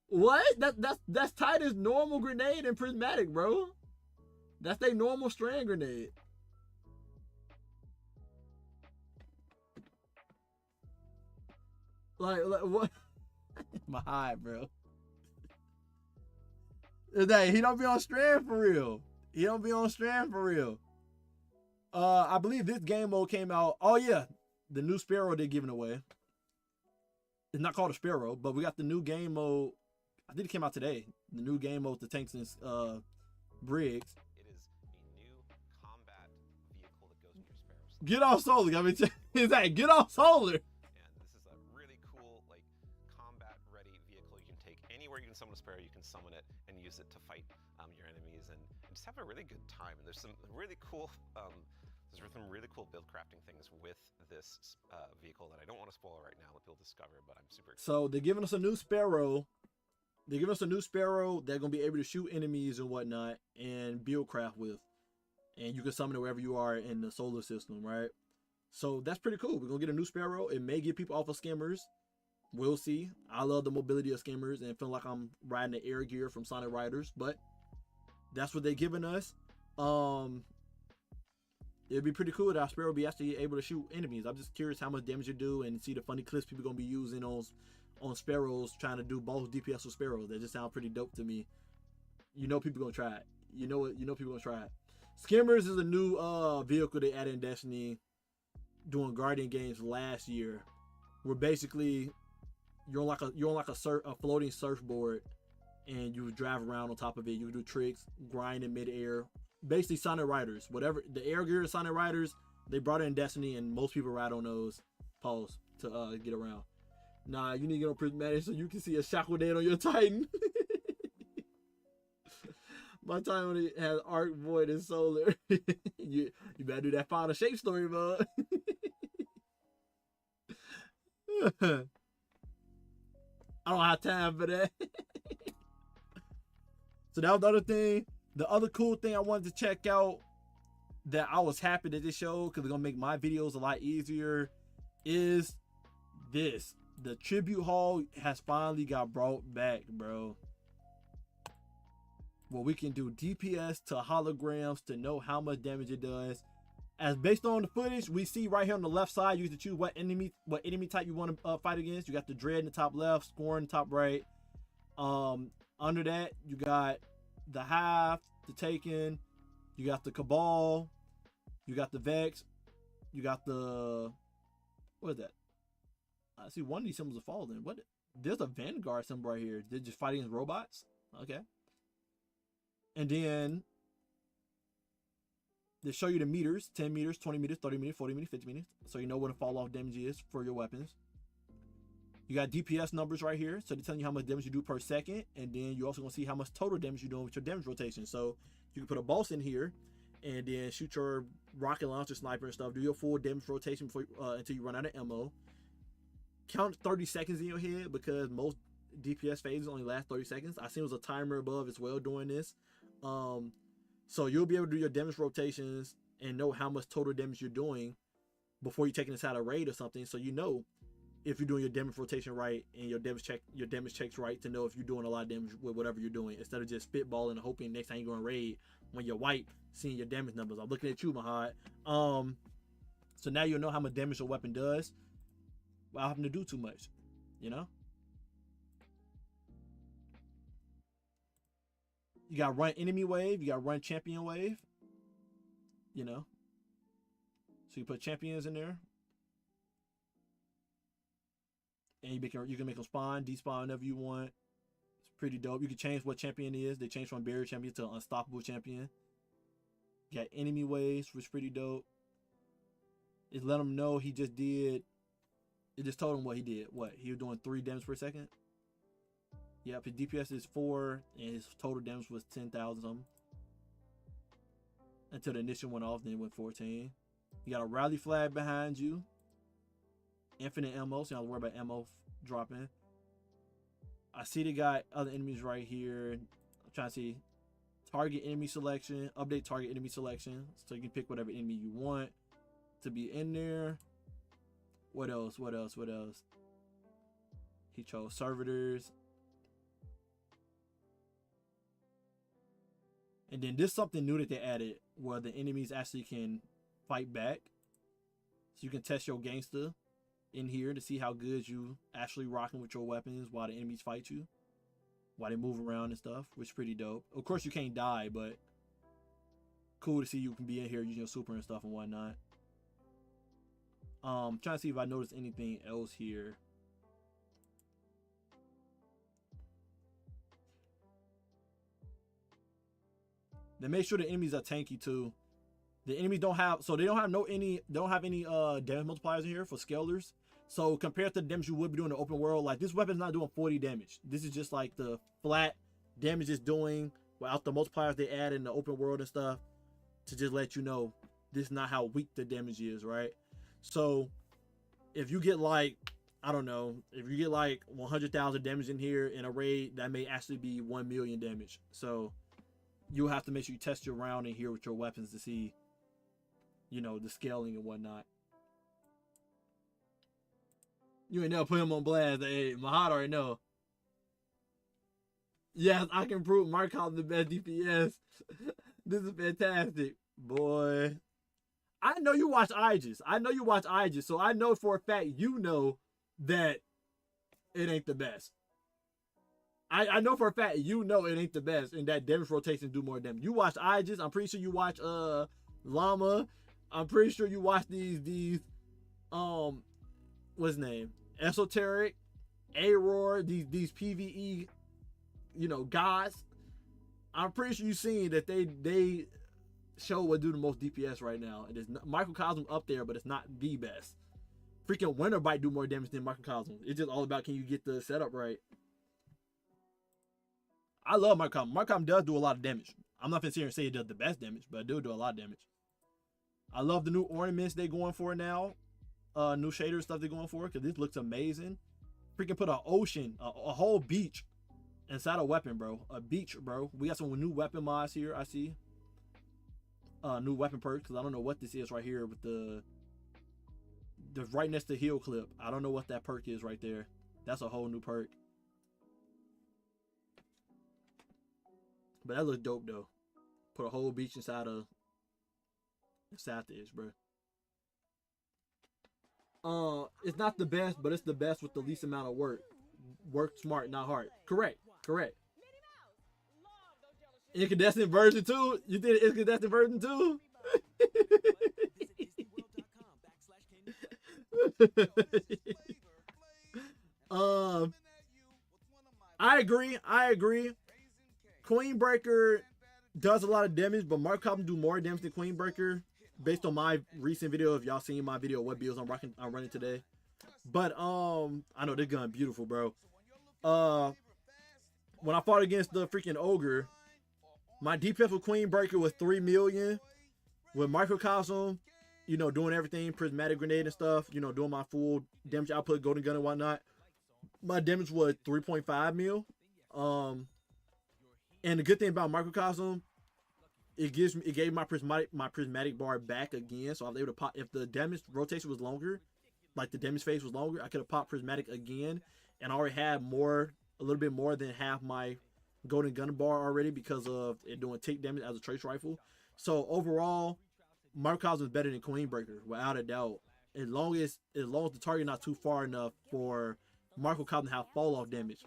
What? That's Titan's normal grenade and prismatic, bro. That's their normal strand grenade. Like what? My high, bro. He don't be on strand for real. He don't be on strand for real. I believe this game mode came out. Oh yeah, the new Sparrow they're giving away. It's not called a Sparrow, but we got the new game mode. I think it came out today. The new game mode, the tanks and Briggs. It is a new combat vehicle that goes with your Sparrows. Get off solar. I mean, get off solar. And this is a really cool, like, combat-ready vehicle you can take anywhere you can summon a Sparrow. You can summon it and use it to fight your enemies and just have a really good time. And there's some really cool, build crafting things with this vehicle that I don't want to spoil right now. That you'll discover, but I'm super excited. So they're giving us a new Sparrow. They're giving us a new Sparrow they're gonna be able to shoot enemies and whatnot and build craft with, and you can summon it wherever you are in the solar system, right? So that's pretty cool. We're gonna get a new Sparrow. It may get people off of skimmers. We'll see. I love the mobility of skimmers and feel like I'm riding the air gear from Sonic Riders, but that's what they're giving us. It'd be pretty cool that our Sparrow will be actually able to shoot enemies. I'm just curious how much damage you do and see the funny clips people gonna be using on Sparrows, trying to do both DPS with Sparrows. That just sound pretty dope to me. You know people gonna try it. You know people gonna try it. Skimmers is a new vehicle they added in Destiny doing Guardian games last year, where basically you're on like a floating surfboard and you drive around on top of it. You can do tricks, grind in midair. Basically Sonic Riders, whatever the air gear Sonic Riders, they brought it in Destiny, and most people ride on those poles to get around. Nah, you need to get on Prismatic so you can see a shackle dead on your Titan. My Titan only has Arc, Void, and Solar. you better do that final shape story mode. I don't have time for that. So that was the other thing. The other cool thing I wanted to check out that I was happy that this showed, because it's going to make my videos a lot easier, is this. The Tribute Hall has finally got brought back, bro. Well, we can do DPS to holograms to know how much damage it does. As based on the footage, we see right here on the left side, you get to choose what enemy type you want to fight against. You got the Dread in the top left, Scorn in the top right. Under that, you got the Hive, the Taken, you got the Cabal, you got the Vex, you got the, what is that? I see one of these symbols are falling. What? There's a Vanguard symbol right here. They're just fighting against robots. Okay. And then they show you the meters: 10 meters, 20 meters, 30 meters, 40 meters, 50 meters. So you know what a fall off damage is for your weapons. You got DPS numbers right here, so they're telling you how much damage you do per second, and then you also gonna see how much total damage you're doing with your damage rotation. So you can put a boss in here, and then shoot your rocket launcher, sniper, and stuff. Do your full damage rotation before until you run out of ammo. Count 30 seconds in your head, because most DPS phases only last 30 seconds. I seen it was a timer above as well doing this. So you'll be able to do your damage rotations and know how much total damage you're doing before you're taking this out of raid or something. So you know if you're doing your damage rotation right and your damage checks right, to know if you're doing a lot of damage with whatever you're doing, instead of just spitballing and hoping next time you go in raid when you're white, seeing your damage numbers. I'm looking at you, Mahad. So now you'll know how much damage your weapon does without having to do too much, you know? You got run enemy wave, you got run champion wave, you know? So you put champions in there. And you can make them spawn, despawn whenever you want. It's Pretty dope. You can change what champion is. They changed from barrier champion to unstoppable champion. You got enemy waves, which is pretty dope. It let him know he just did. It just told him what he did. What? He was doing 3 damage per second. Yep, his DPS is 4, and his total damage was 10,000 something. Until the initial went off, then it went 14. You got a rally flag behind you. Infinite ammo, so you don't have to worry about ammo dropping. I see they got other enemies right here. I'm trying to see. Target enemy selection. Update target enemy selection. So you can pick whatever enemy you want to be in there. What else? What else? What else? He chose servitors. And then this is something new that they added where the enemies actually can fight back. So you can test your gangster in here to see how good you actually rocking with your weapons while the enemies fight you. While they move around and stuff, which is pretty dope. Of course you can't die, but cool to see you can be in here using your super and stuff and whatnot. Trying to see if I noticed anything else here. They make sure the enemies are tanky too. The enemies don't have, so they don't have any damage multipliers in here for scalers. So compared to the damage you would be doing in the open world, like this weapon's not doing 40 damage. This is just like the flat damage it's doing without the multipliers they add in the open world and stuff to just let you know this is not how weak the damage is, right? So if you get like, I don't know, if you get like 100,000 damage in here in a raid, that may actually be 1 million damage. So you'll have to make sure you test your round in here with your weapons to see, you know, the scaling and whatnot. You ain't never put him on blast. Hey, Mahad already know. Yes, I can prove Mark Collins the best DPS. This is fantastic. Boy. I know you watch Aegis. I know you watch Aegis. So I know for a fact you know that it ain't the best. I know for a fact you know it ain't the best and that damage rotation do more damage. You watch Aegis. I'm pretty sure you watch Llama. I'm pretty sure you watch these what's his name? Esoteric, Aurora, these PvE, you know, gods. I'm pretty sure you've seen that they show what do the most DPS right now. It is Microcosm up there, but it's not the best. Freaking Winterbite do more damage than Microcosm. It's just all about can you get the setup right. I love Microcosm. Microcosm does do a lot of damage. I'm not gonna sit here and say it does the best damage, but it do a lot of damage. I love the new ornaments they're going for now. New shader stuff they're going for because this looks amazing. Freaking put an ocean, a whole beach inside a weapon, bro. A beach, bro. We got some new weapon mods here. I see. New weapon perks because I don't know what this is right here with the right next to heal clip. I don't know what that perk is right there. That's a whole new perk. But that looks dope though. Put a whole beach inside this, bro. It's not the best, but it's the best with the least amount of work. Work smart, not hard. Correct. Incandescent version 2? You did incandescent version 2? I agree. Queenbreaker does a lot of damage, but Mark Cobbin do more damage than Queenbreaker based on my recent video. If y'all seen my video, what builds I'm running today. But I know this gun beautiful, bro. When I fought against the freaking ogre, my DPS with Queenbreaker was 3 million. With Microcosm, you know, doing everything, prismatic grenade and stuff, you know, doing my full damage output, golden gun and whatnot. My damage was 3.5 mil. And the good thing about Microcosm, it gave my prismatic bar back again, so I was able to pop. If the damage rotation was longer, like the damage phase was longer, I could have popped prismatic again, and I already had a little bit more than half my golden gun bar already because of it doing tick damage as a trace rifle. So overall, Microcosm is better than Queenbreaker without a doubt. As long as the target not too far enough for Microcosm to have fall off damage.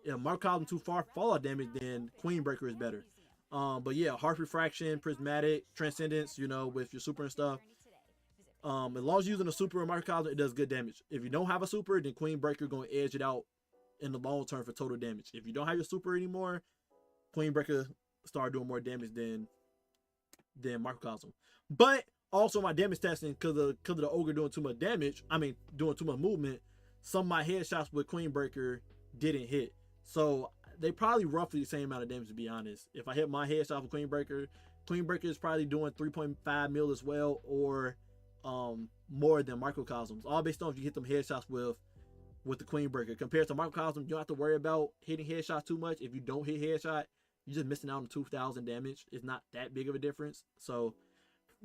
If Microcosm too far fall off damage, then Queenbreaker is better. But yeah, harsh refraction, prismatic, transcendence, you know, with your super and stuff. As long as you're using a super in Microcosm, it does good damage. If you don't have a super, then Queenbreaker gonna edge it out in the long term for total damage. If you don't have your super anymore, Queenbreaker start doing more damage than Microcosm. But also my damage testing, because of the ogre doing too much damage, doing too much movement, some of my headshots with Queenbreaker didn't hit. So they probably roughly the same amount of damage, to be honest. If I hit my headshot with Queenbreaker is probably doing 3.5 mil as well, or more than Microcosms. All based on if you hit them headshots with the Queenbreaker. Compared to Microcosm, you don't have to worry about hitting headshots too much. If you don't hit headshot, you're just missing out on 2,000 damage. It's not that big of a difference. So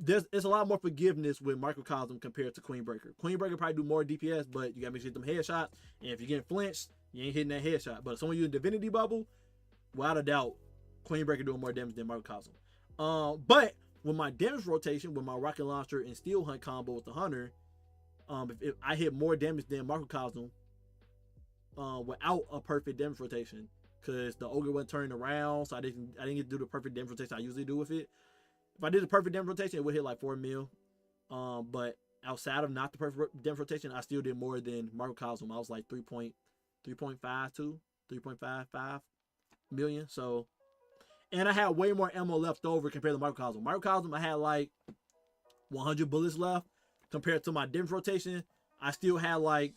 it's a lot more forgiveness with Microcosm compared to Queenbreaker. Queenbreaker probably do more DPS, but you gotta make sure you hit them headshots. And if you're getting flinched, you ain't hitting that headshot. But if someone using Divinity Bubble, without a doubt, Queenbreaker doing more damage than Microcosm. But with my damage rotation, with my Rocket Launcher and Steel Hunt combo with the Hunter, if I hit more damage than Microcosm without a perfect damage rotation, because the ogre wasn't turning around, so I didn't get to do the perfect damage rotation I usually do with it. If I did the perfect damage rotation, it would hit like 4 mil. But outside of not the perfect damage rotation, I still did more than Microcosm. I was like 3.55 million. So, and I had way more ammo left over compared to Microcosm. Microcosm, I had like 100 bullets left. Compared to my damage rotation, I still had like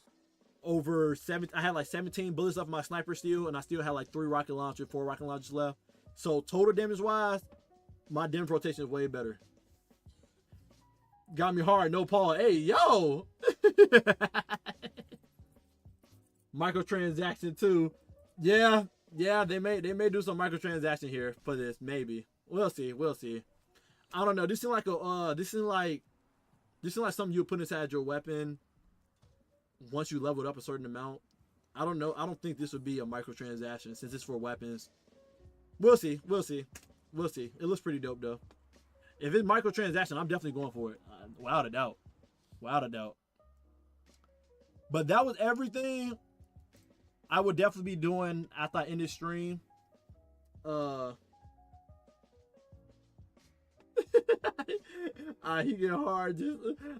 I had like 17 bullets left in my sniper still, and I still had like 4 rocket launchers left. So total damage wise, my damage rotation is way better. Got me hard, no Paul. Hey, yo! Microtransaction too. Yeah, they may do some microtransaction here for this, maybe. We'll see. I don't know. This seems like something you would put inside your weapon once you leveled up a certain amount. I don't know. I don't think this would be a microtransaction since it's for weapons. We'll see. It looks pretty dope though. If it's microtransaction, I'm definitely going for it. Without a doubt. But that was everything I would definitely be doing after I end this stream. He get hard.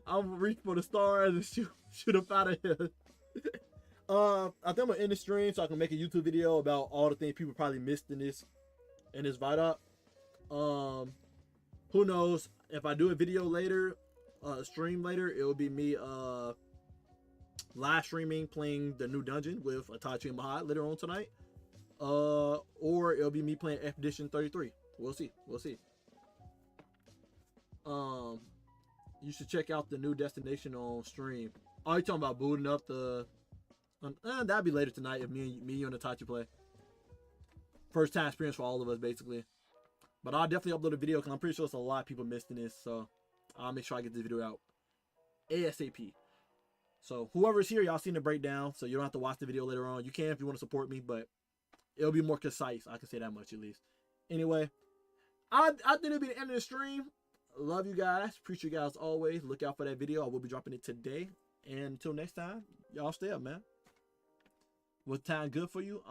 I'm reach for the stars and shoot up out of here. I think I'm gonna end the stream so I can make a YouTube video about all the things people probably missed in this Vidoc. Who knows? If I do a video later, stream later, it will be me live streaming playing the new dungeon with Itachi and Mahad later on tonight. Or it'll be me playing Expedition 33. We'll see. You should check out the new destination on stream. Oh, you talking about booting up the? That'll be later tonight if me, you, and Itachi play. First time experience for all of us, basically. But I'll definitely upload a video because I'm pretty sure there's a lot of people missed in this. So I'll make sure I get this video out ASAP. So whoever's here, y'all seen the breakdown, so you don't have to watch the video later on. You can if you want to support me, but it'll be more concise. I can say that much at least. Anyway, I think it'll be the end of the stream. Love you guys. Appreciate you guys always. Look out for that video. I will be dropping it today. And until next time, y'all stay up, man. Was time good for you?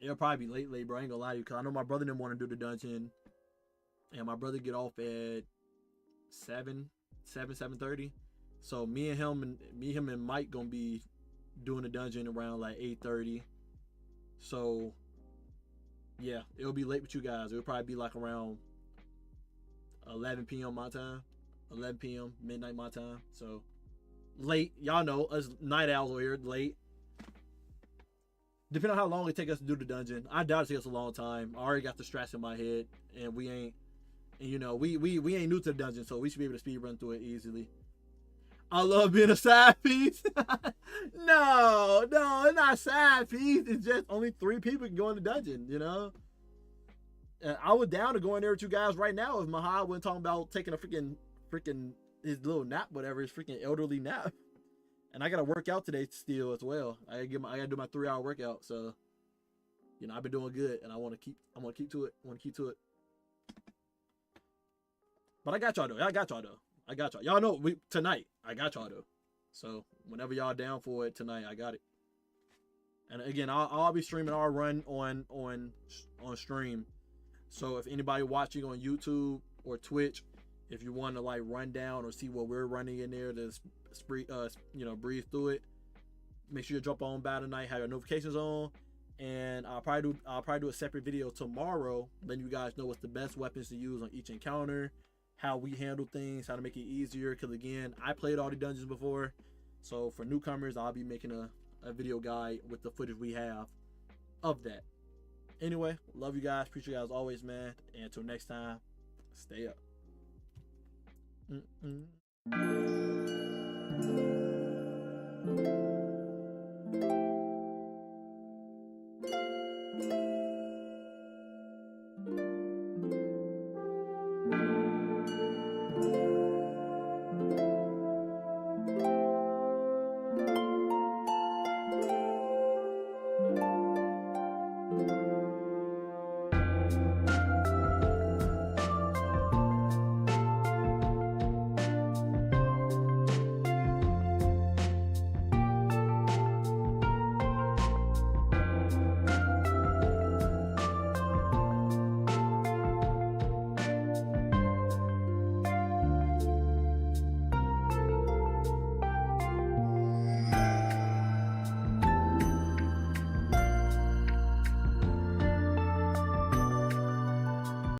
It'll probably be late, bro. I ain't gonna lie to you, because I know my brother didn't want to do the dungeon. And my brother get off at 7:30. So me, him, and Mike gonna be doing the dungeon around like 8:30. So yeah, it'll be late with you guys. It'll probably be like around 11 p.m. my time. 11 p.m. midnight my time. So late. Y'all know us night owls over here. Late. Depending on how long it take us to do the dungeon. I doubt it takes us a long time. I already got the strats in my head, and we ain't new to the dungeon, so we should be able to speed run through it easily. I love being a side piece. No, it's not side piece. It's just only 3 people can go in the dungeon, you know? And I was down to go in there with you guys right now if Mahal wasn't talking about taking a freaking his little nap, whatever, his freaking elderly nap. And I gotta work out today still as well. I gotta do my 3-hour workout. So, you know, I've been doing good, and I want to keep to it. But I got y'all though. Y'all know tonight. I got y'all though. So whenever y'all down for it tonight, I got it. And again, I'll be streaming our run on stream. So if anybody watching on YouTube or Twitch, if you want to like run down or see what we're running in there to breathe through it, Make sure you drop on by tonight, have your notifications on, and I'll probably do a separate video tomorrow, letting you guys know what's the best weapons to use on each encounter, how we handle things, how to make it easier. Because again, I played all the dungeons before, so for newcomers, I'll be making a video guide with the footage we have of that. Anyway, love you guys, appreciate you guys always, man, and until next time, stay up.